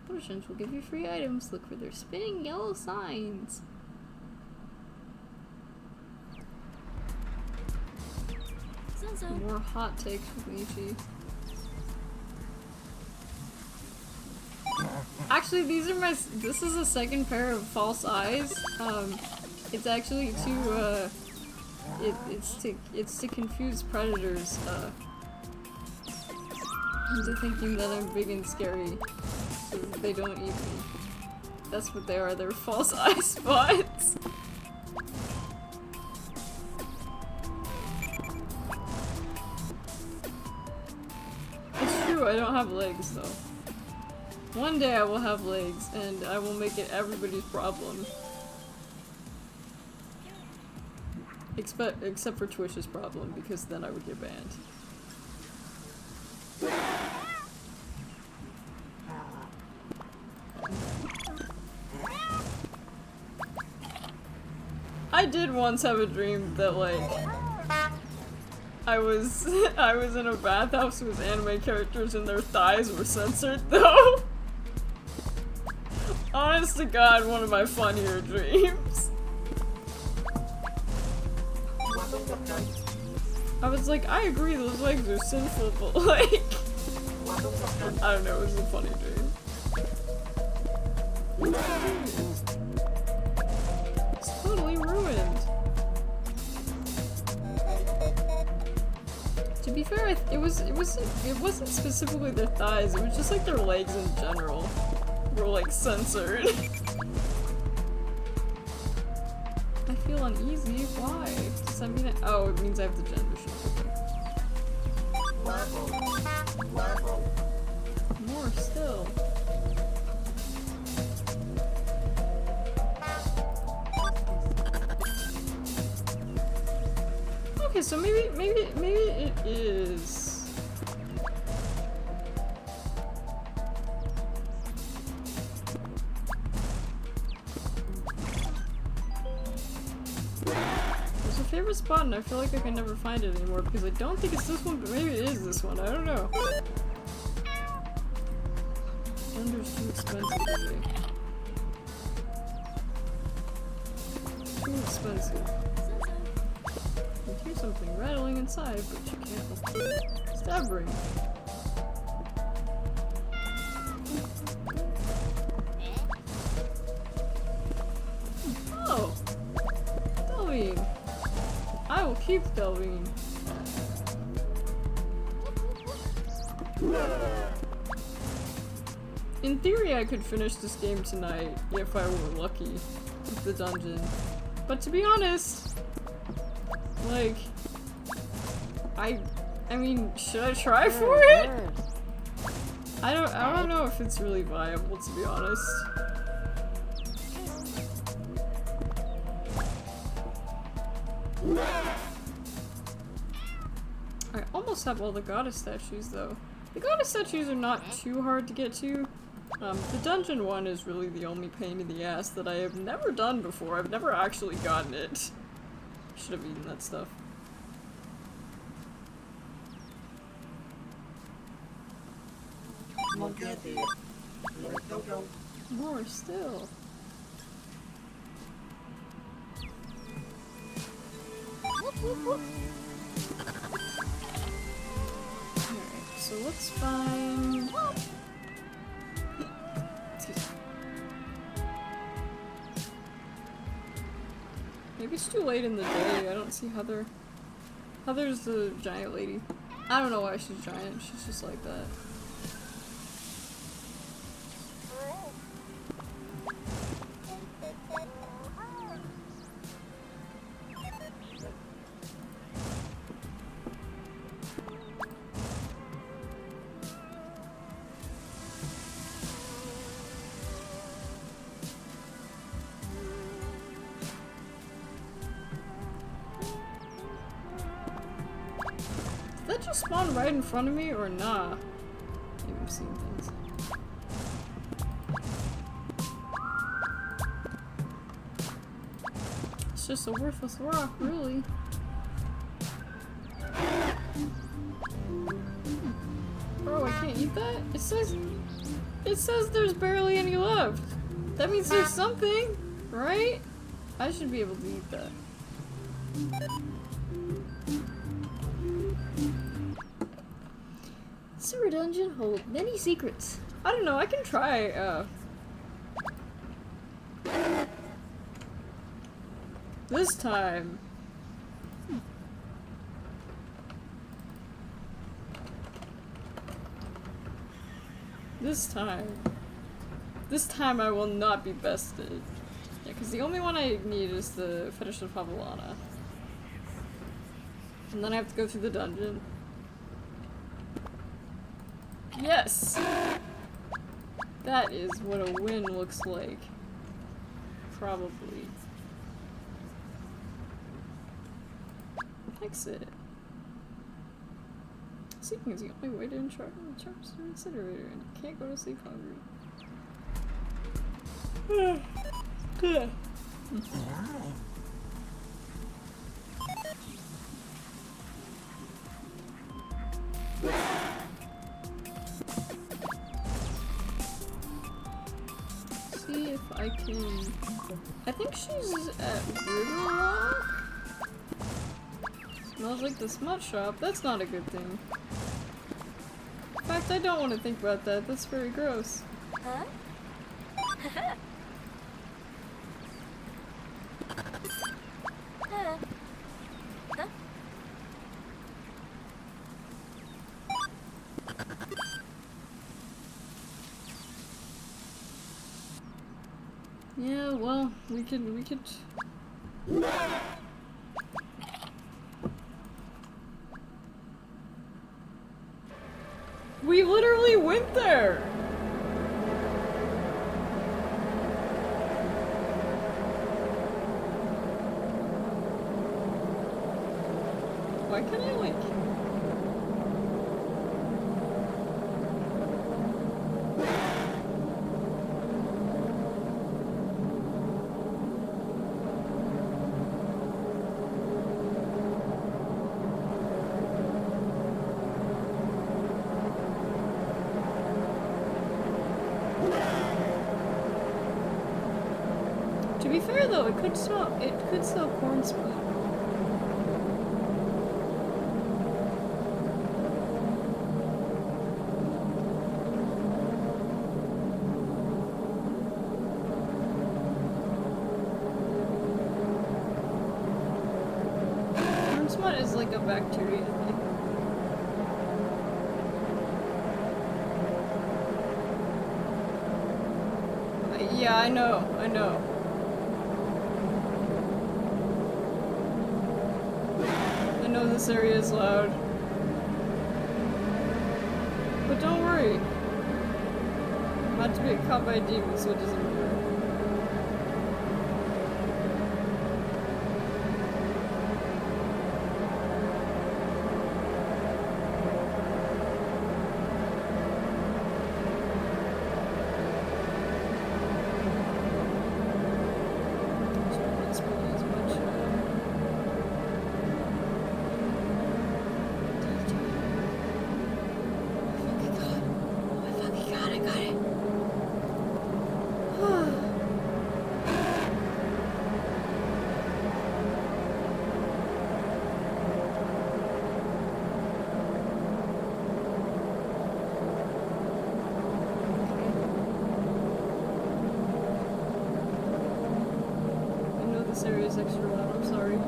Merchants will give you free items. Look for their spinning yellow signs. More hot takes with Nicchi. Actually, these are my. This is a second pair of false eyes. It's actually to it's to confuse predators into thinking that I'm big and scary, so that they don't eat me. That's what they are. They're false eye spots. It's true. I don't have legs though. One day I will have legs, and I will make it everybody's problem. Except for Twitch's problem, because then I would get banned. I did once have a dream that, like, I was in a bathhouse with anime characters and their thighs were censored, though. Honest to God, one of my funnier dreams. I was like, I agree, those legs are sinful, but like, I don't know, it was a funny dream. It's totally ruined. To be fair, it wasn't specifically their thighs, it was just like their legs in general were like censored. I feel uneasy. Why? Does that mean oh, it means I have the gender shift. More still. Okay, so maybe it is. There's a favorite spot and I feel like I can never find it anymore because I don't think it's this one, but maybe it is this one. I don't know. Gender's too expensive today. Too expensive. You hear something rattling inside, but you can't help it. Stabbering. Oh! Delvine! I will keep Delvine. In theory, I could finish this game tonight if I were lucky with the dungeon. But to be honest, like, I mean, should I try for it? I don't know if it's really viable, to be honest. I almost have all the goddess statues, though. The goddess statues are not too hard to get to. The dungeon one is really the only pain in the ass that I have never done before. I've never actually gotten it. Should have eaten that stuff. More still. Alright, so let's find... Excuse me. Maybe it's too late in the day. I don't see Heather. Heather's the giant lady. I don't know why she's giant. She's just like that. Did that just spawn right in front of me or nah? Maybe I'm seeing things. It's just a worthless rock, really. Bro, I can't eat that? It says there's barely any left. That means there's something, right? I should be able to eat that. Sewer dungeon hold many secrets. I don't know, I can try, this time. This time I will not be bested. Yeah, because the only one I need is the Fetish of Havalana. And then I have to go through the dungeon. Yes! That is what a win looks like. Probably. Exit. Sleeping is the only way to charge the incinerator, and you can't go to sleep hungry. See if I can... I think she's at River Rock? Smells like the smut shop. That's not a good thing. In fact, I don't want to think about that. That's very gross. Huh? Yeah, well, we could... We literally went there! Why can't I, like... To be fair though, it could sell corn smut. Corn smut is like a bacteria thing. Yeah, I know. I know this area is loud. But don't worry. I'm about to get caught by a demon, so it doesn't matter. loud, I'm sorry.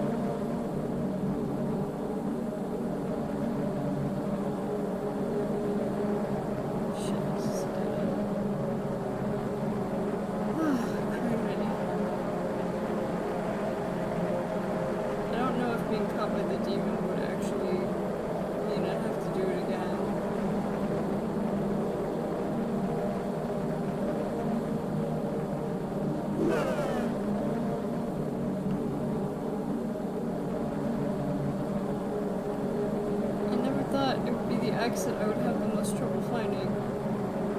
Shit, this is dead end. Crazy. I don't know if being caught by the demon would actually mean I'd have to do it again. I never thought it would be the exit I would have the most trouble finding.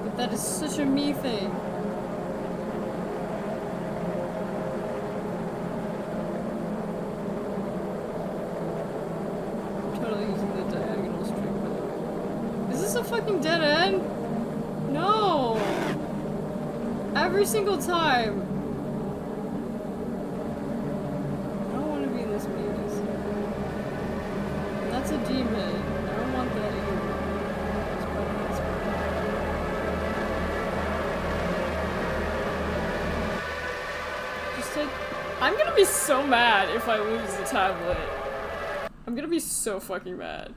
But that is such a me thing. I'm totally using the diagonal street, by the way. Is this a fucking dead end? No! Every single time! I don't want to be in this maze. That's a demon. I don't want that either. It's probably not smart. Just take. I'm gonna be so mad if I lose the tablet. I'm gonna be so fucking mad.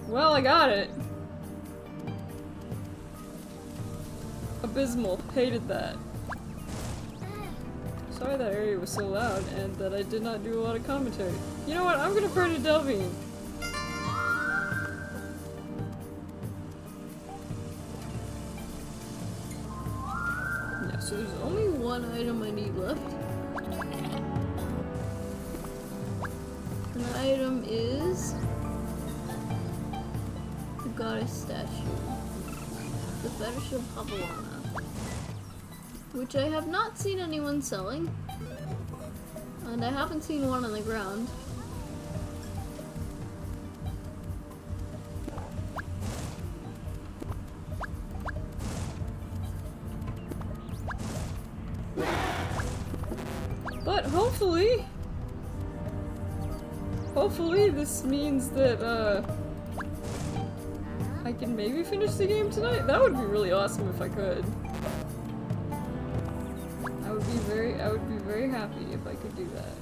Well, I got it. Abysmal. Hated that. Sorry that area was so loud and that I did not do a lot of commentary. You know what? I'm gonna pray to Delvine. Yeah, so there's only one item I need left. And the item is the goddess statue. The fetish of Havalana. Which I have not seen anyone selling. And I haven't seen one on the ground. But hopefully this means that I can maybe finish the game tonight. That would be really awesome if I could. I would be very happy if I could do that.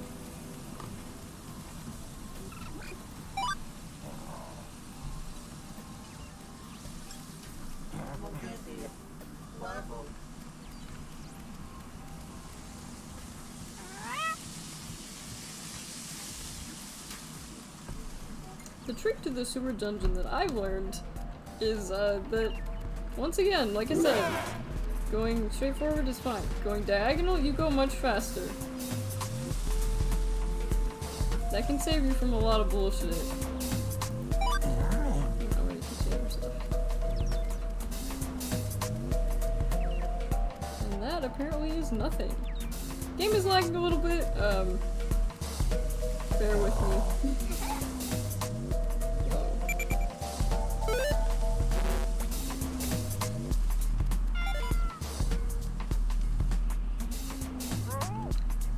The trick to the sewer dungeon that I've learned is that, once again, like I said, going straight forward is fine. Going diagonal, you go much faster. That can save you from a lot of bullshit. Already consumed stuff. And that apparently is nothing. Game is lagging a little bit, bear with me.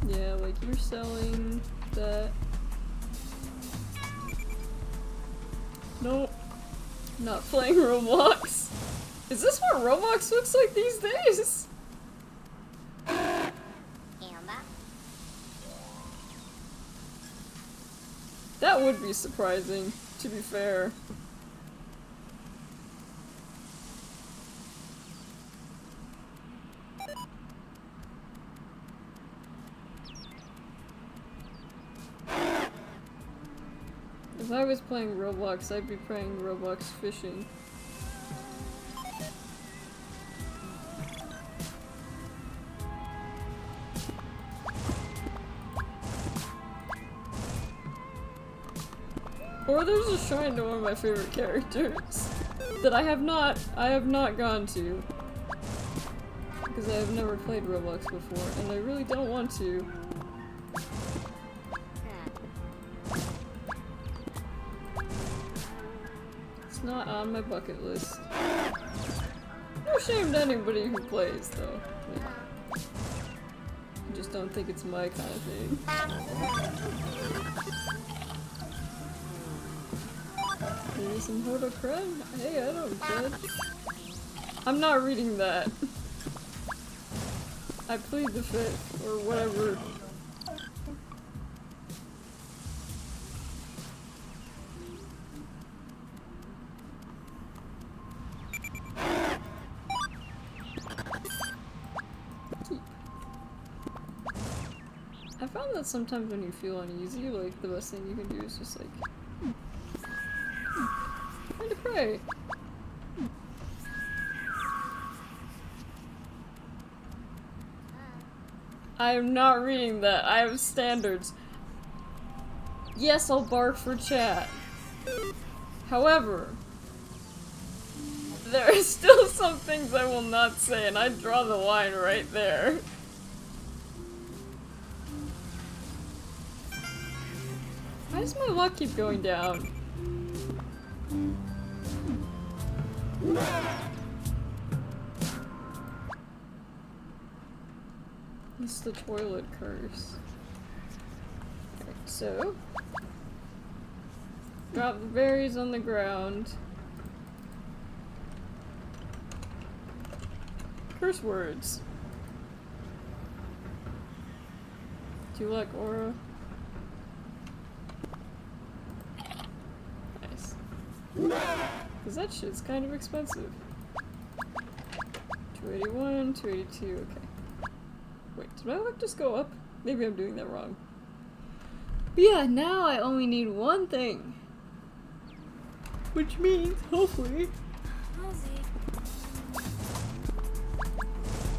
Yeah, like you're selling that. Nope. Not playing Roblox. Is this what Roblox looks like these days? That would be surprising, to be fair. If I was playing Roblox, I'd be playing Roblox fishing. Or there's a shrine to one of my favorite characters that I have not gone to. Because I have never played Roblox before, and I really don't want to. It's not on my bucket list. No shame to anybody who plays, though. I just don't think it's my kind of thing. Maybe some Hodo cred? Hey, I don't judge. I'm not reading that. I plead the fifth, or whatever. I found that sometimes when you feel uneasy, like, the best thing you can do is just, like, try to pray. I am not reading that. I have standards. Yes, I'll bark for chat. However, there are still some things I will not say, and I draw the line right there. Why does my luck keep going down? It's the toilet curse. Alright, so drop the berries on the ground. Curse words. Do you like aura? Nice. Cause that shit's kind of expensive. 281, 282, okay. Wait, did my luck just go up? Maybe I'm doing that wrong. But yeah, now I only need one thing. Which means, hopefully,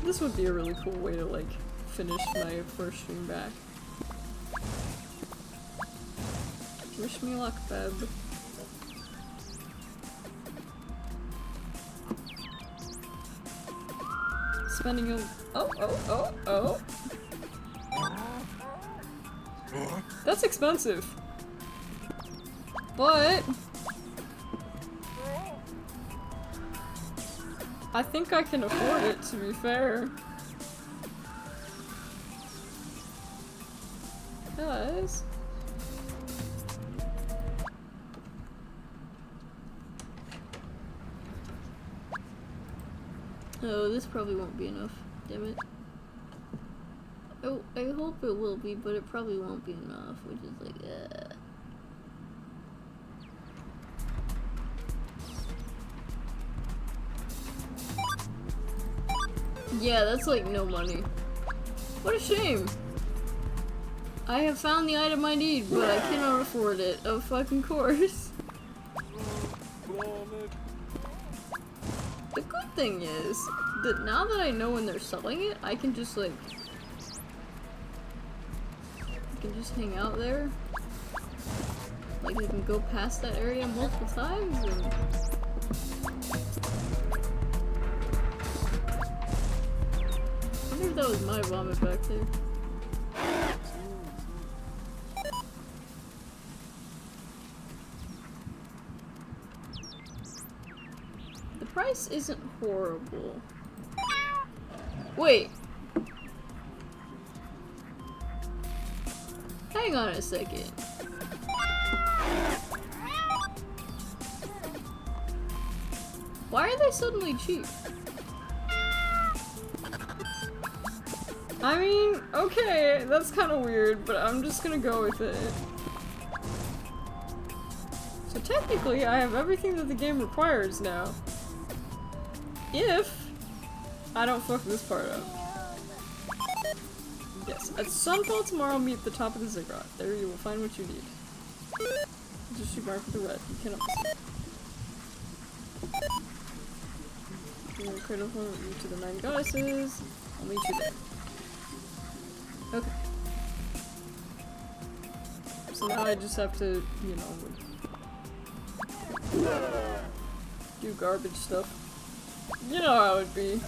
this would be a really cool way to, like, finish my first stream back. Wish me luck, Beb. Spending a- oh. That's expensive. But I think I can afford it, to be fair. Because oh, this probably won't be enough. Damn it. Oh, I hope it will be, but it probably won't be enough, which is like, yeah, that's like no money. What a shame. I have found the item I need, but I cannot afford it. Of fucking course. The good thing is that now that I know when they're selling it, I can just like hang out there. Like I can go past that area multiple times and I wonder if that was my vomit back there. The price isn't horrible. Wait. Hang on a second. Why are they suddenly cheap? I mean, okay, that's kind of weird, but I'm just gonna go with it. So technically, I have everything that the game requires now. If I don't fuck this part up. Yes, at sunfall tomorrow, meet at the top of the ziggurat. There you will find what you need. Just shoot mark with the red. You cannot miss it. You're critical you to the 9 goddesses. I'll meet you there. Okay. So now I just have to, you know, do garbage stuff. You know how it'd be.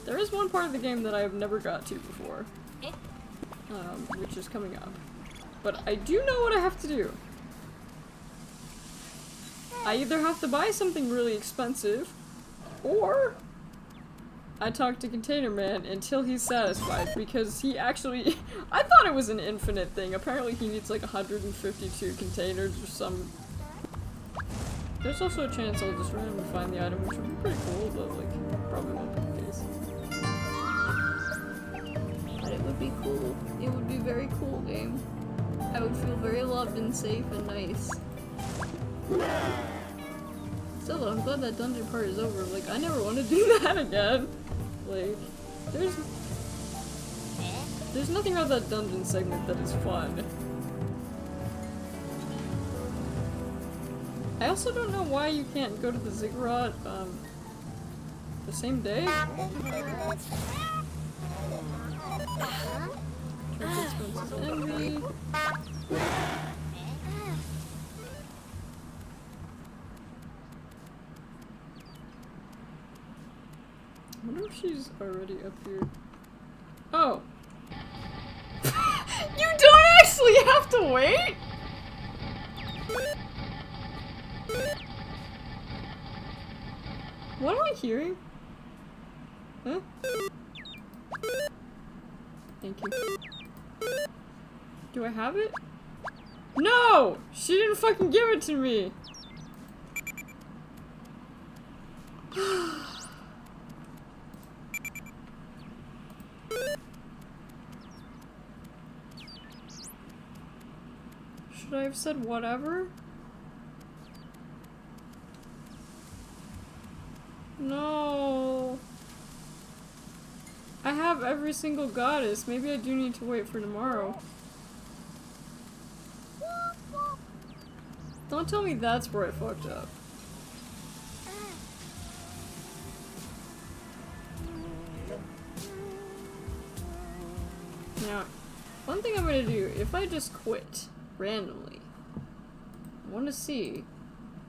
There is one part of the game that I have never got to before. Which is coming up. But I do know what I have to do. I either have to buy something really expensive, or I talk to Container Man until he's satisfied, because he actually- I thought it was an infinite thing. Apparently he needs like 152 containers or some There's also a chance I'll just randomly find the item, which would be pretty cool, but like, probably won't be the case. But it would be cool. It would be very cool game. I would feel very loved and safe and nice. Still though, I'm glad that dungeon part is over. Like, I never want to do that again. Like, there's nothing about that dungeon segment that is fun. I also don't know why you can't go to the ziggurat, the same day? Church expenses envy. I wonder if she's already up here. Oh! You don't actually have to wait?! What am I hearing? Huh? Thank you. Do I have it? No! She didn't fucking give it to me! Should I have said whatever? No. I have every single goddess. Maybe I do need to wait for tomorrow. Don't tell me that's where I fucked up. Now, one thing I'm gonna do, if I just quit randomly, I want to see,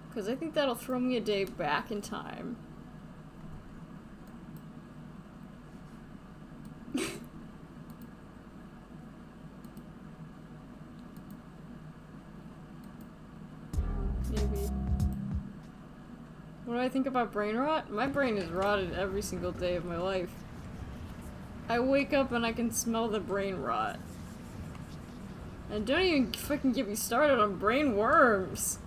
because I think that'll throw me a day back in time. Maybe. What do I think about brain rot? My brain is rotted every single day of my life. I wake up and I can smell the brain rot. And don't even fucking get me started on brain worms.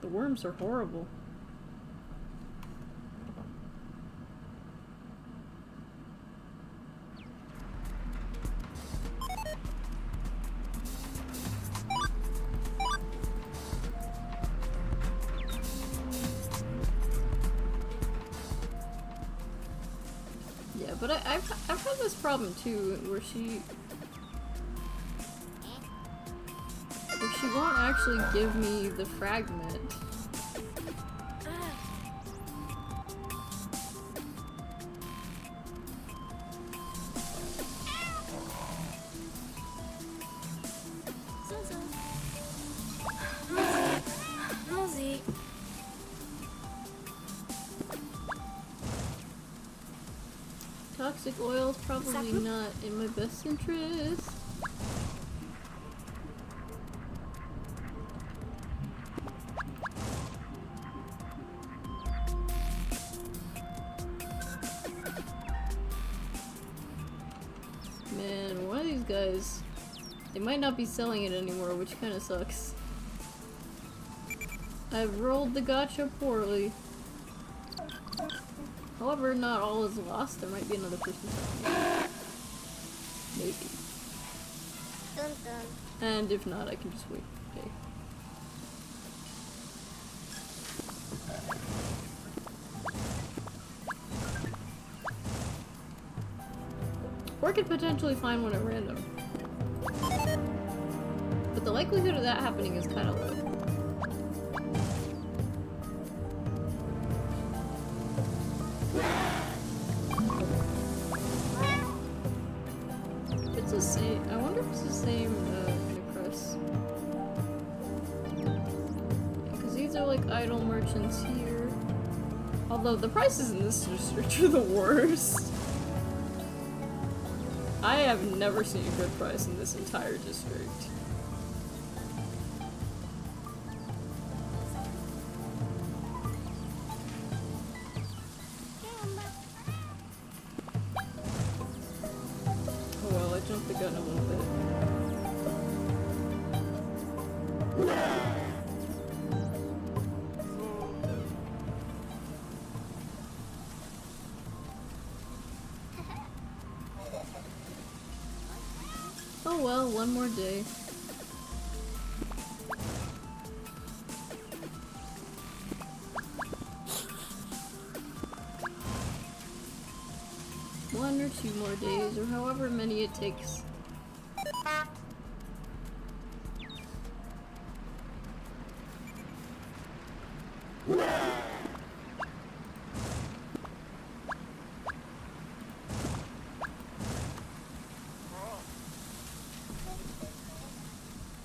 The worms are horrible. Yeah, but I've had this problem too, where she won't actually give me the fragment. Toxic oil's probably not in my best interest. Man, one of these guys, they might not be selling it anymore, which kinda sucks. I've rolled the gacha poorly. However, not all is lost. There might be another person selling it. Maybe. Dun dun. And if not, I can just wait. Okay. Or I could potentially find one at random. But the likelihood of that happening is kind of low. It's the same. I wonder if it's the same Necrus. Because these are like idle merchants here. Although the prices in this district are the worst. I have never seen a good price in this entire district. Still one more day. One or two more days, or however many it takes.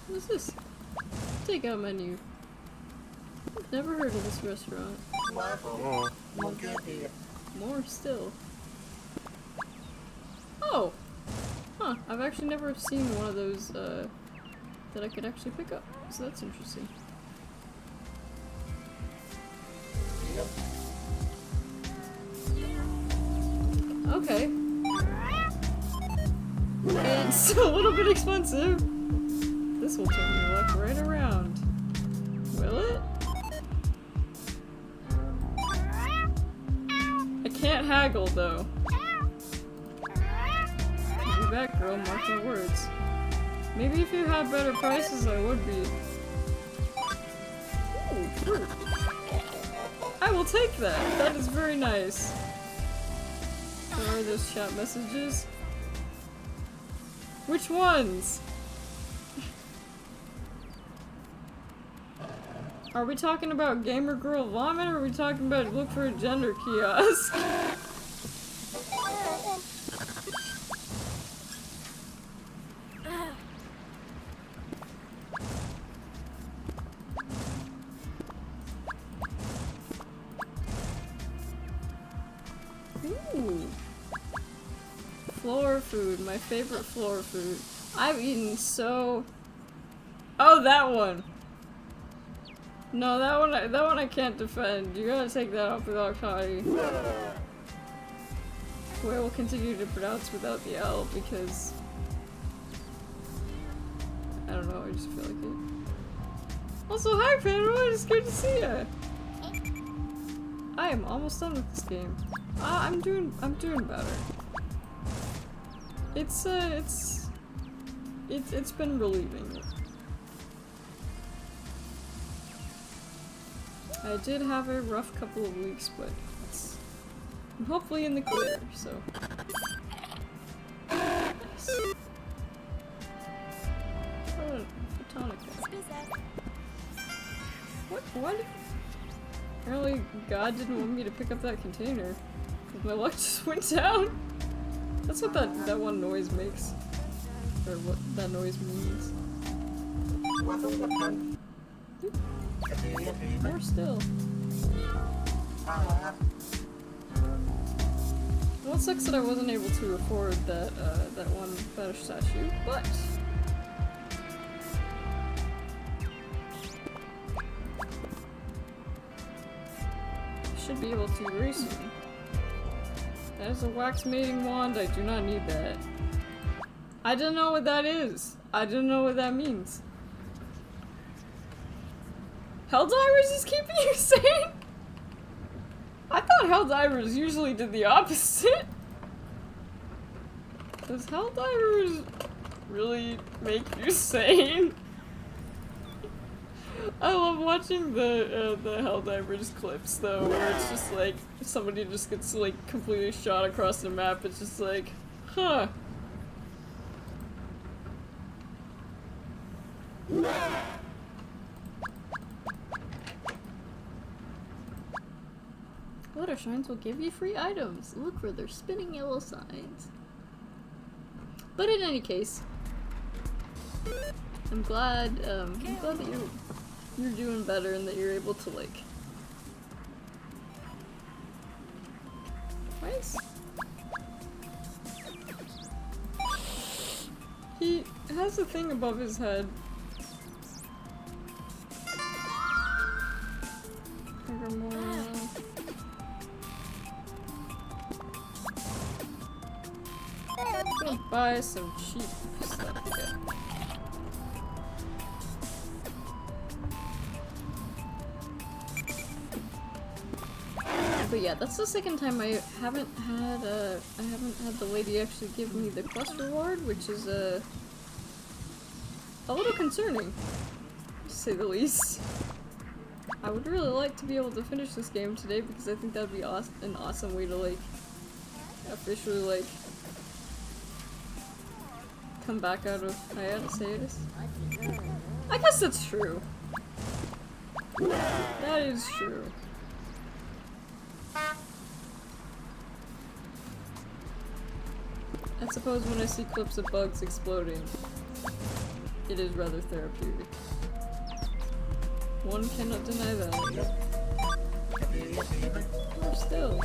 What is this? Takeout menu. I've never heard of this restaurant. More still. Oh! Huh, I've actually never seen one of those, that I could actually pick up. So that's interesting. Okay. It's a little bit expensive. This will turn your luck right around. Will it? I can't haggle though. Be back, girl, mark my words. Maybe if you had better prices, I would be. Ooh, fruit. I will take that. That is very nice. Where are those chat messages? Which ones? Are we talking about gamer girl vomit, or are we talking about look for a gender kiosk? Ooh. Floor food, my favorite floor food. I've eaten so... Oh, that one! No, that one I can't defend. You gotta take that off without Kari. I will continue to pronounce without the L because... I don't know, I just feel like it. Also, hi Pandora, it's good to see ya! I am almost done with this game. I'm doing better. It's been relieving. I did have a rough couple of weeks, but I'm hopefully in the clear, so. Nice. Oh, Photonica. What? Apparently God didn't want me to pick up that container. My luck just went down. That's what that one noise makes. Or what that noise means. Oop. More still. Well, it sucks that I wasn't able to afford that that one fetish statue, but I should be able to very soon. That is a wax mating wand. I do not need that. I don't know what that is. I don't know what that means. Helldivers is keeping you sane? I thought Helldivers usually did the opposite. Does Helldivers really make you sane? I love watching the Helldivers clips though, where it's just like somebody just gets like completely shot across the map. It's just like, huh. Water shrines will give you free items. Look for their spinning yellow signs. But in any case, I'm glad that you're doing better and that you're able to like. Nice. He has a thing above his head. I'm gonna buy some cheap stuff. Yeah. But yeah, that's the second time I haven't had the lady actually give me the quest reward, which is a little concerning, to say the least. I would really like to be able to finish this game today because I think that would be an awesome way to like officially like come back out of hiatus. I guess that's true. That is true. I suppose when I see clips of bugs exploding, it is rather therapeutic. One cannot deny that. Or still.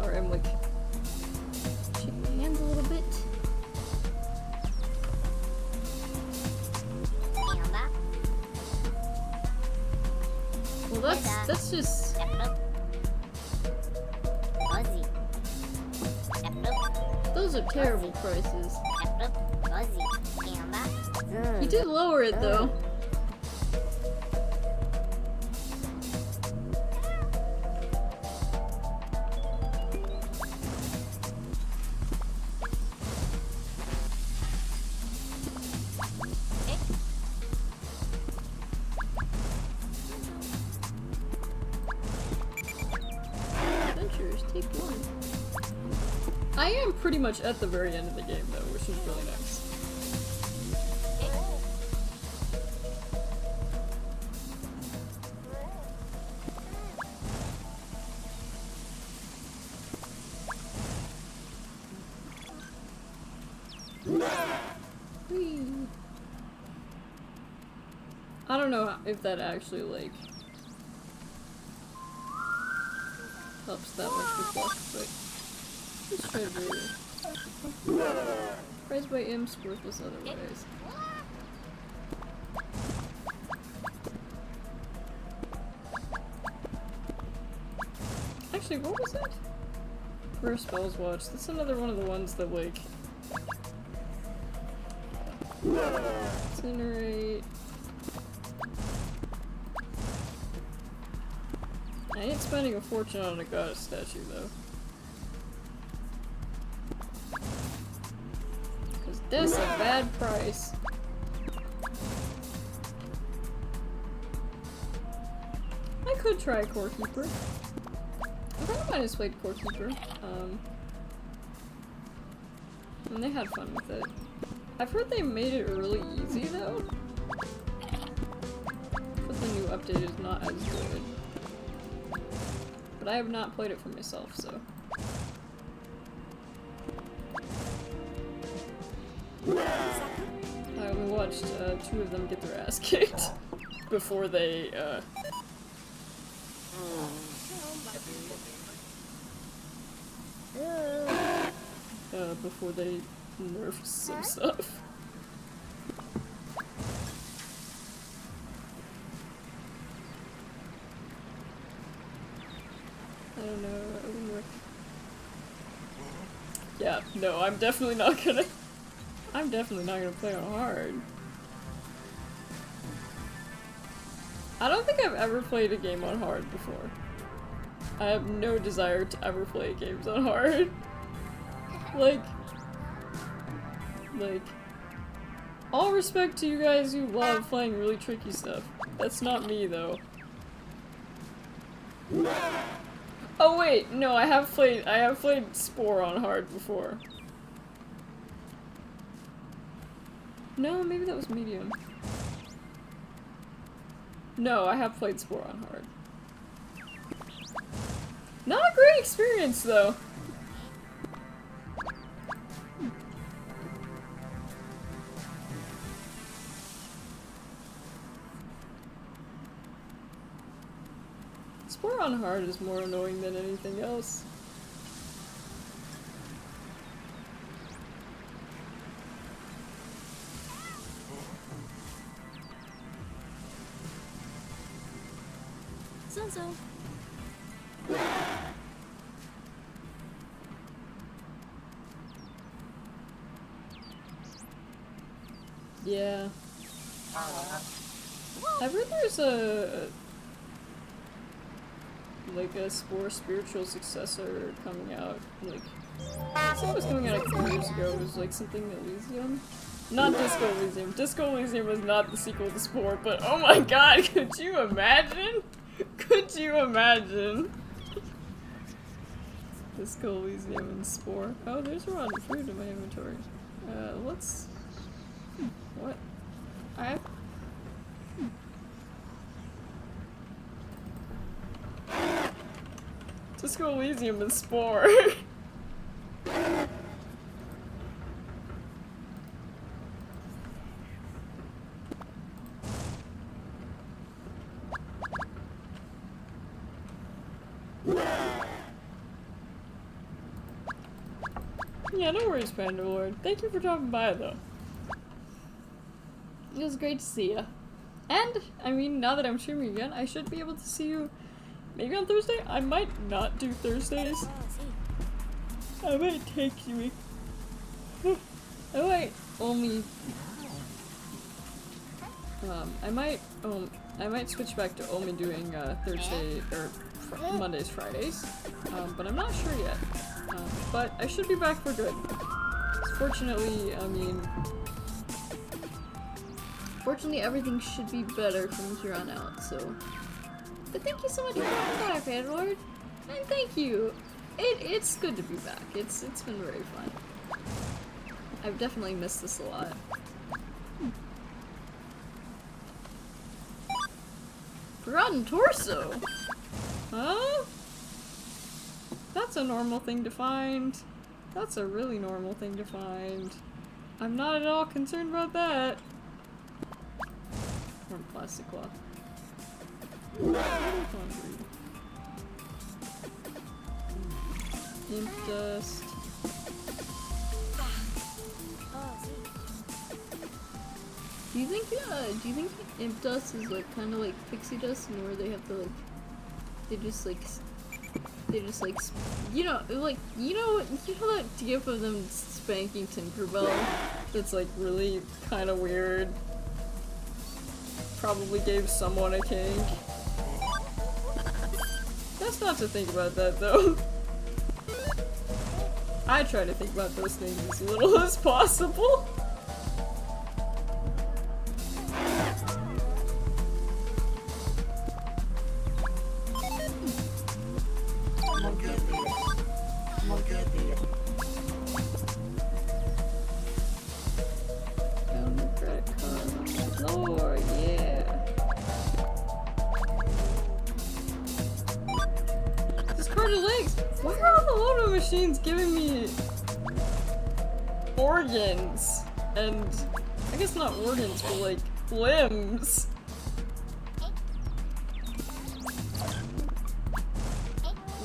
Or I'm like shaking my hands a little bit. Well, that's just. Those are terrible prices. He did lower it though. Take one. I am pretty much at the very end of the game though, which is really nice. Whee. I don't know if that actually like helps that much with luck, but let's try to Prized by imps, worthless otherwise. Actually, what was it? Rare Spells Watch. That's another one of the ones that like incinerate. I ain't spending a fortune on a goddess statue though. Cause that's a bad price. I could try Core Keeper. A friend of mine has played Core Keeper. And they had fun with it. I've heard they made it really easy though. But the new update is not as good. But I have not played it for myself, so. I only watched 2 of them get their ass kicked before they before they nerfed some stuff. I don't know, I wouldn't work. Yeah, no, I'm definitely not gonna play on hard. I don't think I've ever played a game on hard before. I have no desire to ever play games on hard. Like, all respect to you guys who love playing really tricky stuff. That's not me, though. Oh wait, no, I have played Spore on hard before. No, maybe that was medium. No, I have played Spore on hard. Not a great experience, though. Spore on hard is more annoying than anything else. So. Yeah. I've heard there's a like a Spore spiritual successor coming out. Like, I think it was coming out a couple years ago. It was like something Elysium. Not Disco Elysium. Disco Elysium was not the sequel to Spore, but oh my god, could you imagine? Could you imagine? Disco Elysium and Spore. Oh, there's a rotten fruit in my inventory. Let's... What? I have... Disco Elysium and Spore. Yeah, no worries, Panda Lord. Thank you for dropping by, though. It was great to see you. And, I mean, now that I'm streaming again, I should be able to see you maybe on Thursday? I might not do Thursdays. I might take you. I might only... I might switch back to only doing, Thursday, or Mondays, Fridays. But I'm not sure yet. But I should be back for good. Fortunately, I mean... Fortunately, everything should be better from here on out, so... But thank you so much for coming back, Edward! And thank you! It's good to be back. It's been very fun. I've definitely missed this a lot. Forgotten torso? Huh? That's a normal thing to find. That's a really normal thing to find. I'm not at all concerned about that. Or plastic cloth. Imp dust. Do you think imp dust is like kind of like pixie dust, and where they have to like, they just like, you know that gif of them spanking Tinkerbell? That's like really kind of weird. Probably gave someone a kink. Best not to think about that though. I try to think about those things as little as possible. Lord, yeah. This card of legs. Why are all the loader machines giving me organs? And I guess not organs, but like limbs.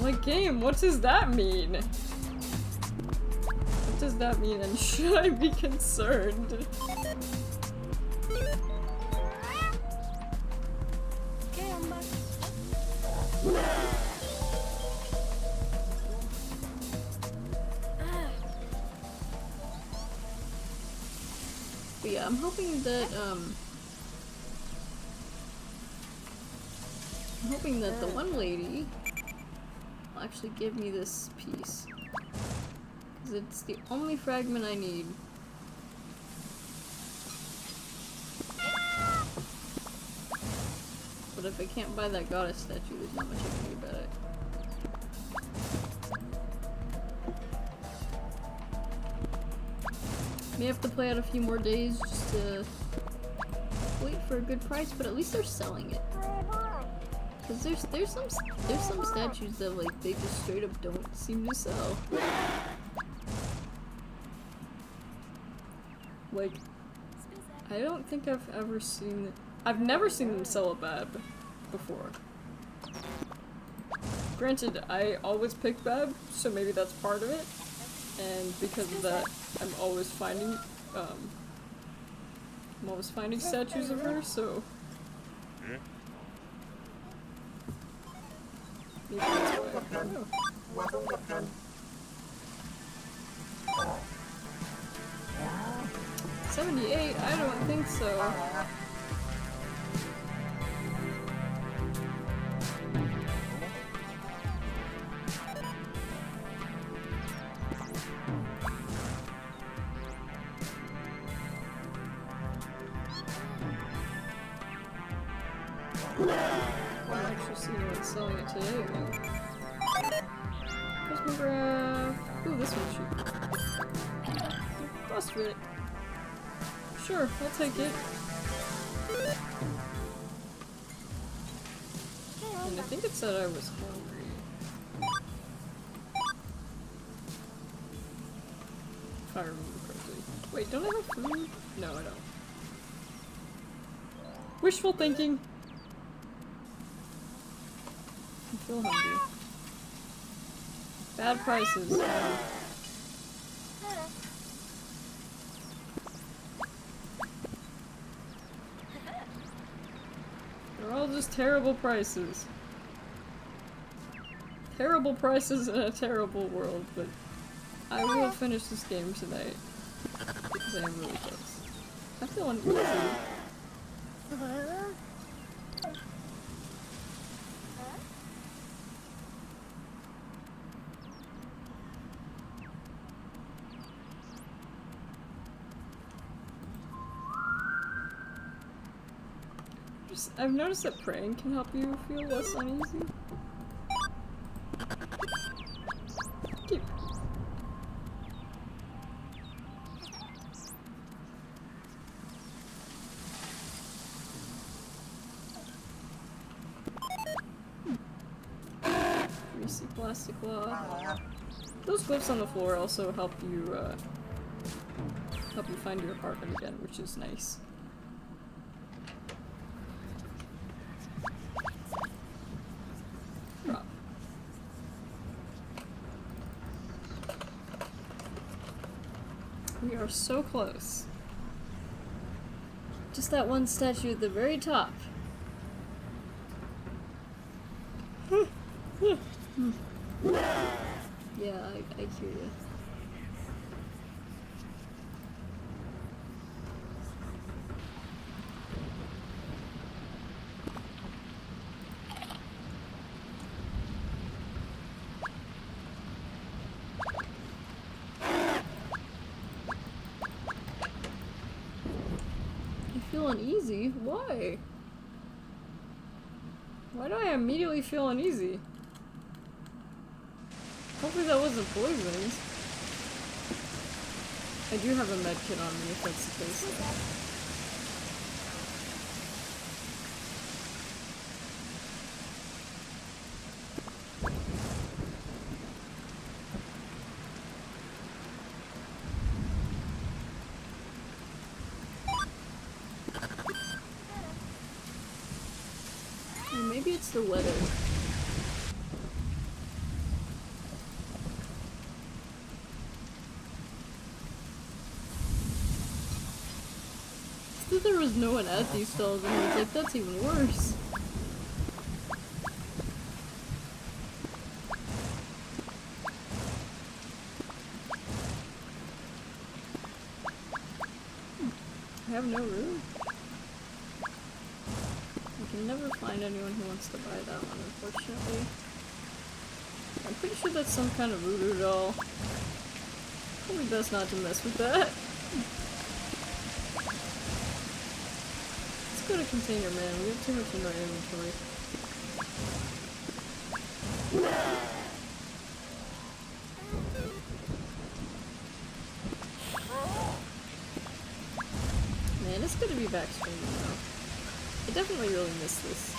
Like, game, what does that mean? What does that mean, and should I be concerned? But yeah, I'm hoping that, the one lady will actually give me this piece. Because it's the only fragment I need. But if I can't buy that goddess statue, there's not much I can do about it. May have to play out a few more days just to wait for a good price, but at least they're selling it. Cause there's some statues that like they just straight up don't seem to sell. Like, I don't think I've ever seen. I've never seen them sell a Bab before. Granted, I always pick Bab, so maybe that's part of it. And because of that, I'm always finding statues of her, so maybe that's why. I don't know. 78? I don't think so. I'm actually seeing anyone selling it today, though. Cosmograph. Ooh, this one's cheap. Bust fit. Sure, I'll take it. And I think it said I was hungry. If I remember correctly. Wait, don't I have food? No, I don't. Wishful thinking! I feel hungry. Bad prices. They're all just terrible prices. Terrible prices in a terrible world, but I will finish this game tonight. Because I am really close. I feel uneasy. I've noticed that praying can help you feel less uneasy. Keep. Greasy plastic wall. Those glyphs on the floor also help you find your apartment again, which is nice. Drop. We are so close. Just that one statue at the very top. Yeah, I hear you. I feel uneasy? Why? Why do I immediately feel uneasy? Hopefully that wasn't poisoned. I do have a med kit on me if that's the case. Or maybe it's the weather. There was no one at these stalls, and I was like, that's even worse. I have no room. I can never find anyone who wants to buy that one, unfortunately. I'm pretty sure that's some kind of voodoo doll. Probably best not to mess with that. Let's go to container, man. We have too much in our inventory. Man, it's good to be back streaming now. I definitely really miss this.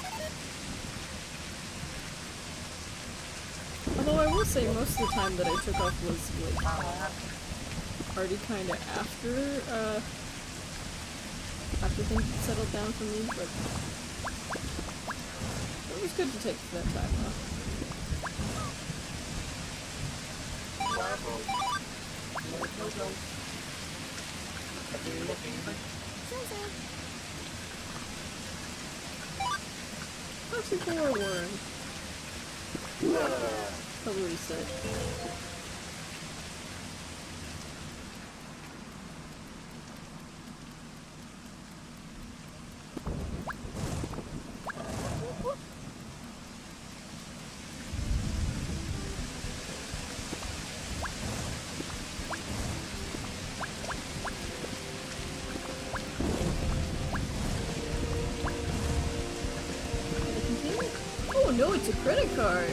Although I will say most of the time that I took off was like already kinda after things had settled down for me, but it was good to take that time off. What's your core worm? Probably reset. no, it's a credit card.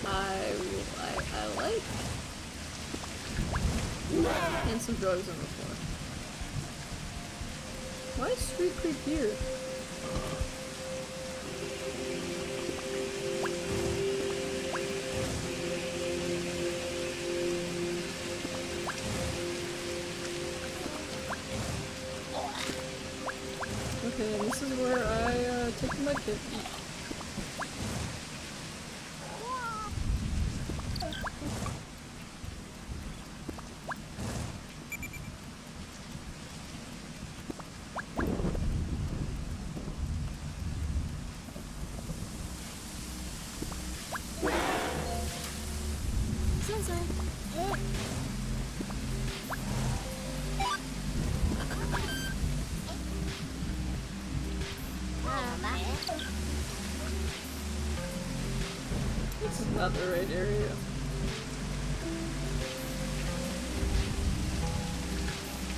I like. And some drugs on the floor. Why is Street Creep here? Okay, and this is where I take my kid. This is not the right area.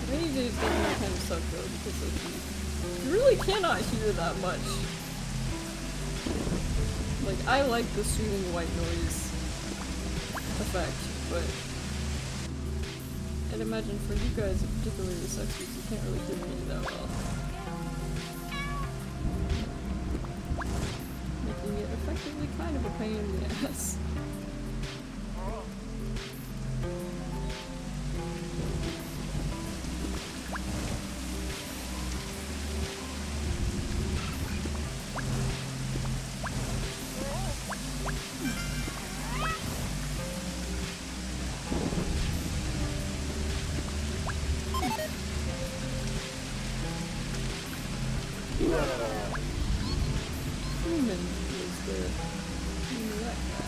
Rainy days definitely kind of suck though, because like, you really cannot hear that much. Like, I like the soothing white noise effect, but I'd imagine for you guys, particularly the sex because you can't really hear me that well. Making it effectively kind of a pain in the ass. Human was the that guy.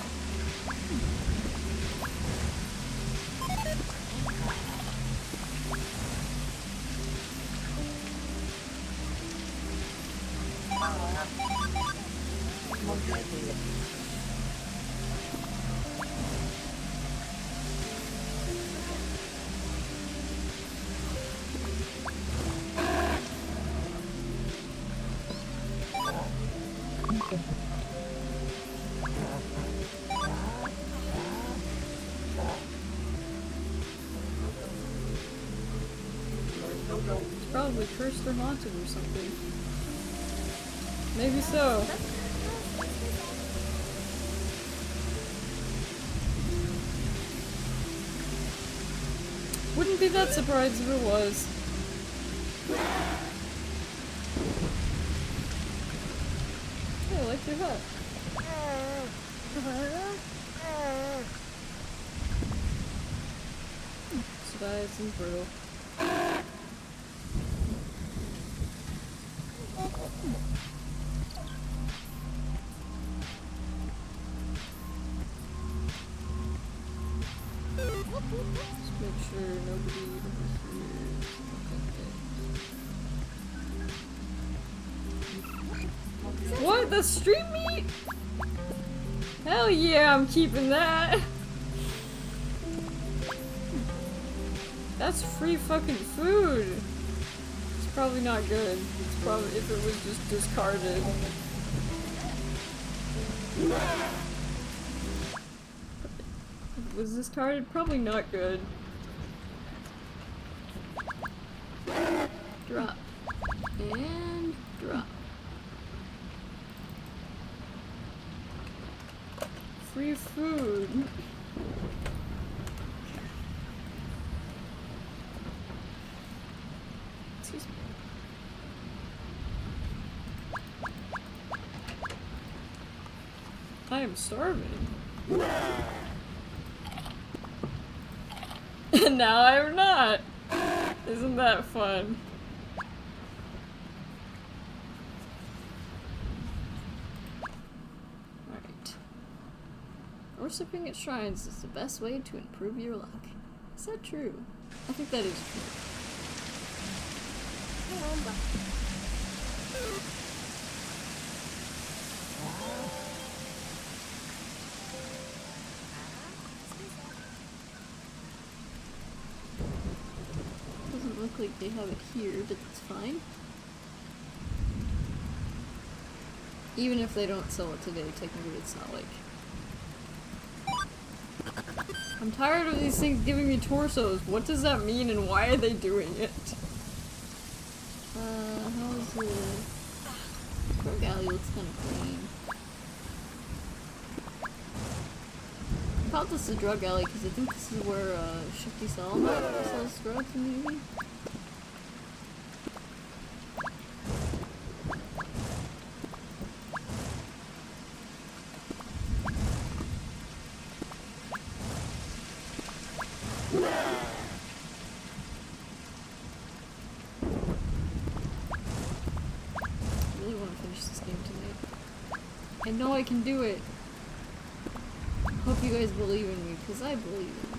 It's probably cursed or haunted or something. Maybe so. Wouldn't be that surprised if it was. Hey, I like your hat. Size and brittle. Just make sure nobody overhears. Okay. What? That's street meat? Hell yeah, I'm keeping that. That's free fucking food. It's probably not good. It's probably if it was just discarded. Was discarded? Probably not good. Drop. And drop. Free food. Excuse me. I am starving. And now I'm not. Isn't that fun? Alright. Worshipping at shrines is the best way to improve your luck. Is that true? I think that is true. Doesn't look like they have it here, but it's fine. Even if they don't sell it today, technically it's not like... I'm tired of these things giving me torsos. What does that mean and why are they doing it? How's the... Drug alley looks kind of clean. I thought this is a drug alley because I think this is where Shifty Salama sells drugs in the movie. I know I can do it. Hope you guys believe in me, because I believe in me.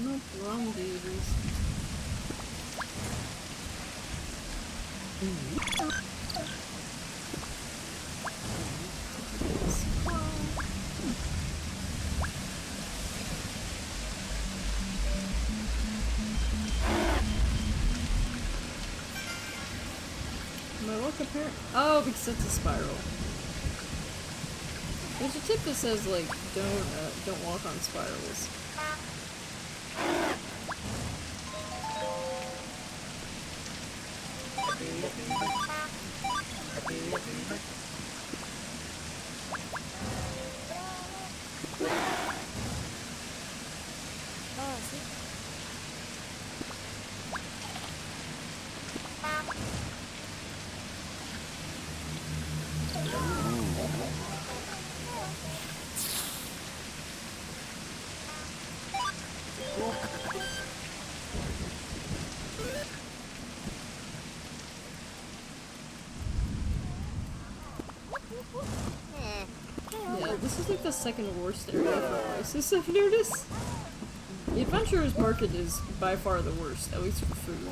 Nope, wrong babies. Oh, because it's a spiral. There's a tip that says, like, don't walk on spirals. Yeah, this is like the second worst area for prices, I've noticed. The Adventurer's Market is by far the worst, at least for food.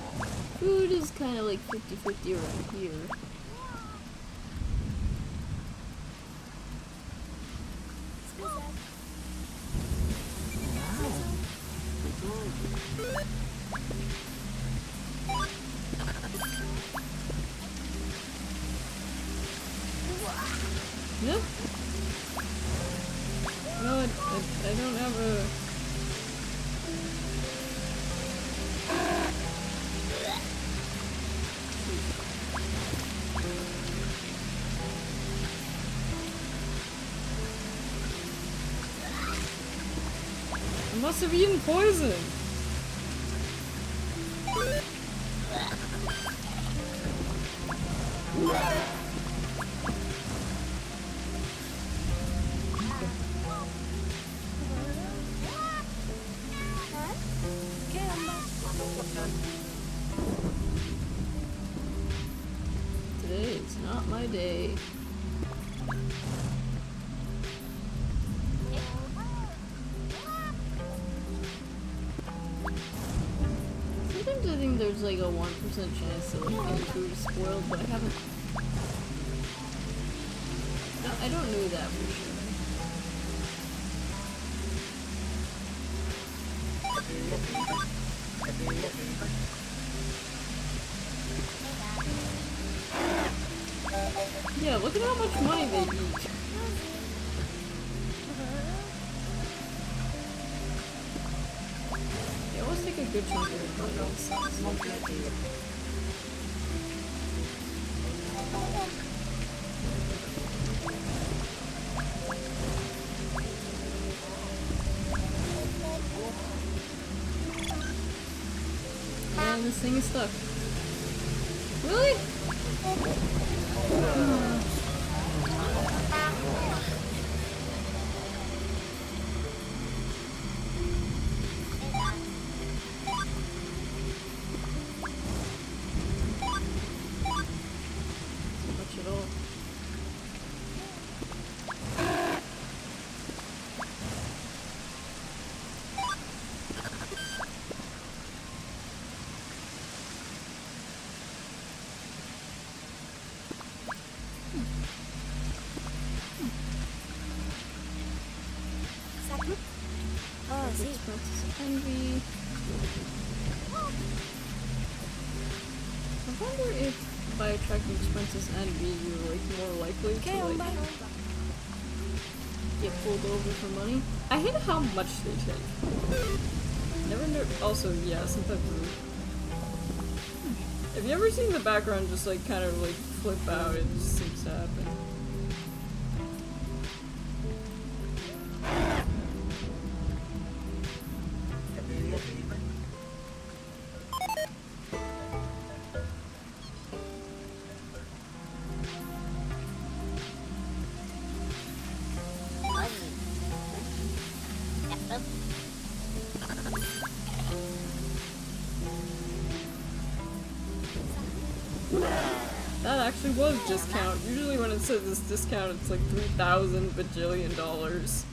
Food is kind of like 50-50 around here. No? No, I don't have a... I must have eaten poison! Today is not my day. Sometimes I think there's like a 1% chance that like any food is spoiled, but I haven't... I don't know that for sure. Yeah, look at how much money they eat. They always take a good chunk of their money on stuff. Man, this thing is stuck. Really? sí. Princess Envy. I wonder if by attracting Princess Envy you're like more likely ¿Qué to onda? like get pulled over for money. I hate how much they take. Never knew. Also, yeah, sometimes. Have you ever seen the background just like kind of like flip out? It just seems to happen. That actually was discount. Usually when it says this discount, it's like 3,000 bajillion dollars.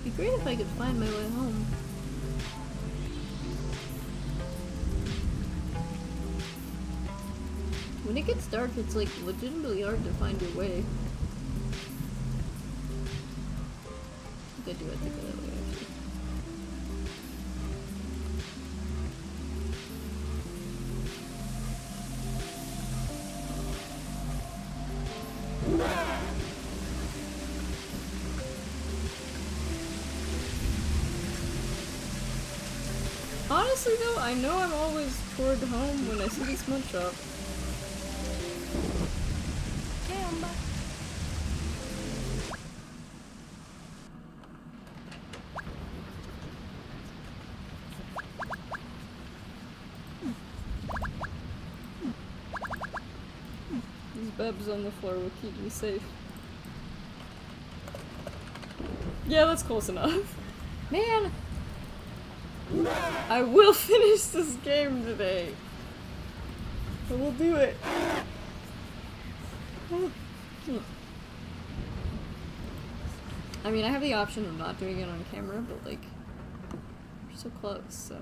It'd be great if I could find my way home. When it gets dark, it's like legitimately hard to find your way. I think I do have to go that way, actually. Honestly though, I know I'm always toward home when I see this munch shop. ¿Qué onda? These bebs on the floor will keep me safe. Yeah, that's close enough. Man! I will finish this game today. I will do it. I mean, I have the option of not doing it on camera, but like, we're so close, so.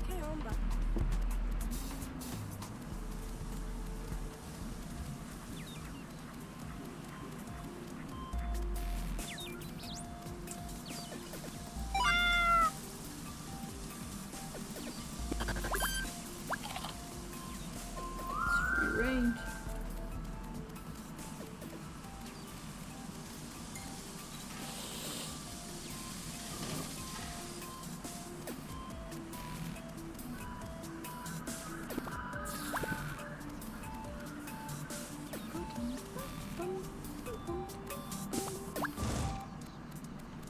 ¿Qué onda? It's free range.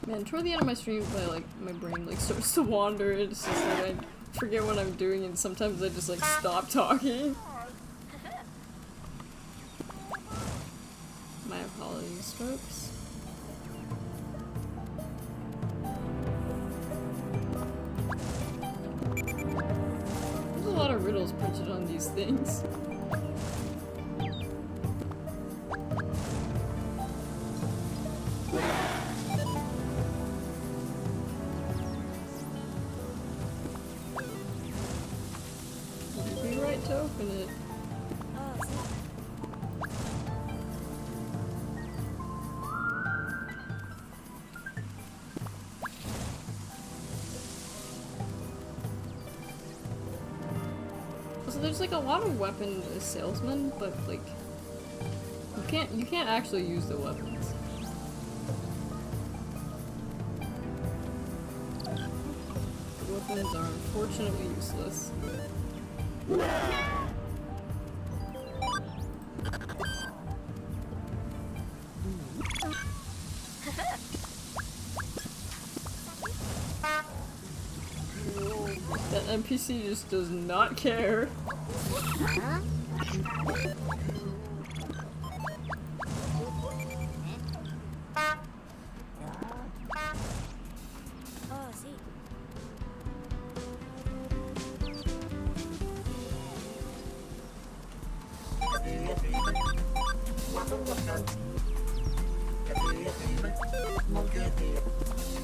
Man, toward the end of my streams, my brain like starts to wander. It's just like I forget what I'm doing, and sometimes I just like stop talking. My apologies, folks. There's a lot of riddles printed on these things. You'd be right to open it. Oh, sí. So there's like a lot of weapon salesmen, but like you can't actually use the weapons. The weapons are unfortunately useless. That NPC just does not care. Huh? Oh, sí.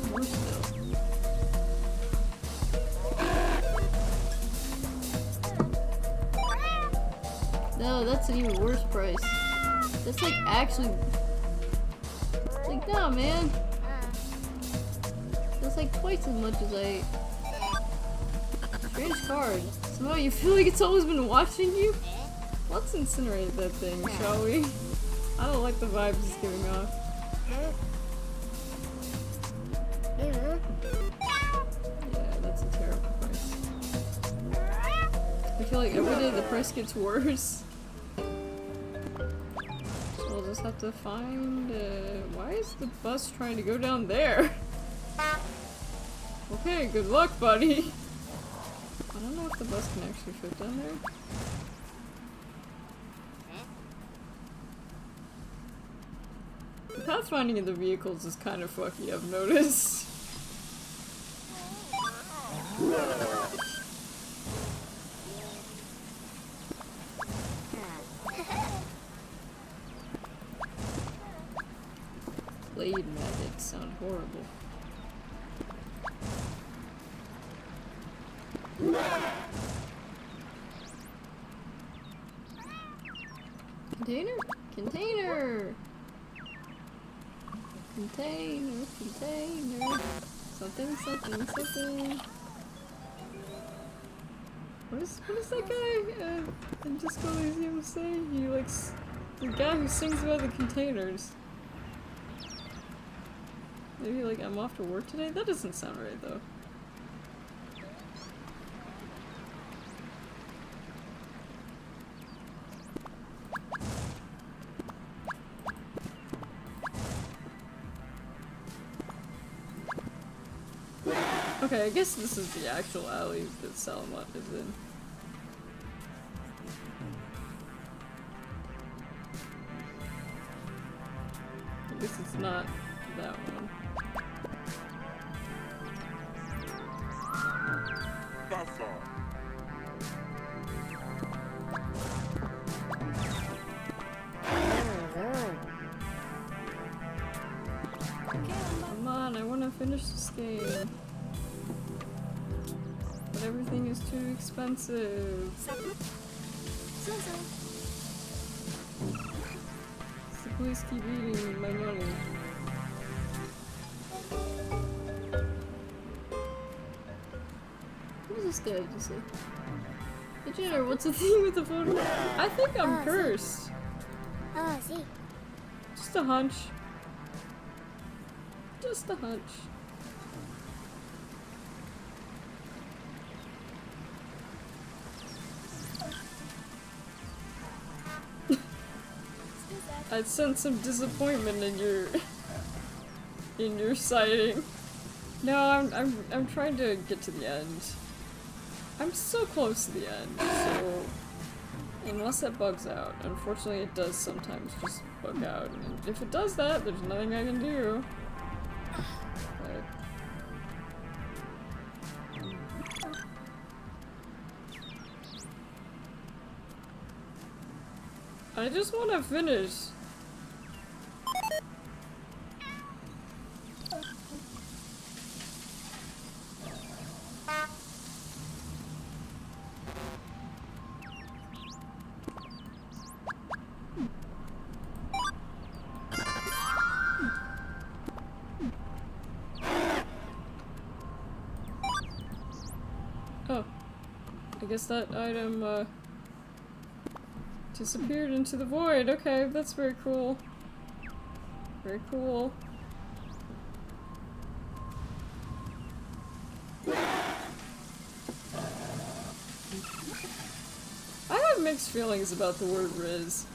More still. No, that's an even worse price. That's like actually... Like, no, man. That's like twice as much as I... Strange card. Somehow you feel like it's always been watching you? Let's incinerate that thing, shall we? I don't like the vibes it's giving off. Yeah, that's a terrible price. I feel like every day the price gets worse. So we'll just have to find... why is the bus trying to go down there? Okay, good luck, buddy! I don't know if the bus can actually fit down there. The pathfinding of the vehicles is kind of fucky, I've noticed. Blade maggots sound horrible. Container? Container! Container, container. Something, something, something. What is that guy in Disco Elysium say? He likes the guy who sings about the containers. Maybe like, I'm off to work today? That doesn't sound right though. Okay, I guess this is the actual alley that Salamat is in. I guess it's not that one. Come on, I want to finish this game. But everything is too expensive. The police keep eating my money. What does this guy have to say? Hey Jenner, what's the thing with the photo? I think I'm cursed. Oh, see. Just a hunch. Just a hunch. I sense some disappointment in your sighting. No, I'm trying to get to the end. I'm so close to the end, so unless that bugs out. Unfortunately, it does sometimes just bug out, and if it does that, there's nothing I can do. But I just want to finish. Oh, I guess that item disappeared into the void. Okay, that's very cool. Very cool. I have mixed feelings about the word Riz.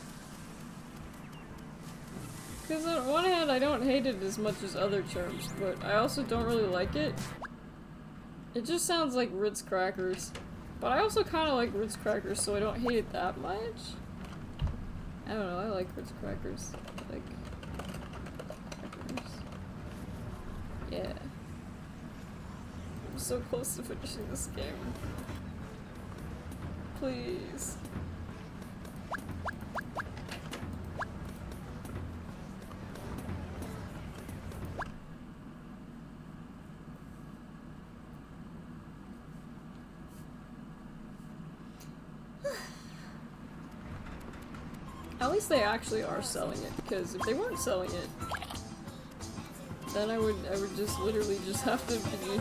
Because on one hand, I don't hate it as much as other terms, but I also don't really like it. It just sounds like Ritz crackers. But I also kind of like Ritz crackers, so I don't hate it that much. I don't know, I like Ritz crackers. I like crackers. Yeah. I'm so close to finishing this game. Please. At least they actually are selling it, because if they weren't selling it, then I would just literally just have to be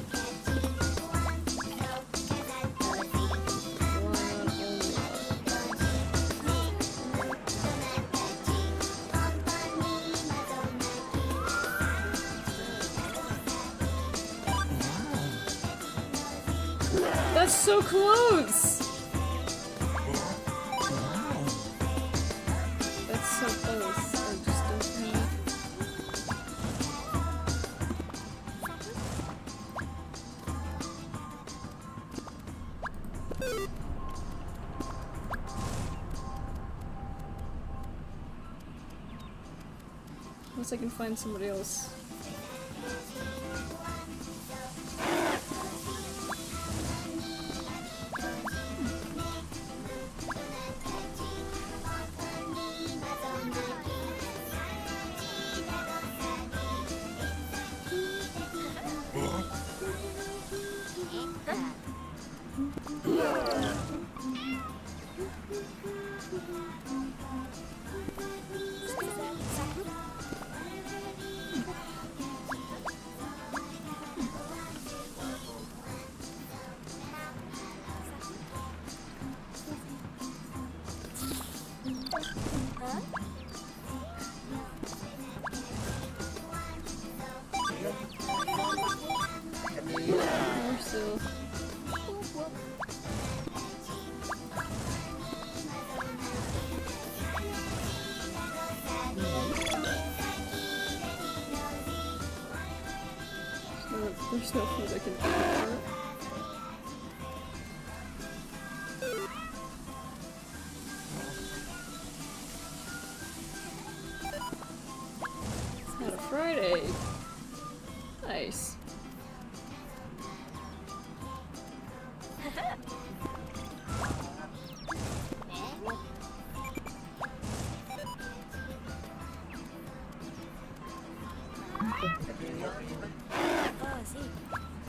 That's so close! That's so close. I just don't have... Unless I can find somebody else. More still. There's no food I can do for it. It's not a Friday. Nice. Oh, sí.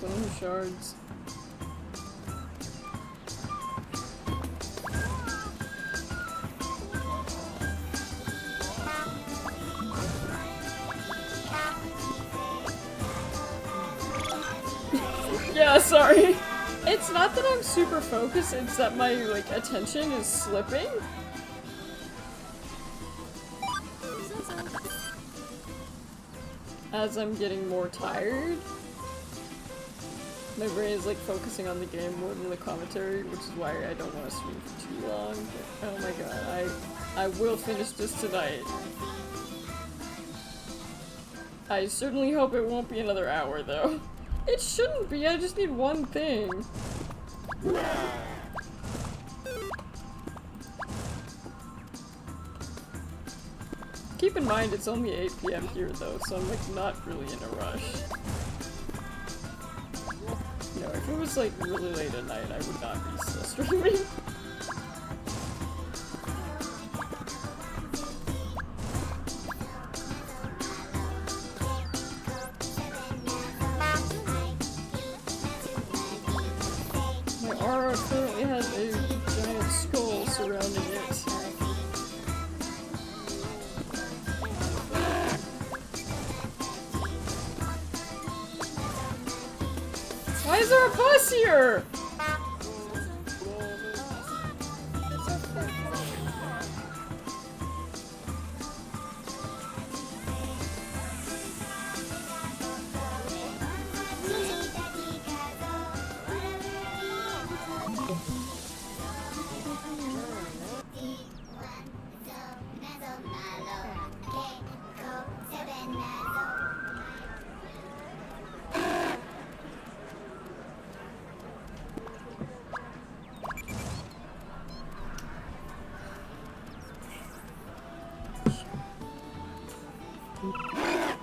Bone shards. Yeah, sorry. It's not that I'm super focused, it's that my, like, attention is slipping. As I'm getting more tired. My brain is, like, focusing on the game more than the commentary, which is why I don't want to stream for too long. But, oh my god, I will finish this tonight. I certainly hope it won't be another hour, though. It shouldn't be, I just need one thing. Keep in mind it's only 8 PM here though, so I'm like not really in a rush. No, if it was like really late at night, I would not be still streaming. My aura currently has a giant skull surrounding it. Why is there a bus here?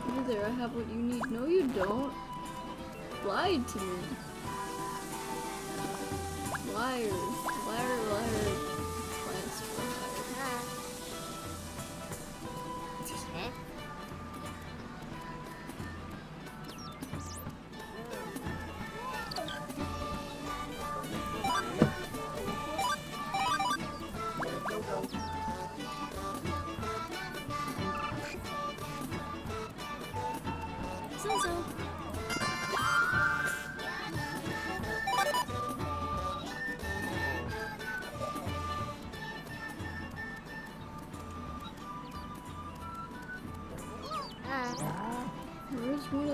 Hey there, I have what you need. No, you don't. Lied to me. Liar. Liar, liar. Plants for hire.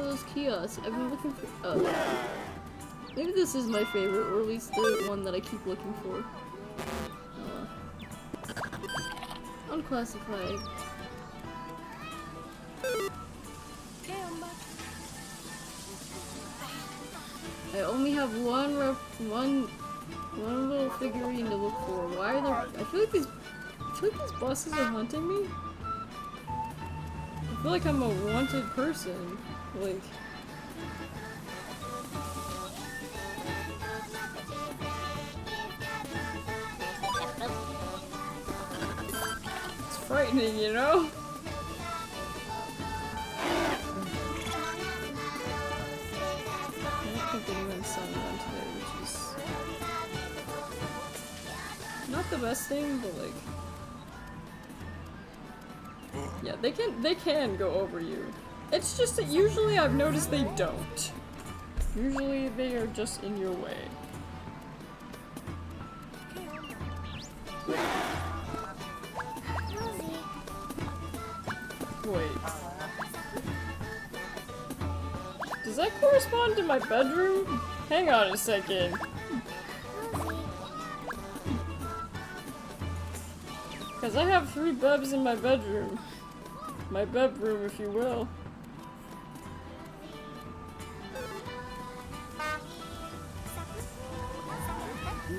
those kiosks. I've been looking for. Maybe this is my favorite, or at least the one that I keep looking for. Unclassified. I only have one little figurine to look for. Why are there? I feel like these bosses are hunting me. I feel like I'm a wanted person. Like. It's frightening, you know? I don't think anyone's selling one today, which is not the best thing, but like, yeah, they can go over you. It's just that usually I've noticed they don't. Usually they are just in your way. Wait. Does that correspond to my bedroom? Hang on a second. Because I have 3 bebs in my bedroom. My bedroom, if you will. I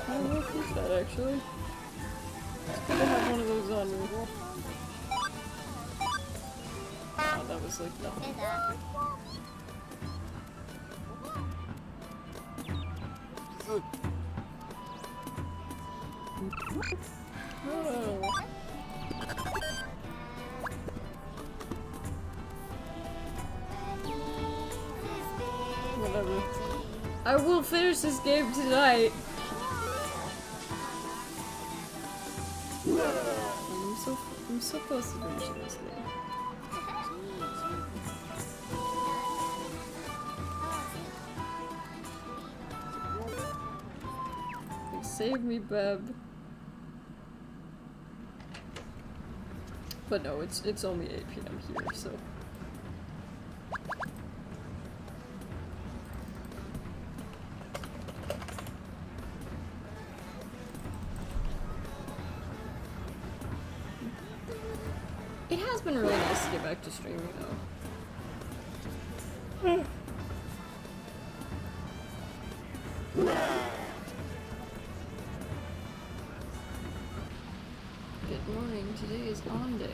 don't know if he's that actually. It's good to have one of those on me. Oh, that was like nothing. Oh. Whatever. I will finish this game tonight. I'm so close to finishing this game. Like, save me, Beb. But no, it's only 8 p.m. here, so. It has been really nice to get back to streaming though. Good morning, today is on day.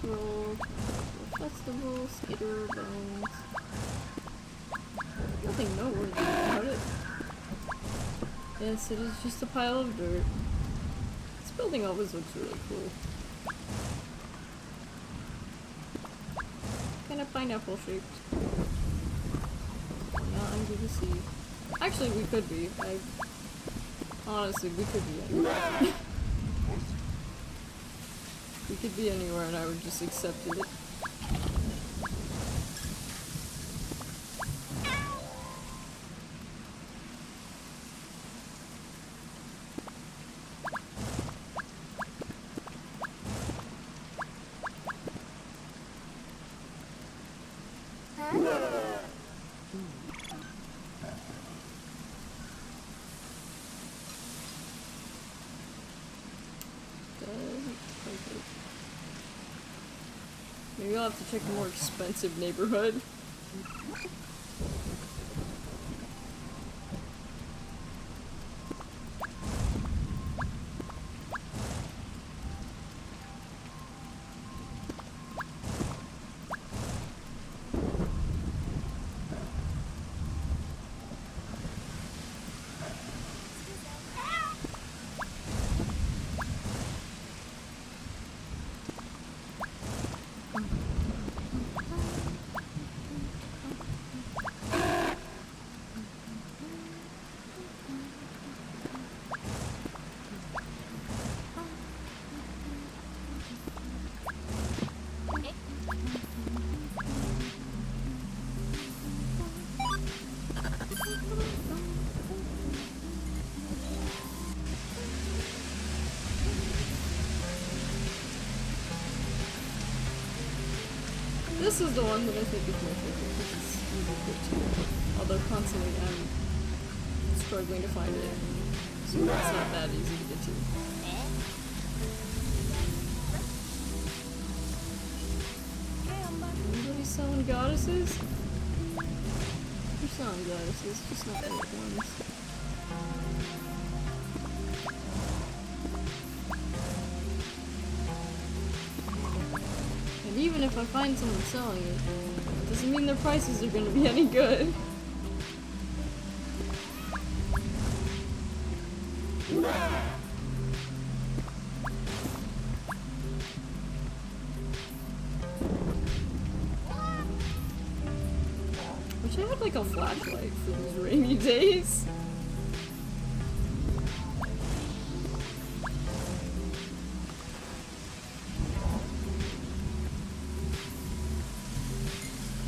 Scroll, festival, skater, bones. Nothing noteworthy about it. Yes, it is just a pile of dirt. This building always looks really cool. Kind of pineapple shaped. Not under the sea. Actually, we could be. Honestly, we could be anywhere. We could be anywhere and I would just accept it. Maybe I'll have to check the more expensive neighborhood. This is the one that I think is my favorite because it's easy to get to. Although constantly I'm struggling to find it. So it's not that easy to get to. Anybody selling goddesses? They're selling goddesses, just not the right ones. And even if I find someone selling it, doesn't mean their prices are gonna be any good. Wish I had like a flashlight for these rainy days.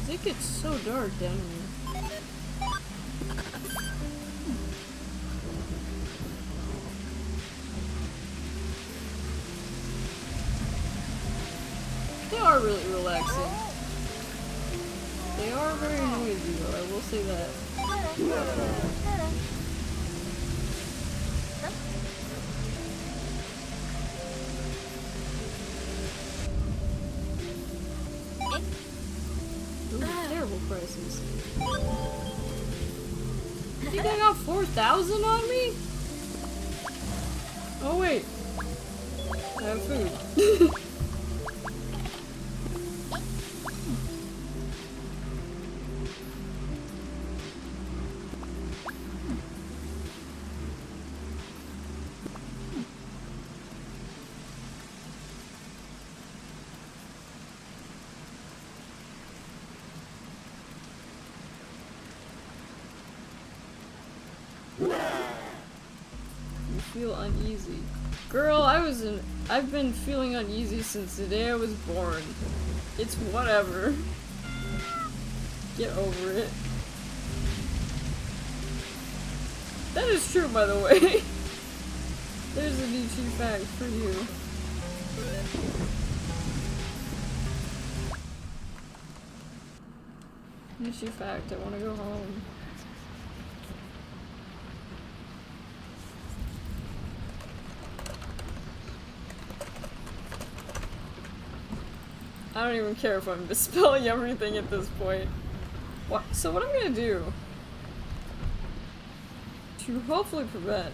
It gets so dark down here. They are really relaxing. They are very noisy though, I will say that. Those are terrible prices. You think I got 4,000 on me? Oh wait. I have food. You feel uneasy. Girl, I've been feeling uneasy since the day I was born. It's whatever. Get over it. That is true, by the way. There's a Nicchi fact for you. Nicchi fact, I wanna go home. I don't even care if I'm misspelling everything at this point. What? So what I'm gonna do to hopefully prevent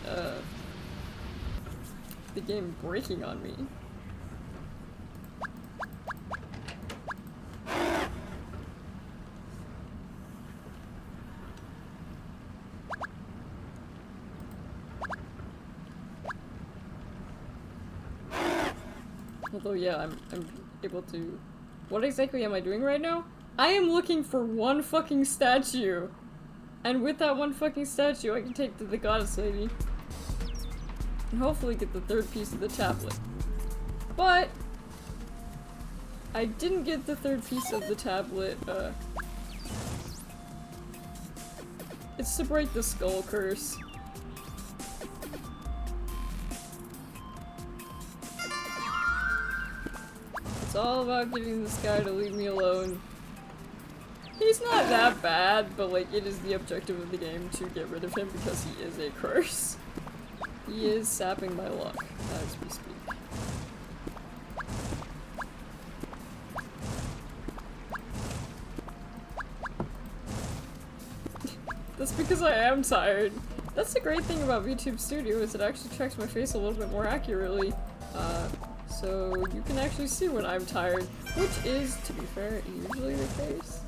the game breaking on me. Although yeah, I'm able to. What exactly am I doing right now? I am looking for one fucking statue. And with that one fucking statue, I can take to the goddess lady. And hopefully get the third piece of the tablet. But I didn't get the third piece of the tablet, it's to break the skull curse. It's all about getting this guy to leave me alone. He's not that bad, but like it is the objective of the game to get rid of him because he is a curse. He is sapping my luck as we speak. That's because I am tired. That's the great thing about VTube Studio is it actually tracks my face a little bit more accurately. So you can actually see when I'm tired, which is, to be fair, usually the case.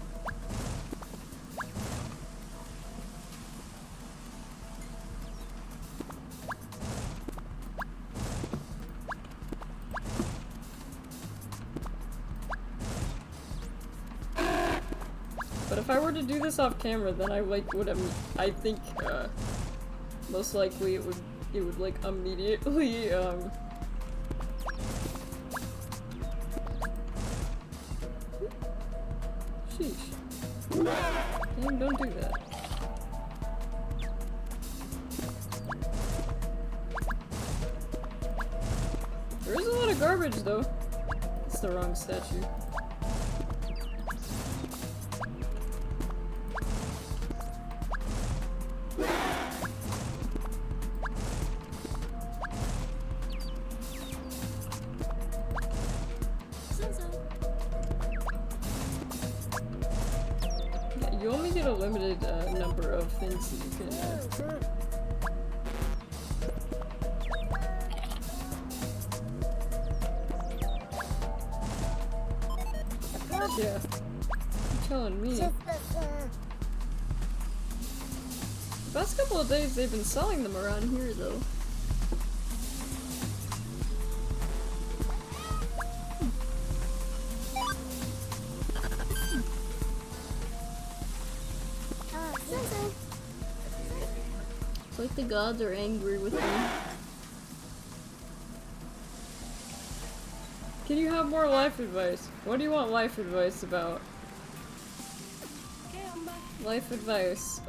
But if I were to do this off camera, then I like would I think most likely it would like immediately sheesh. Damn, don't do that. There is a lot of garbage though. It's the wrong statue. You only get a limited number of things that you can yeah. You're telling me. The past couple of days they've been selling them around here though. It's like the gods are angry with me. Can you have more life advice? What do you want life advice about? Life advice,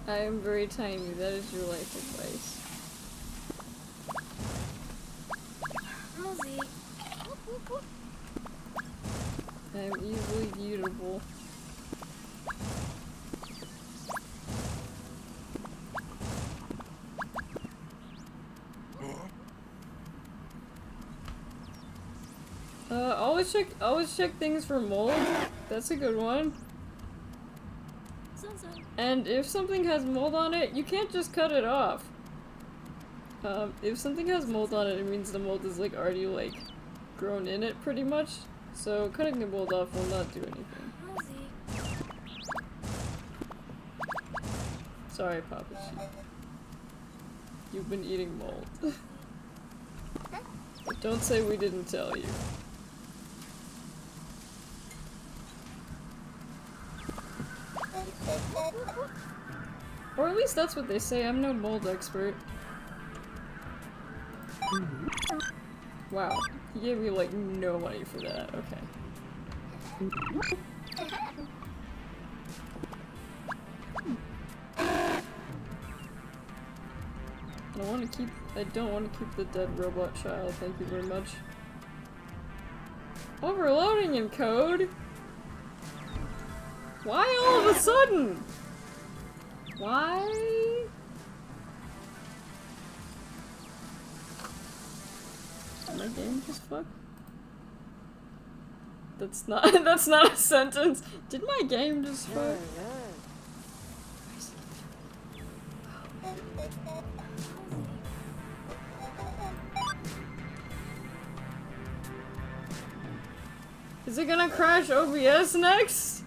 I am very tiny, that is your life advice. I am easily beautiful. Always check things for mold. That's a good one. And if something has mold on it, you can't just cut it off. If something has mold on it, it means the mold is like already like grown in it pretty much. So cutting the mold off will not do anything. Sorry, Papa Sheep. You've been eating mold. But don't say we didn't tell you. Or at least that's what they say, I'm no mold expert. Wow, he gave me like no money for that, okay. I don't want to keep the dead robot child, thank you very much. Overloading in code? Why all of a sudden? Why? Did my game just fuck? That's not a sentence. Did my game just fuck? Is it gonna crash OBS next?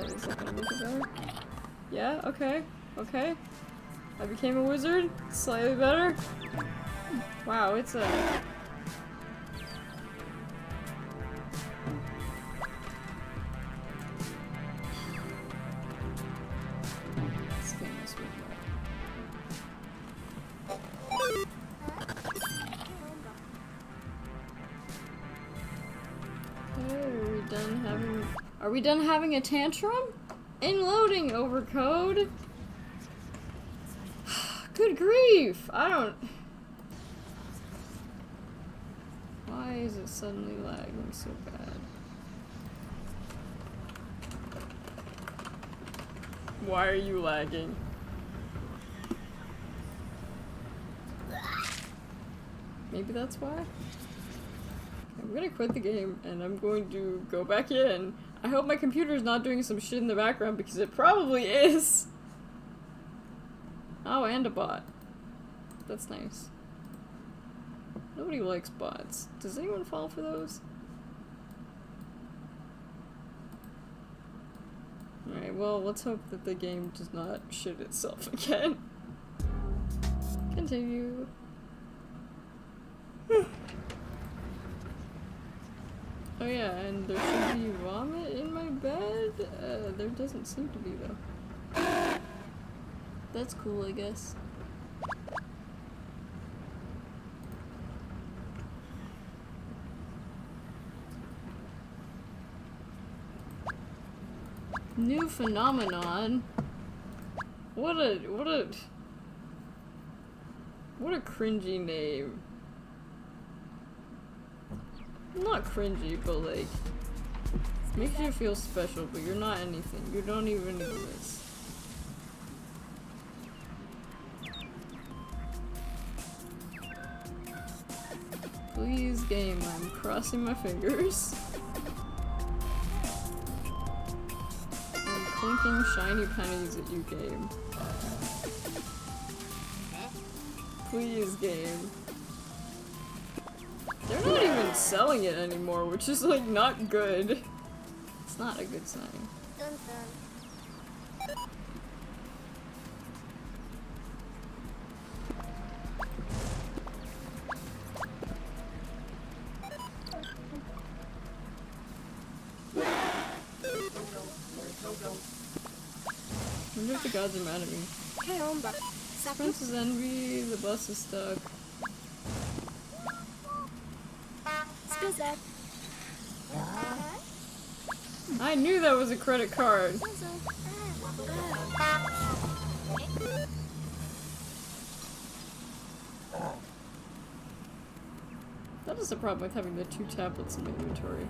Is that gonna make it better? Yeah, okay, okay. I became a wizard, slightly better. Wow, it's a... Are we done having a tantrum? In loading over code? Good grief! I don't... Why is it suddenly lagging so bad? Why are you lagging? Maybe that's why? I'm gonna quit the game and I'm going to go back in. I hope my computer's not doing some shit in the background because it probably is! Oh, and a bot. That's nice. Nobody likes bots. Does anyone fall for those? Alright, well, let's hope that the game does not shit itself again. Continue. Oh yeah, and there should be vomit in my bed? There doesn't seem to be though. That's cool, I guess. New phenomenon? What a cringy name. Not cringy, but like, makes you feel special, but you're not anything. You don't even exist. Please, game, I'm crossing my fingers. I'm clinking shiny pennies at you, game. Please, game. They're not even selling it anymore, which is like not good. It's not a good sign. Dun dun. I wonder if the gods are mad at me. Caramba. Sapo. Princess Envy, the bus is stuck. Spizak. I knew that was a credit card. That is the problem with having the two tablets in the inventory.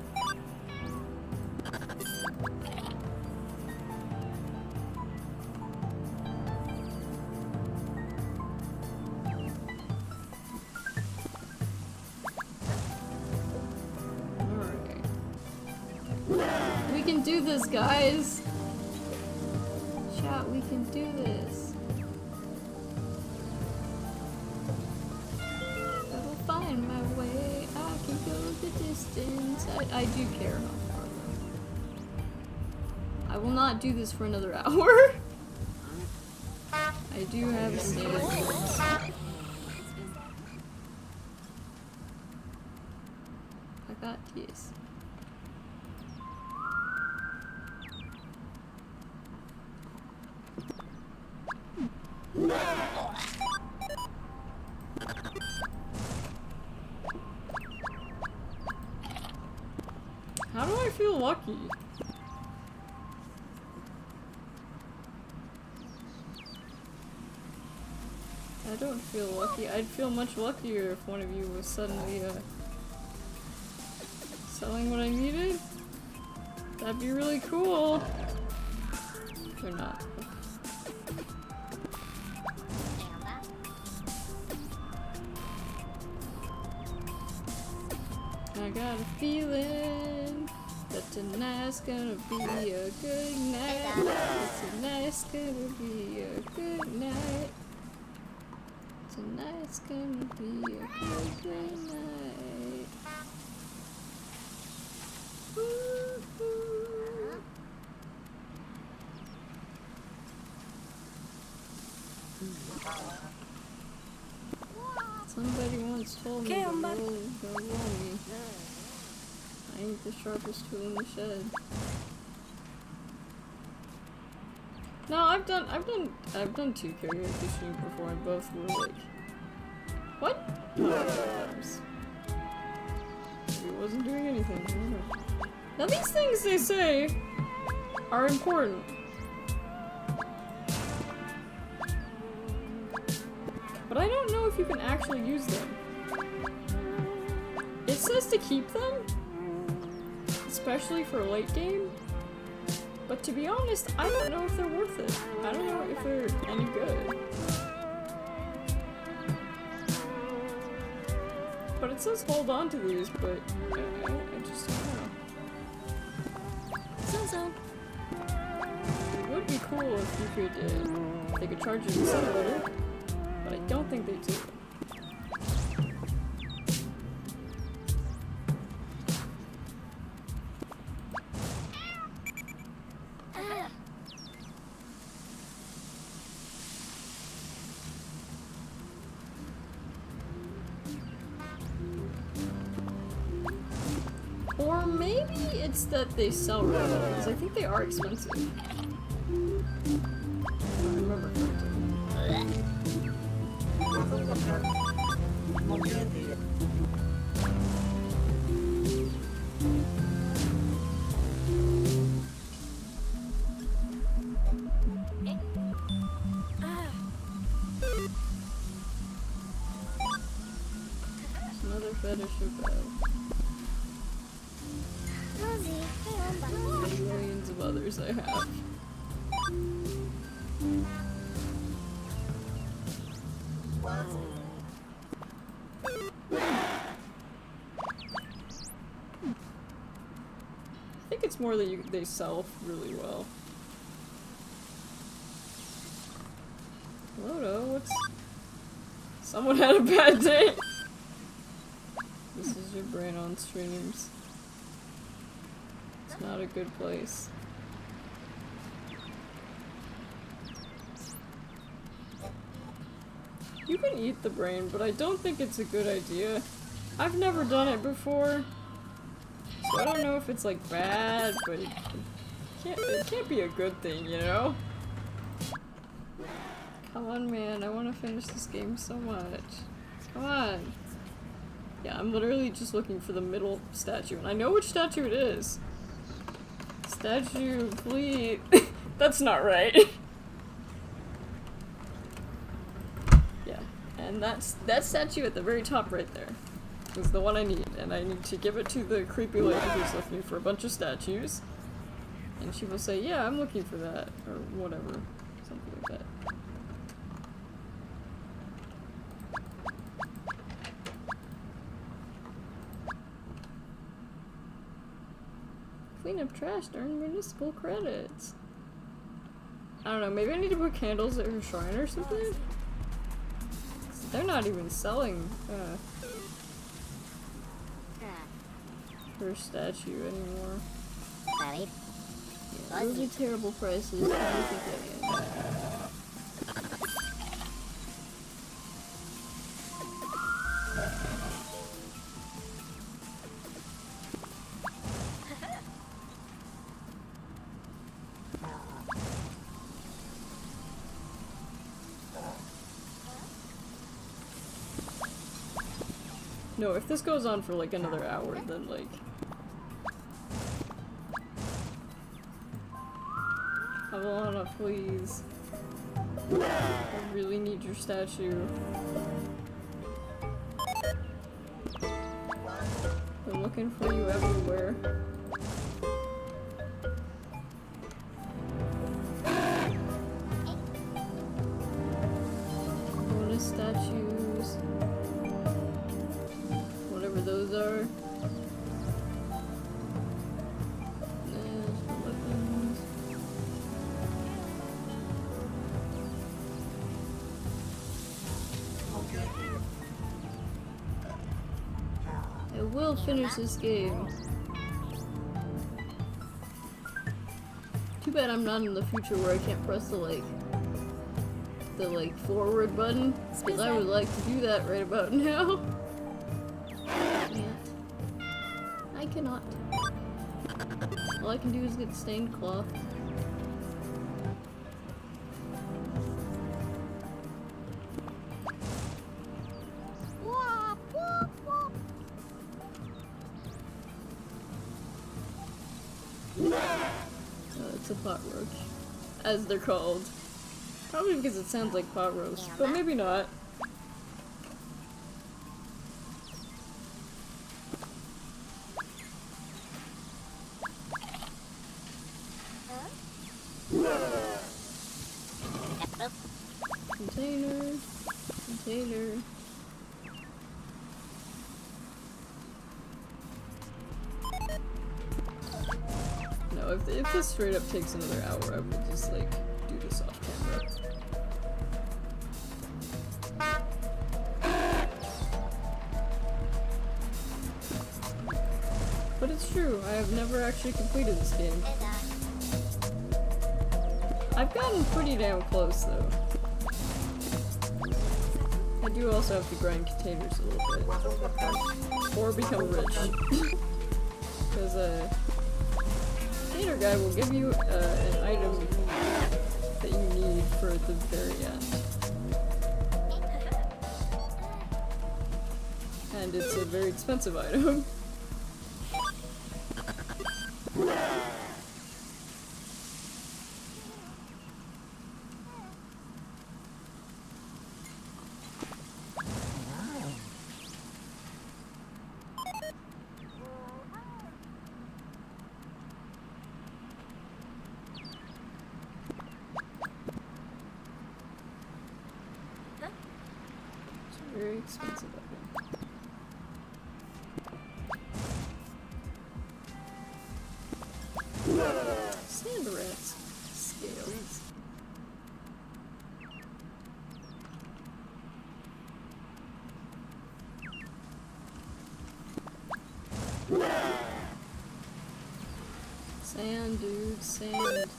We can do this, guys! Chat, we can do this. I will find my way, I can go the distance. I do care how far though. I will not do this for another hour. I do have standards. I got this. How do I feel lucky? I don't feel lucky. I'd feel much luckier if one of you was suddenly, selling what I needed. That'd be really cool. They're not. I got a feeling that tonight's gonna be a good night. That tonight's gonna be a good night. Tonight's gonna be a good night. Woo-hoo. Somebody once told me the world is gonna roll me. I ain't the sharpest tool in the shed. No, I've done two karaoke streams before and both were like, what? Maybe it wasn't doing anything. I don't know. Now these things they say are important. But I don't know if you can actually use them. It It says to keep them, especially for late game. But to be honest, I don't know if they're worth it. I don't know if they're any good. But it says hold on to these, but I just don't know. So. It would be cool if you could, they could charge you the simulator, but I don't think they do. Or maybe it's that they sell really well, because I think they are expensive. I remember correctly. There's another fetish about the millions of others I have. I think it's more that they sell really well. Lodo, what's... Someone had a bad day! This is your brain on streams. It's not a good place. You can eat the brain, but I don't think it's a good idea. I've never done it before, so I don't know if it's like bad, but it can't be a good thing, you know? Come on, man, I want to finish this game so much. Come on. Yeah, I'm literally just looking for the middle statue, and I know which statue it is. Statue, please. That's not right. Yeah, and that statue at the very top right there is the one I need, and I need to give it to the creepy lady who's looking for a bunch of statues, and she will say, yeah, I'm looking for that, or whatever, something like that. Clean up trash to earn municipal credits. I don't know, maybe I need to put candles at her shrine or something? They're not even selling her statue anymore. Yeah, those are terrible prices. What do you think I get? No, if this goes on for like another hour, then like... Avalana, please. I really need your statue. I'm looking for you everywhere. Bonus statues. Whatever those are. Weapons. I will finish this game. Too bad I'm not in the future where I can't press the forward button, because I would like to do that right about now. I cannot. All I can do is get stained cloth. It's a pot roach, as they're called. Probably because it sounds like pot roast, but maybe not. Container. Container. No, if this straight up takes another hour, I would just like do this off camera. But it's true, I have never actually completed this game. I've gotten pretty damn close though. I do also have to grind containers a little bit. Or become rich. Because container guy will give you an item that you need for the very end. And it's a very expensive item. Very expensive item. Sand rats. Scales. Sand, dude, sand.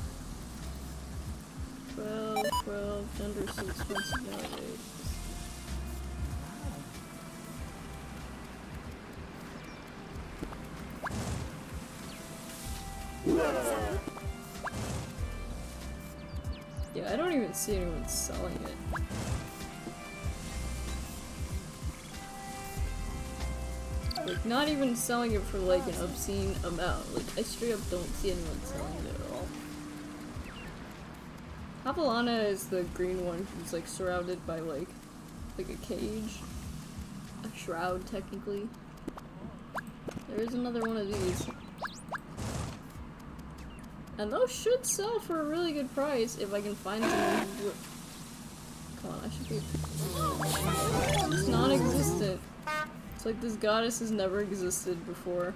12, gender's so expensive nowadays. Yeah, I don't even see anyone selling it. Like, not even selling it for like an obscene amount. Like, I straight up don't see anyone selling it at all. Avalana is the green one who's like surrounded by like a cage. A shroud, technically. There is another one of these. And those should sell for a really good price if I can find someone who do it. Come on, I should be. It's non-existent. It's like this goddess has never existed before.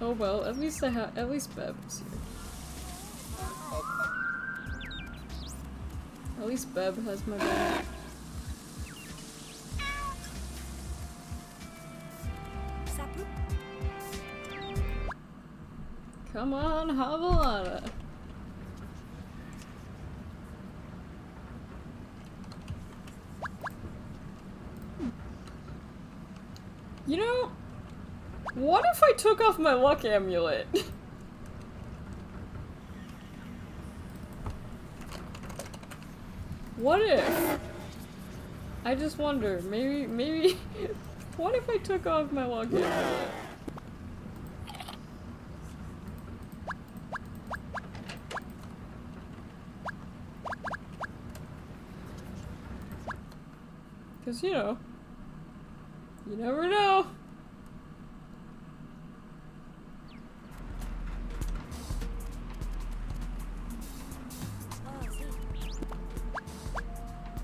Oh well, at least at least Bev is here. At least Bev has my back. Come on, Havalana. You know, what if I took off my luck amulet? What if? I just wonder, maybe, what if I took off my luck amulet? Cause you know, you never know.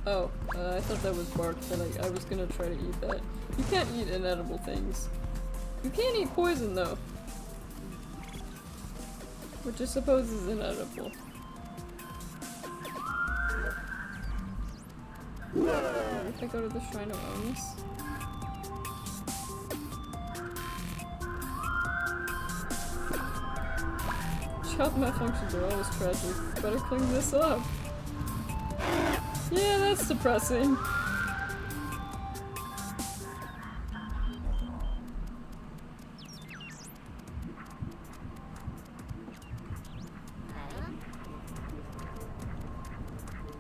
Oh, I thought that was bark, but I was gonna try to eat that. You can't eat inedible things. You can eat poison though. Which I suppose is inedible. If I go to the Shrine of Onis. Child malfunctions are always tragic. Better clean this up. Yeah, that's depressing.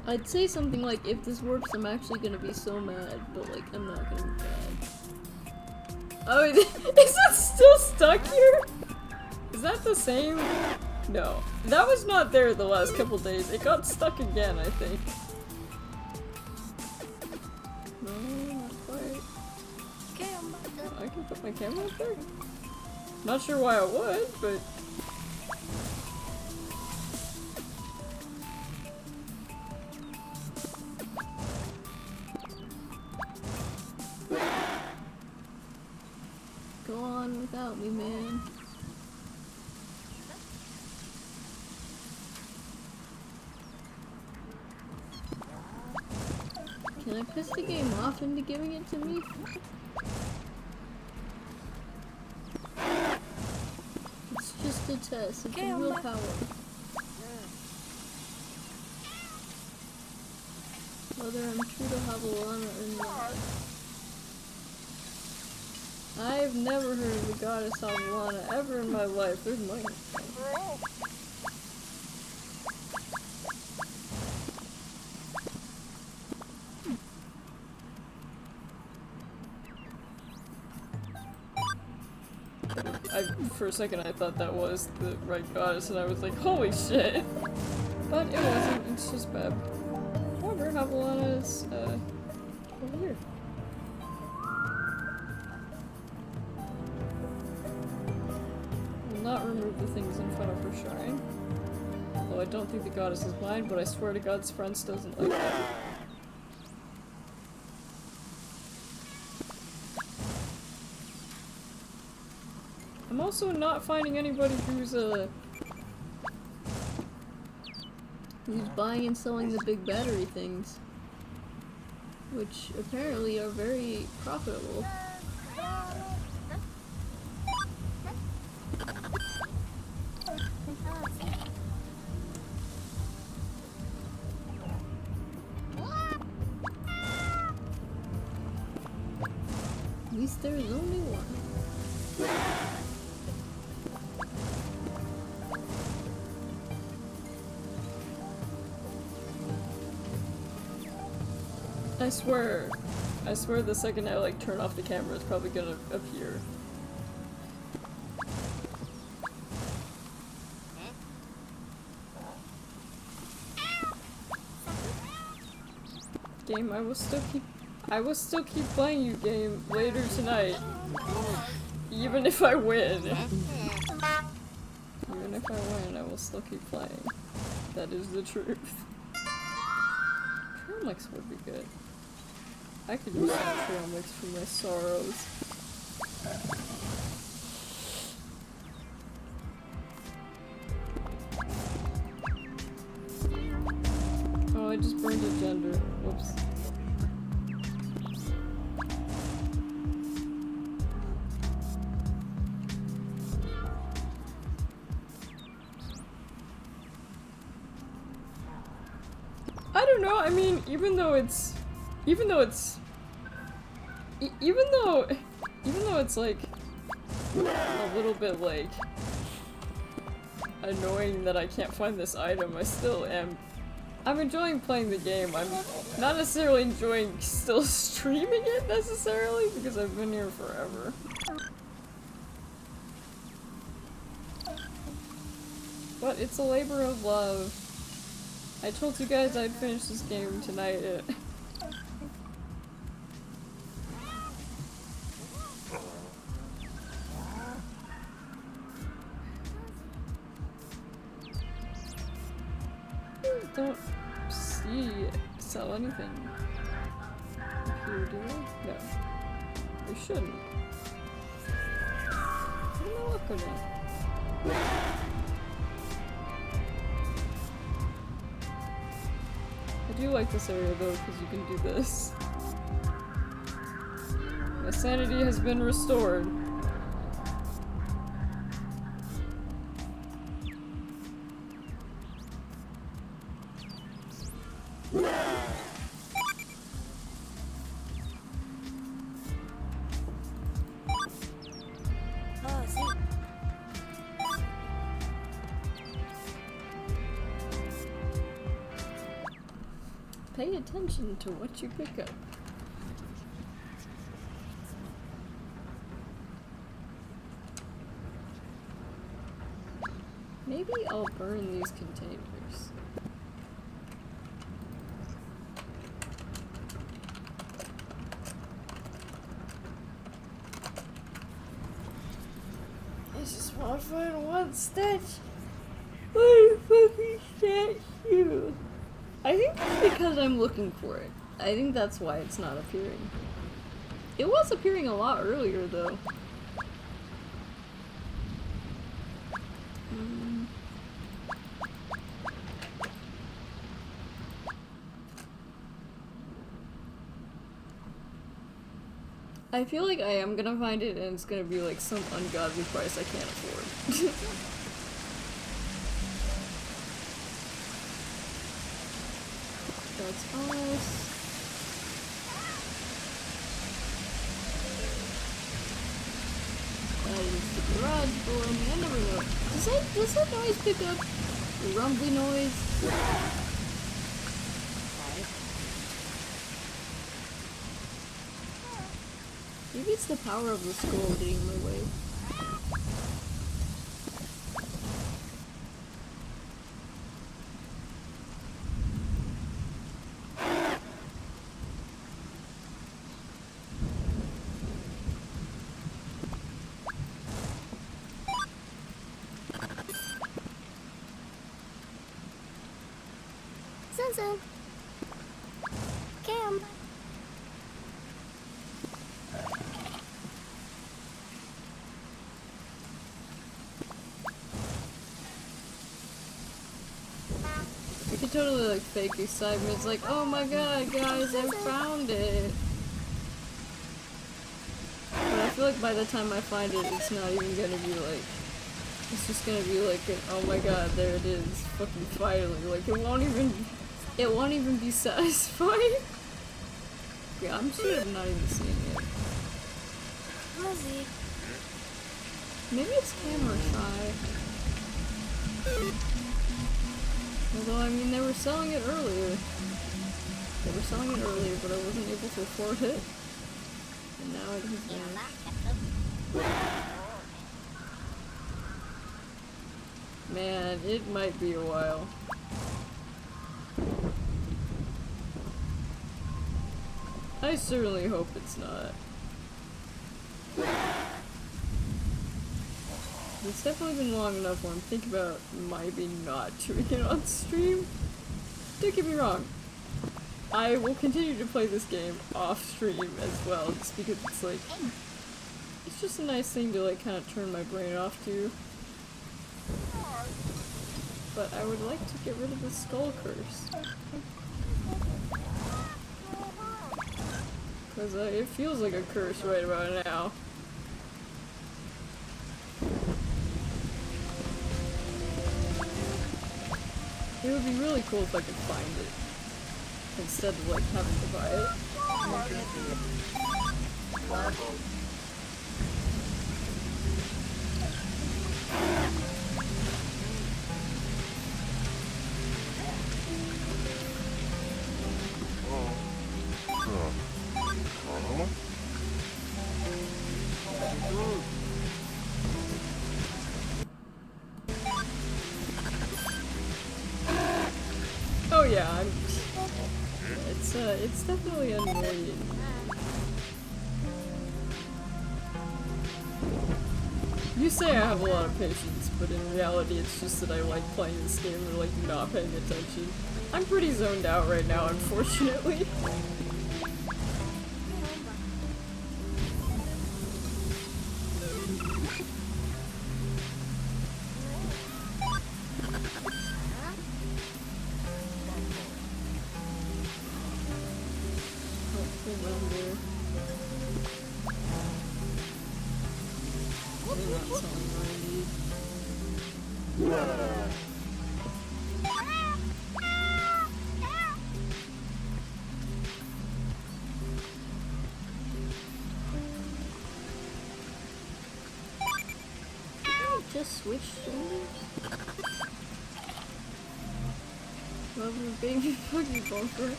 I'd say something like, if this works, I'm actually gonna be so mad, but like, I'm not gonna be mad. Oh, is it still stuck here? Is that the same? No. That was not there the last couple days. It got stuck again, I think. No, not quite. I can put my camera up there? Not sure why I would, but... Go on without me, man. Can I piss the game off into giving it to me? It's just a test. It's a willpower. Whether I'm true to Havalana or not. I've never heard of the goddess Havalana ever in my life. There's money. For a second I thought that was the right goddess and I was like, holy shit! But it wasn't, it's just bad. However, Havalana is, over here. Will not remove the things in front of her shrine. Though I don't think the goddess is mine, but I swear to God's friends doesn't like that. I'm also not finding anybody who's buying and selling the big battery things, which apparently are very profitable. At least there's only one. I swear the second I like turn off the camera it's probably gonna appear. Game, I will still keep playing you, game, later tonight. Even if I win. Even if I win, I will still keep playing. That is the truth. Trail mix would be good. I could use some trail mix for my sorrows. Oh, I just burned a gender. Whoops. I don't know, I mean, even though it's like a little bit like annoying that I can't find this item, I still am. I'm enjoying playing the game. I'm not necessarily enjoying still streaming it necessarily because I've been here forever. But it's a labor of love. I told you guys I'd finish this game tonight. Don't see sell anything here, do they? No. They shouldn't. What am I looking at? I do like this area though, because you can do this. My sanity has been restored. Pay attention to what you pick up. Maybe I'll burn these containers. I just want to find one statue. One fucking statue. I think it's because I'm looking for it. I think that's why it's not appearing. It was appearing a lot earlier, though. I feel like I am gonna find it and it's gonna be like some ungodly price I can't afford. That's us. That is the garage door. I mean, I never know. Does that noise pick up the rumbly noise? Maybe it's the power of the skull getting in my way. Zoom. Cam. You could totally like fake excitement. It's like, oh my god, guys, I found it. But I feel like by the time I find it, it's not even gonna be like. It's just gonna be like, oh my god, there it is, fucking finally. Like it won't even be satisfying. Yeah, I'm sure I'm not even seeing it. Lizzie. Maybe it's camera shy. Although, I mean, they were selling it earlier. But I wasn't able to afford it. And now it has vanished. Man, it might be a while. I certainly hope it's not. It's definitely been long enough where I'm thinking about maybe not doing it on stream. Don't get me wrong. I will continue to play this game off stream as well, just because it's like, it's just a nice thing to like kind of turn my brain off to. But I would like to get rid of the skull curse. Because it feels like a curse right about now. It would be really cool if I could find it, instead of like having to buy it. Oh yeah, it's definitely annoying. You say I have a lot of patience, but in reality it's just that I like playing this game and like not paying attention. I'm pretty zoned out right now, unfortunately. Just switch genders? Love your baby fucking bumper.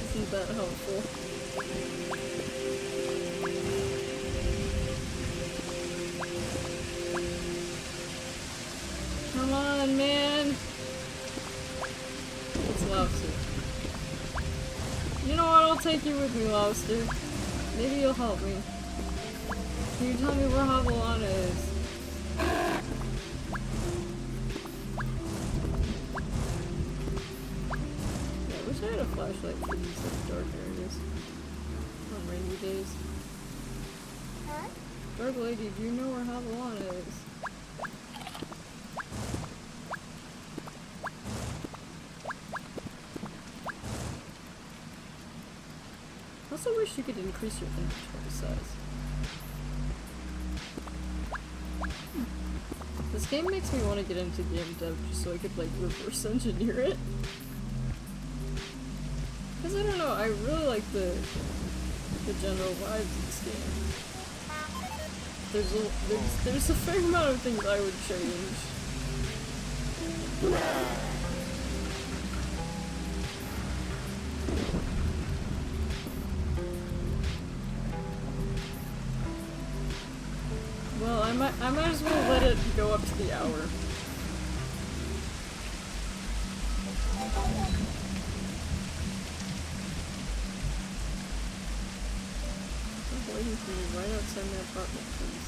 Isn't that helpful? on, man. It's Lobster. You know what? I'll take you with me, Lobster. Maybe you'll help me. Can you tell me where Havalana is? Yeah, I wish I had a flashlight for these like dark areas. On rainy days. Dark lady, do you know where Havalana is? I also wish you could increase your inventory size. This game makes me want to get into game dev just so I could like reverse engineer it. Cause I don't know, I really like the general vibes of this game. There's a fair amount of things I would change. Well, I might as well let it go up to the hour. I'm waiting for you right outside my apartment, please.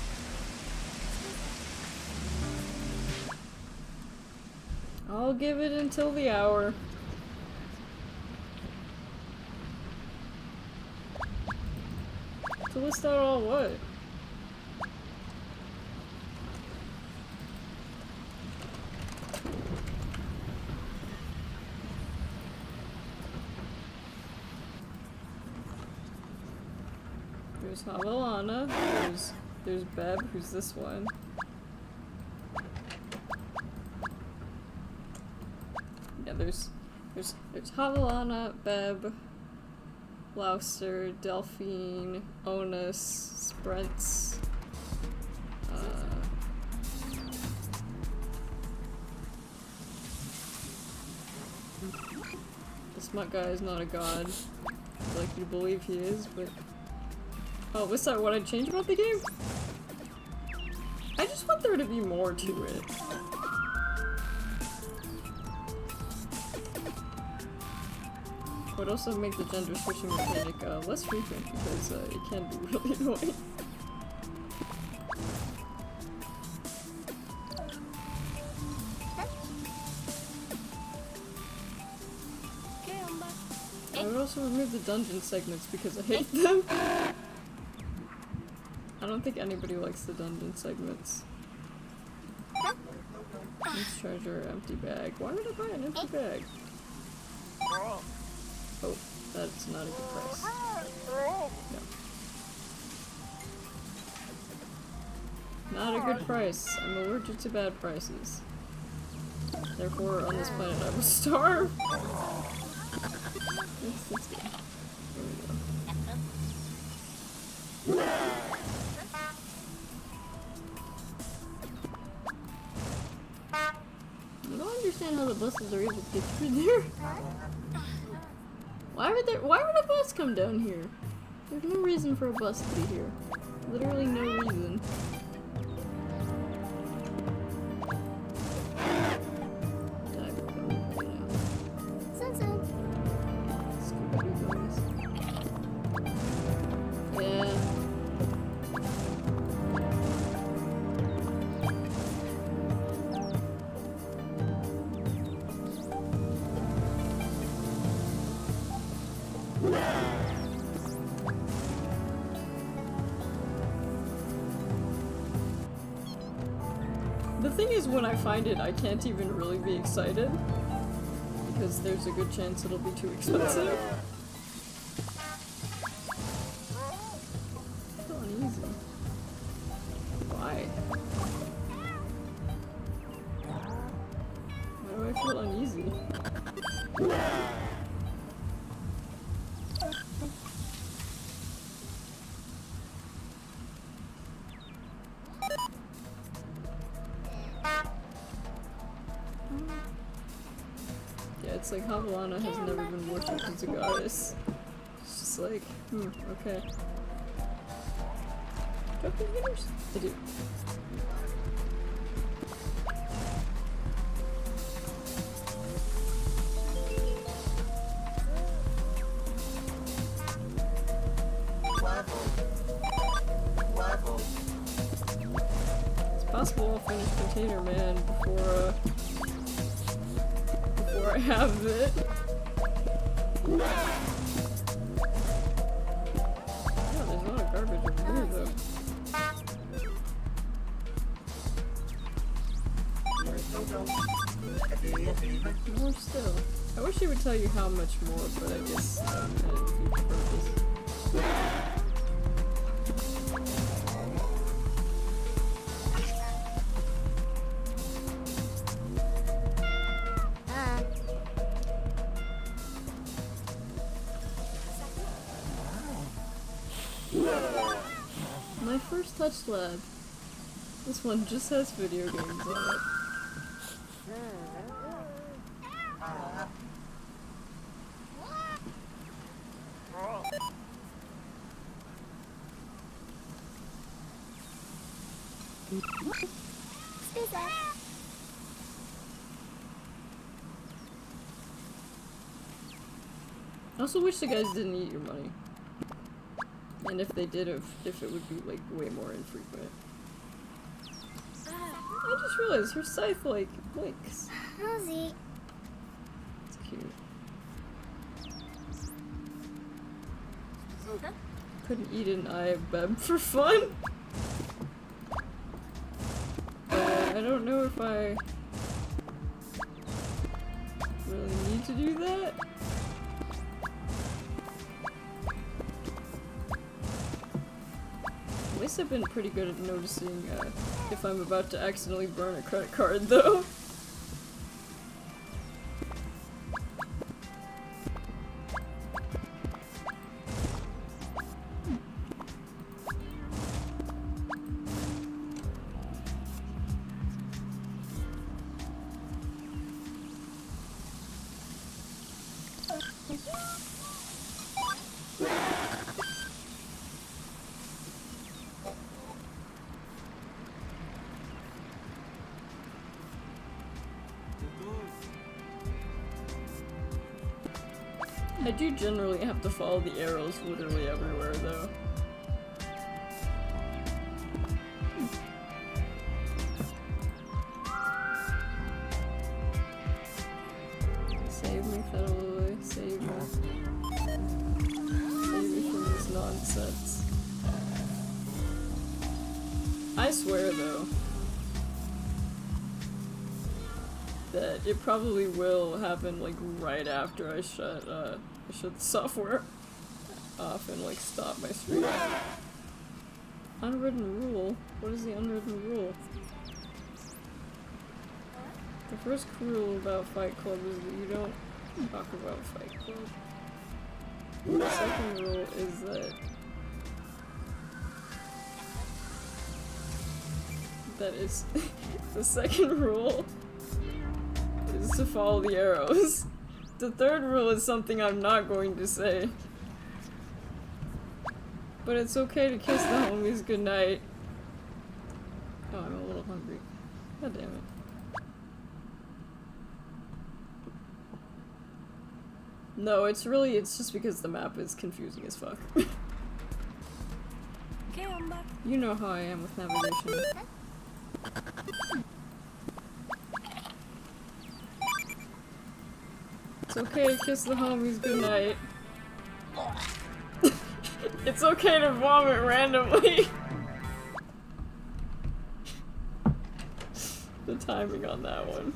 I'll give it until the hour. To list out all what? There's Havalana, there's Beb, who's this one. Yeah, there's Havalana, Beb, Louster, Delphine, Onus, Sprents, the smut guy is not a god. I'd like you to believe he is, but... Oh, what's that? What I'd change about the game? I just want there to be more to it. Would also make the gender switching mechanic less frequent because it can be really annoying. I would also remove the dungeon segments because I hate them. I don't think anybody likes the dungeon segments. Each treasure, empty bag. Why would I buy an empty bag? Oh, that's not a good price. No. Not a good price. I'm allergic to bad prices. Therefore, on this planet I will starve. Let's go. There we go. I don't understand how the buses are able to get through there. Why would a bus come down here? There's no reason for a bus to be here. Literally no reason. The thing is, when I find it, I can't even really be excited because there's a good chance it'll be too expensive. I feel uneasy. Why? Why do I feel uneasy? It's like Havalana has never been worshipped as a goddess. It's just like, okay. Do I have hitters? I do. possible I'll finish Container Man before I have it. Yeah, there's a lot of garbage over here though. More still. I wish he would tell you how much more, but I guess that would defeat the purpose. My first touch lab. This one just has video games on it. I also wish the guys didn't eat your money. And if they did, if it would be like way more infrequent. I just realized her scythe like blinks. Rosie. It's cute. Couldn't eat an eye of Beb for fun. I don't know if I really need to do that. At least I've been pretty good at noticing if I'm about to accidentally burn a credit card, though. I do generally have to follow the arrows literally everywhere, though. Save me, Federally. Save me. Save me from this nonsense. I swear, though, that it probably will happen, like, right after I shut the software off and, like, stop my stream. Unwritten rule? What is the unwritten rule? The first rule about Fight Club is that you don't talk about Fight Club. The second rule is that is the second rule is to follow the arrows. The third rule is something I'm not going to say. But it's okay to kiss the homies goodnight. Oh, I'm a little hungry. God damn it. No, it's just because the map is confusing as fuck. You know how I am with navigation. It's okay to kiss the homies goodnight. It's okay to vomit randomly. The timing on that one.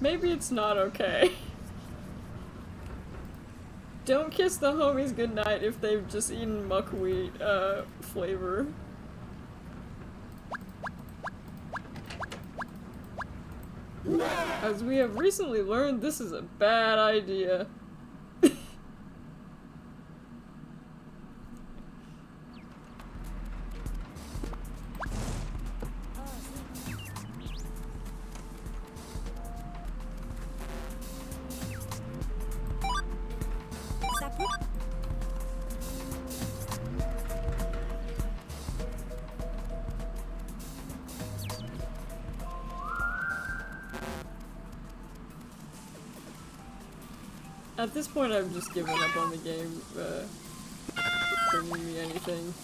Maybe it's not okay. Don't kiss the homies goodnight if they've just eaten muckweed flavor. As we have recently learned, this is a bad idea. At this point, I've just given up on the game. bringing me anything.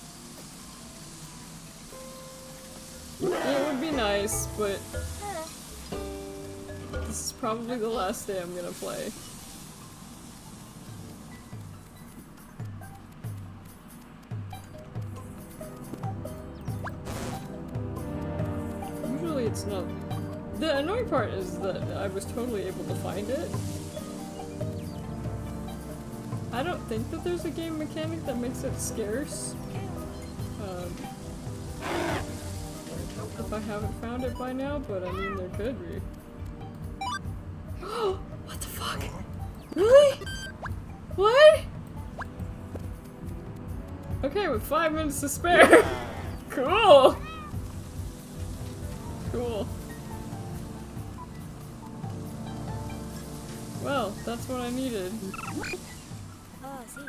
It would be nice, but this is probably the last day I'm gonna play. Usually it's not. The annoying part is that I was totally able to find it. I don't think that there's a game mechanic that makes it scarce. If I haven't found it by now, but I mean there could be. What the fuck? Really? What? Okay, with 5 minutes to spare. Cool. Cool. Well, that's what I needed. Oh, see.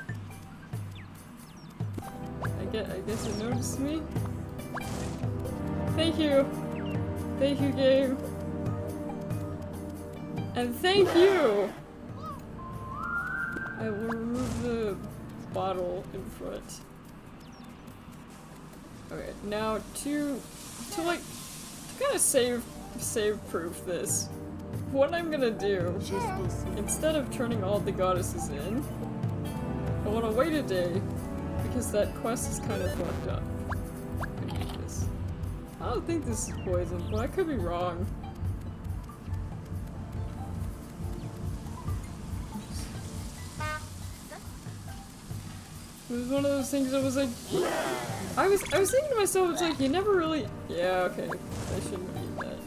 I guess it noticed me. Thank you. Thank you, game. And thank you! I will remove the bottle in front. Okay, now to kind of save proof this. What I'm gonna do, instead of turning all the goddesses in, I want to wait a day, because that quest is kind of fucked up. I don't think this is poison, but I could be wrong. It was one of those things that was like, I was thinking to myself, it's like, you never really, yeah, okay, I shouldn't eat that.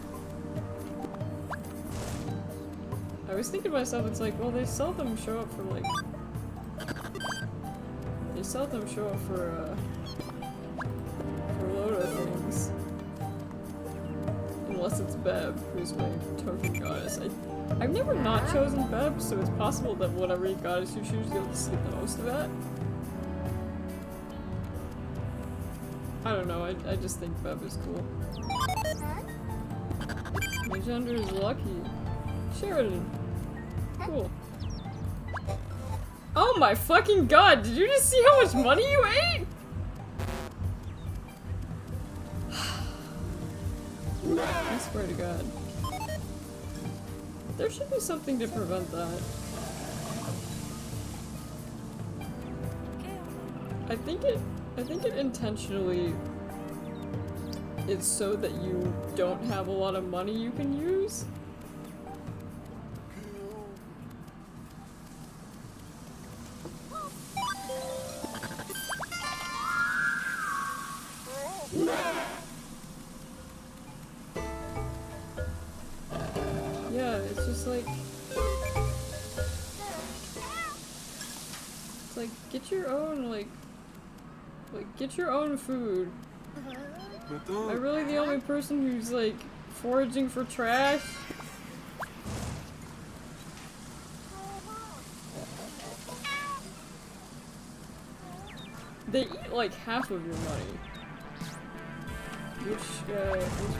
I was thinking to myself, it's like, well, they seldom show up for like, they seldom show up for a load of things. Unless it's Beb, who's my token goddess. I've never not chosen Beb, so it's possible that whatever goddess you choose, you'll see the most of that. I don't know, I just think Beb is cool. My gender is Lucky. Sheridan. Cool. Oh my fucking god, did you just see how much money you ate? I swear to god. There should be something to prevent that. I think it intentionally is so that you don't have a lot of money you can use. Yeah, it's just like... It's like, get your own, like, get your own food. Am I really the only person who's, like, foraging for trash? They eat, like, half of your money. Which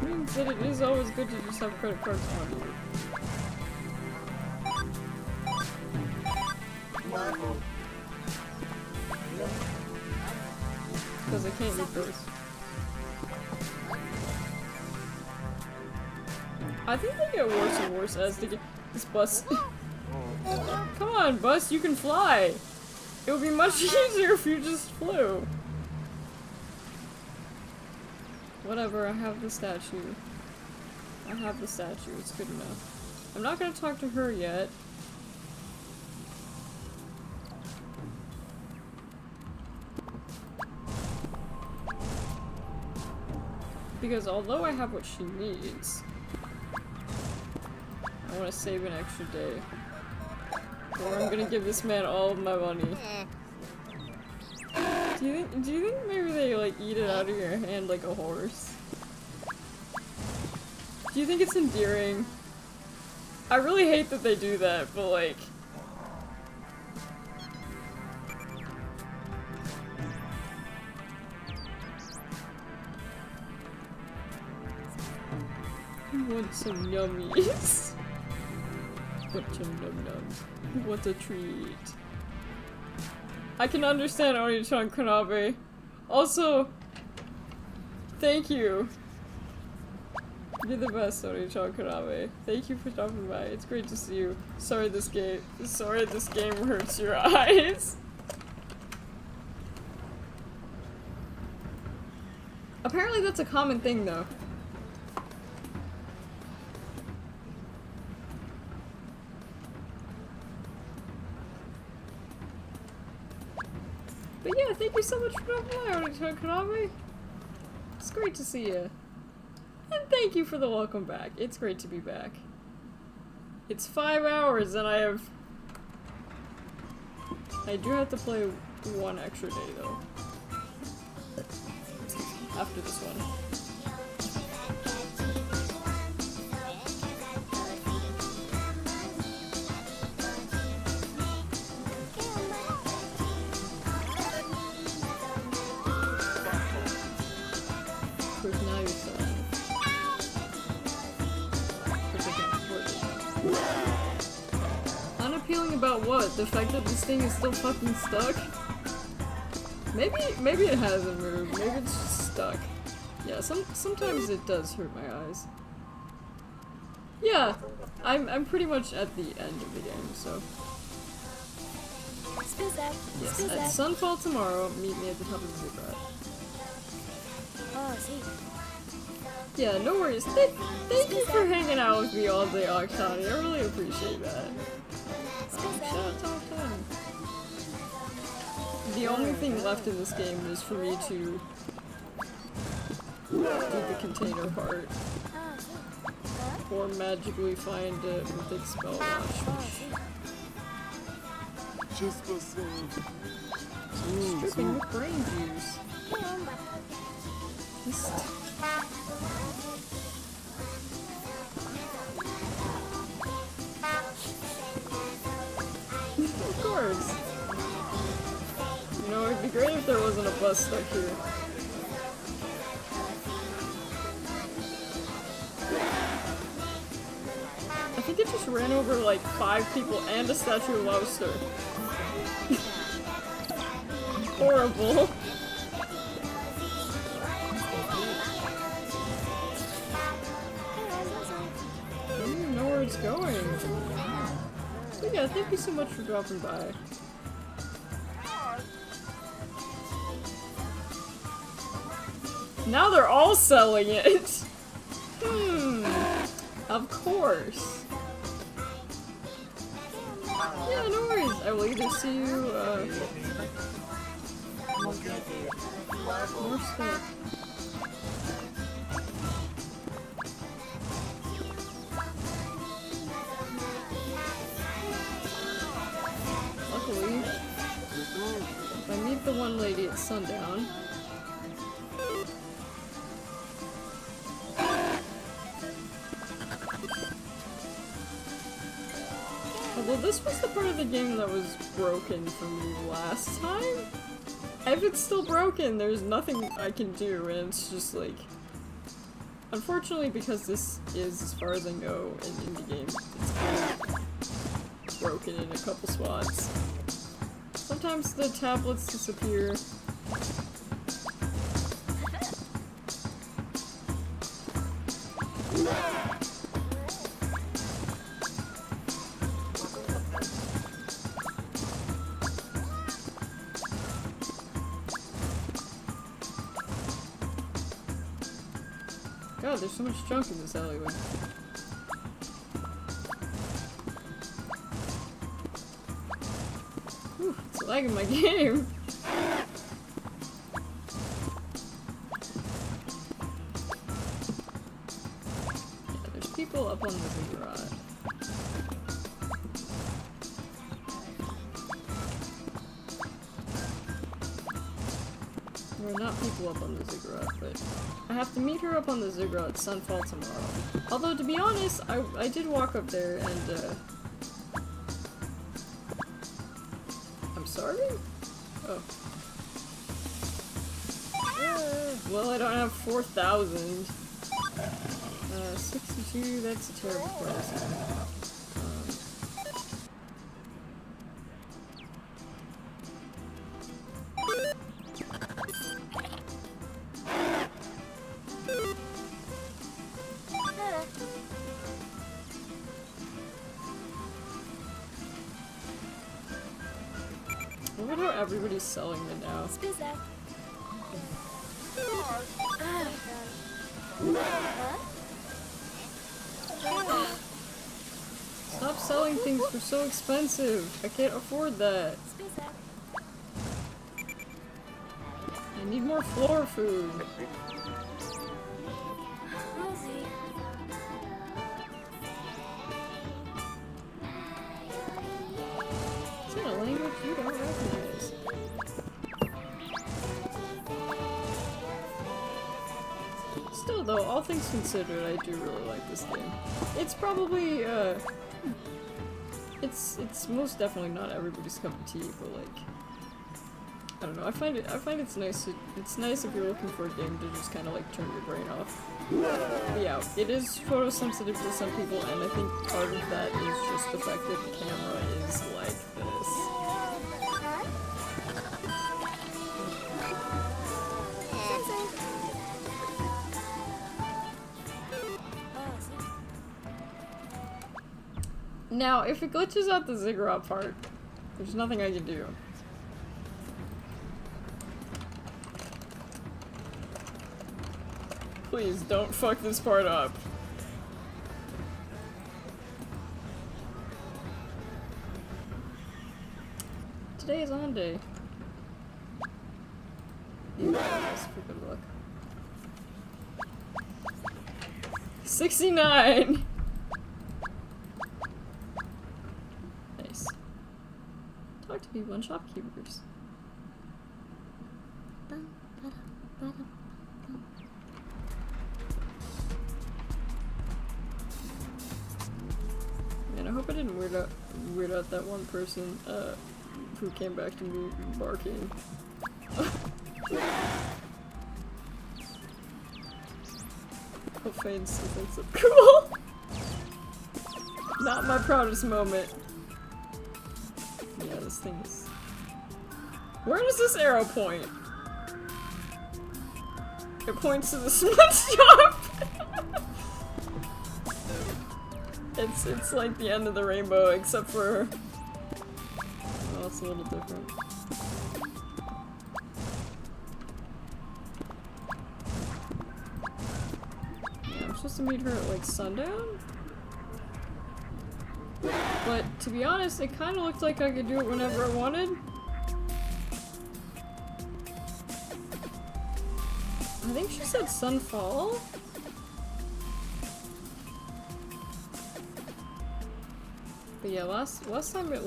means that it is always good to just have credit cards on you. Because I can't eat those. I think they get worse and worse as they get this bus. Come on, bus, you can fly! It would be much easier if you just flew. Whatever, I have the statue. I have the statue, it's good enough. I'm not gonna talk to her yet. Because although I have what she needs, I want to save an extra day. Or I'm gonna give this man all of my money. Do you think maybe they like eat it out of your hand like a horse? Do you think it's endearing? I really hate that they do that, but like... I want some yummies. What some num-nums. What a treat. I can understand Oni-chan Kunabe. Also, thank you. You're the best, Oni-chan Kunabe. Thank you for stopping by. It's great to see you. Sorry this game hurts your eyes. Apparently that's a common thing though. But yeah, thank you so much for dropping by, Oni-chan Kunabe. It's great to see you. And thank you for the welcome back. It's great to be back. It's 5 hours and I do have to play one extra day though. After this one. Of course, now you're selling it. Unappealing about what? The fact that this thing is still fucking stuck? Maybe it hasn't moved. Maybe it's just stuck. Yeah, sometimes it does hurt my eyes. Yeah, I'm pretty much at the end of the game, so. Yes, at sunfall tomorrow, meet me at the top of the ziggurat. Oh, see. Yeah, no worries. Thank you for hanging out with me all day, Octani. I really appreciate that. Shout out to Octani. The only thing left in this game is for me to do the container part. Or magically find a big spell launch, Just for some. which is dripping with brain juice. Of course. You know, it'd be great if there wasn't a bus stuck here. I think it just ran over like 5 people and a statue of Lobster. Horrible. I don't even know where it's going. But yeah, thank you so much for dropping by. Now they're all selling it! Of course. Yeah, no worries. I will either see you, more stuff. Luckily, if I meet the one lady at sundown, although this was the part of the game that was broken for me last time. If it's still broken, there's nothing I can do, and it's just like... Unfortunately, because this is, as far as I know, an indie game, it's kind of broken in a couple spots. Sometimes the tablets disappear. God, there's so much junk in this alleyway. Whew, it's lagging my game. Yeah, there's people up on the ziggurat. There are not people up on the ziggurat, but I have to meet her up on the ziggurat at sunfall tomorrow. Although, to be honest, I did walk up there and, I'm sorry? Oh. Well, I don't have 4,000. 62, that's a terrible price. love how everybody's selling it now. Spizza. Stop selling things for so expensive. I can't afford that. Spizza. I need more floor food. Rosie. Is that a language you don't recognize? Still though, all things considered, I do really like this game. It's probably, it's most definitely not everybody's cup of tea, but like, I don't know, I find it's nice if you're looking for a game to just kind of like turn your brain off. But yeah, it is photosensitive to some people, and I think part of that is just the fact that the camera is like this. Now, if it glitches out the ziggurat part, there's nothing I can do. Please don't fuck this part up. Today is on day. That's for good luck. 69! Nice. Talk to people and shopkeepers. Man, I hope I didn't weird out that one person who came back to me barking. Oh, Fane still thinks it's cool. Not my proudest moment. Yeah, this thing's. Where does this arrow point? It points to the smut shop. It's like the end of the rainbow, except for. Oh, it's a little different. Yeah, I'm supposed to meet her at like sundown? But to be honest, it kind of looked like I could do it whenever I wanted. I think she said sunfall. But yeah, last time it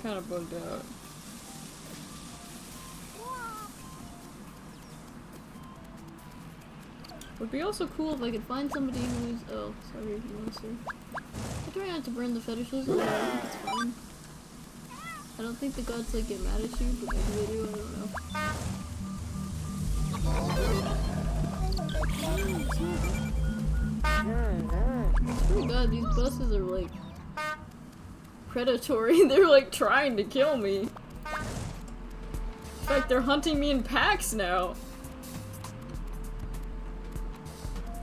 kind of bugged out. Would be also cool if I could find somebody who's. Oh, sorry, you want to see. I try not to burn the fetishes, but I think it's fine. I don't think the gods like get mad at you, but maybe they do. I don't know. Oh my god, these buses are like predatory. They're like trying to kill me. In fact, they're hunting me in packs now.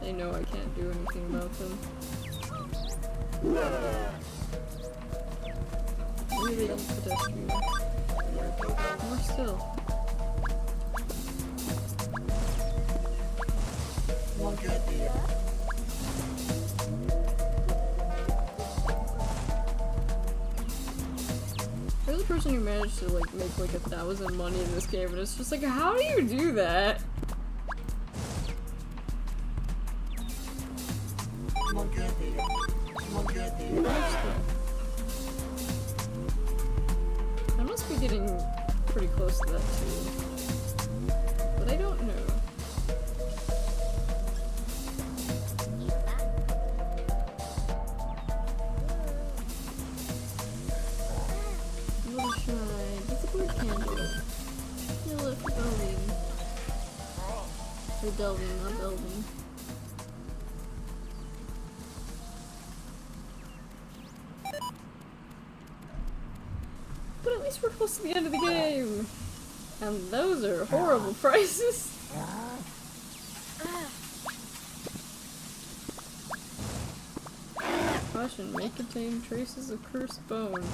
They know I can't do anything about them. Really pedestrian. More still. There's a person who managed to like make like 1,000 money in this game, and it's just like, how do you do that? I must be getting pretty close to that too, but I don't know. Little shrine. It's a good candle. Fill it for delving. Or delving, not delving. But at least we're close to the end of the game. And those are horrible prices. Caution, may contain traces of cursed bone.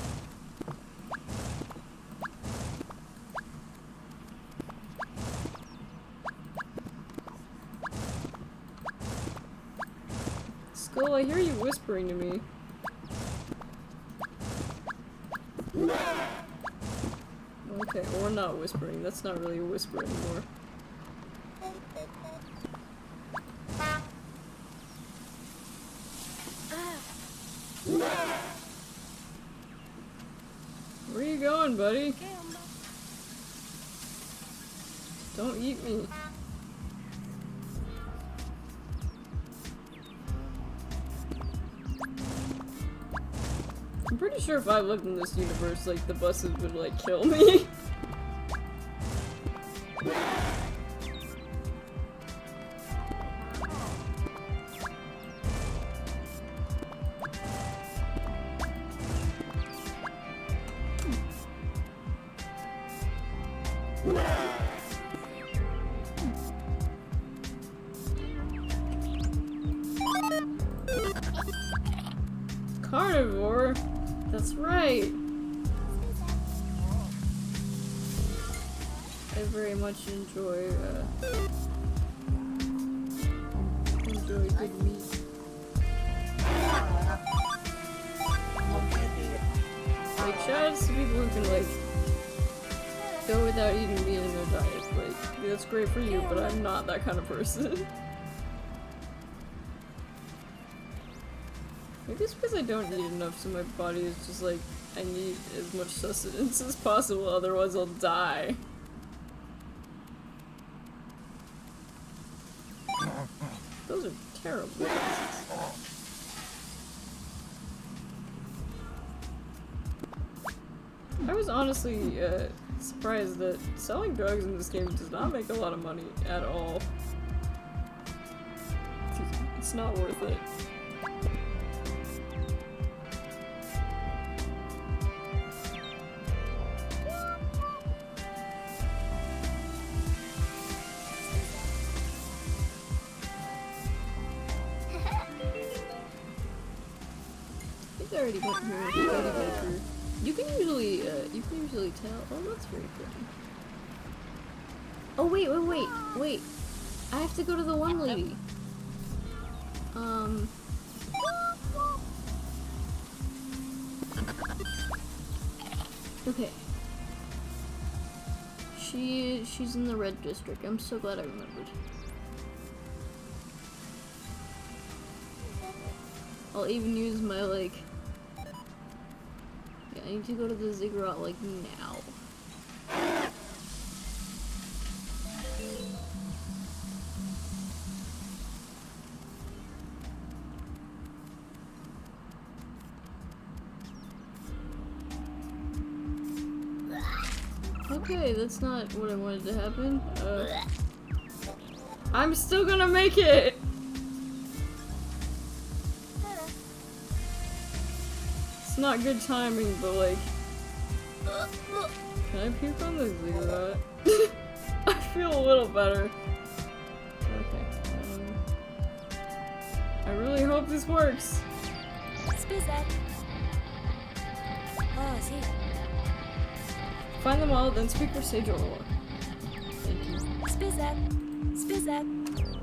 Phil, I hear you whispering to me. Okay, or not whispering. That's not really a whisper anymore. Where are you going, buddy? Don't eat me. I'm pretty sure if I lived in this universe, like, the buses would, like, kill me. Carnivore? That's right. I very much enjoy good meat. Like, shout outs to people who can, like, go without eating meat in their diet. Like, that's great for you, but I'm not that kind of person. Maybe it's because I don't eat enough, so my body is just like, I need as much sustenance as possible, otherwise I'll die. Those are terrible. I was honestly surprised that selling drugs in this game does not make a lot of money at all. It's not worth it. I already went here. You can usually tell. Oh, that's very pretty. Oh wait! I have to go to the one lady. Okay. She's in the red district. I'm so glad I remembered. I'll even use my, like... Yeah, I need to go to the ziggurat, like, now. Okay, that's not what I wanted to happen. I'm still gonna make it! It's not good timing, but like... Can I puke on the ziggurat? I feel a little better. Okay, I really hope this works. Oh, see. Find them all, then speak for Sage Orlok. Thank you. Spizak.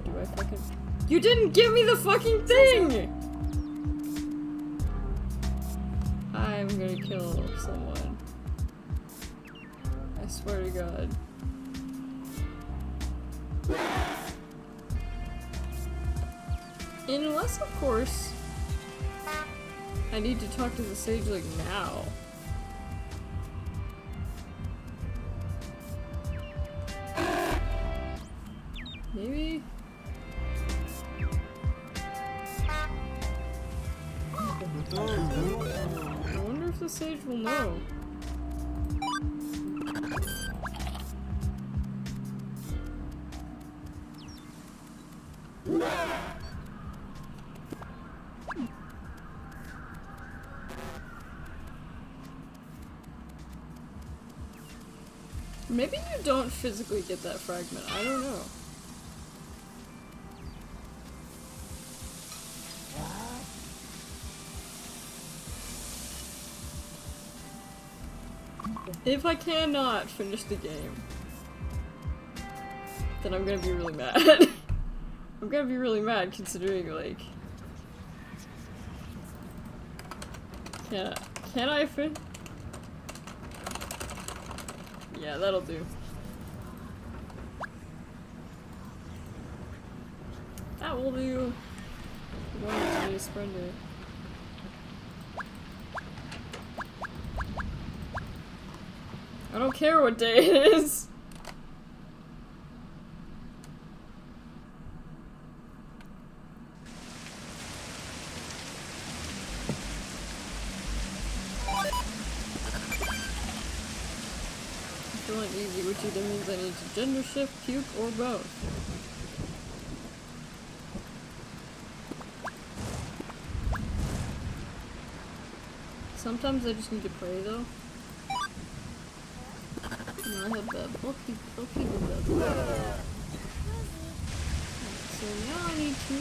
Do I fucking... You didn't give me the fucking thing! I'm gonna kill someone. I swear to God. Unless, of course, I need to talk to the sage, like, now. Maybe? I wonder if the sage will know. Maybe you don't physically get that fragment, I don't know. If I cannot finish the game, then I'm gonna be really mad. I'm gonna be really mad considering, like, Can I fit? Yeah, that'll do. That will do. One of today's Splendor. I don't care what day it is. I'm feeling easy, which either means I need to gender shift, puke, or both. Sometimes I just need to pray though. No, I have that. I'll keep it that. So now I need to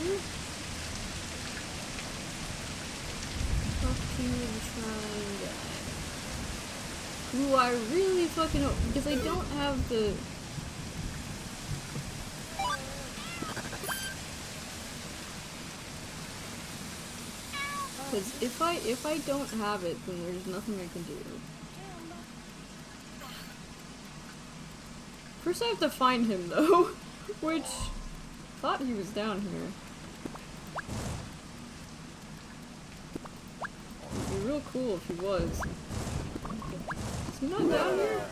talk to the shrine guy. Who I really fucking hope, because I don't have the... Because if I don't have it, then there's nothing I can do. First I have to find him though, which thought he was down here. It'd be real cool if he was. Is he not down here?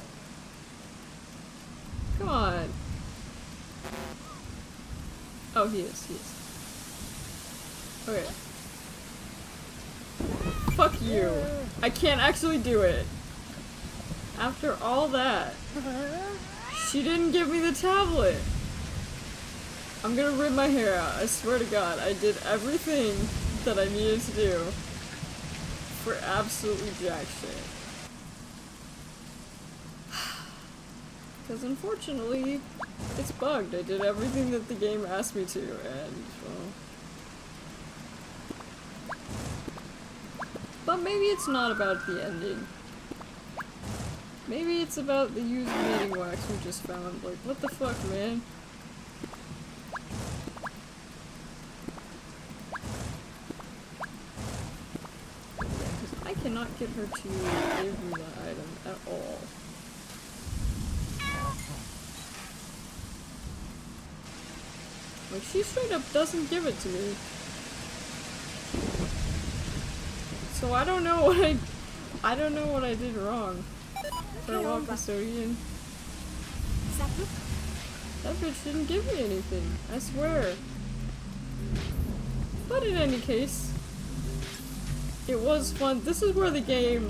Come on. Oh, he is. Okay. Fuck you. I can't actually do it. After all that. She didn't give me the tablet. I'm gonna rip my hair out. I swear to God, I did everything that I needed to do for absolutely jack shit. Because unfortunately, it's bugged. I did everything that the game asked me to, and well... But maybe it's not about the ending. Maybe it's about the used mating wax we just found. Like, what the fuck, man? Because I cannot get her to give me that item at all. Like, she straight up doesn't give it to me. So I don't know what I did wrong. Farewell, custodian. That bitch didn't give me anything, I swear. But in any case, it was fun. This is where the game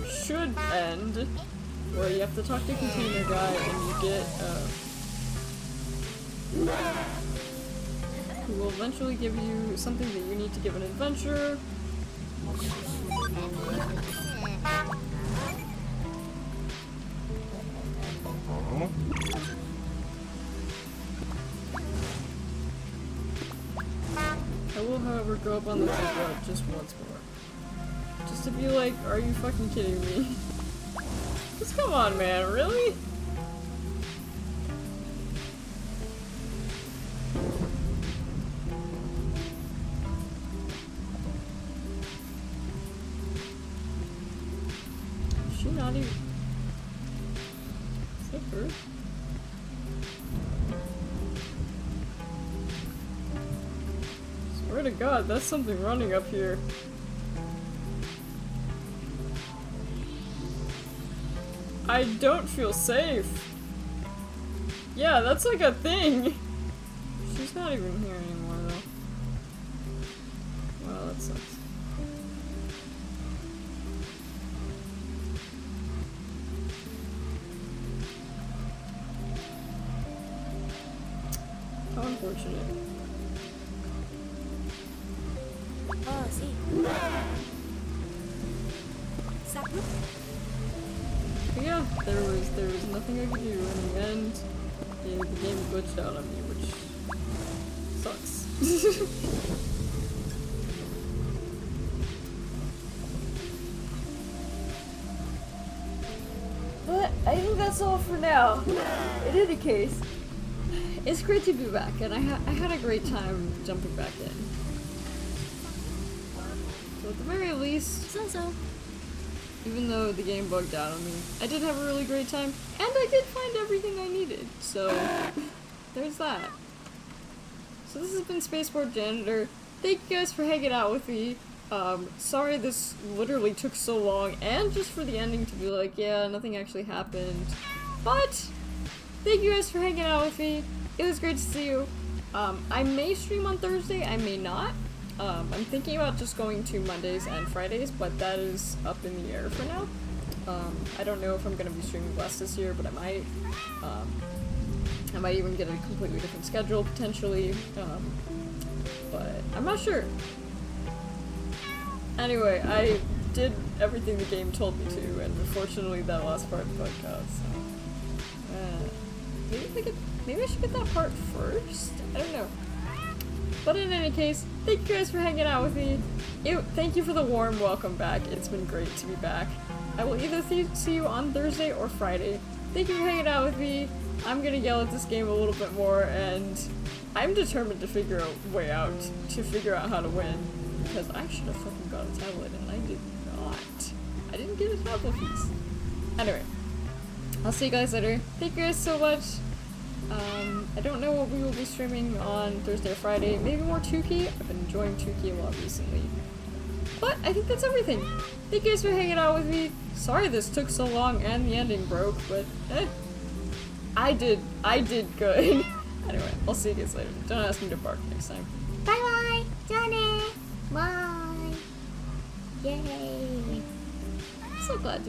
should end, where you have to talk to container guy and you get, who will eventually give you something that you need to give an adventurer. I will, however, go up on the road just once more. Just to be like, are you fucking kidding me? Just come on, man, really? Is she not even... Is that her? Swear to God, that's something running up here. I don't feel safe. Yeah, that's like a thing. She's not even here anymore, though. Well, that sucks. How unfortunate. Oh, see. Sapu? But yeah, there was nothing I could do. In the end, the game glitched out on me, which sucks. But I think that's all for now. In any case, it's great to be back, and I had a great time jumping back in. So So at the very least, So. even though the game bugged out on me, I did have a really great time, and I did find everything I needed, so there's that. So this has been Spaceport Janitor. Thank you guys for hanging out with me. Sorry this literally took so long, and just for the ending to be like, yeah, nothing actually happened. But, thank you guys for hanging out with me. It was great to see you. I may stream on Thursday, I may not. I'm thinking about just going to Mondays and Fridays, but that is up in the air for now. I don't know if I'm gonna be streaming less this year, but I might. I might even get a completely different schedule, potentially. But I'm not sure. Anyway, I did everything the game told me to, and unfortunately that last part bugged out, so... maybe I should get that part first? I don't know. But in any case, thank you guys for hanging out with me. Thank you for the warm welcome back. It's been great to be back. I will either see you on Thursday or Friday. Thank you for hanging out with me. I'm gonna yell at this game a little bit more, and I'm determined to figure a way out, to figure out how to win. Because I should have fucking got a tablet, and I did not. I didn't get a tablet piece. Anyway, I'll see you guys later. Thank you guys so much. I don't know what we will be streaming on Thursday or Friday. Maybe more 2K. I've been enjoying 2K a lot recently. But I think that's everything. Thank you guys for hanging out with me. Sorry this took so long and the ending broke, but I did good. Anyway, I'll see you guys later. Don't ask me to bark next time. Bye bye. Johnny. Bye. Yay. I'm so glad to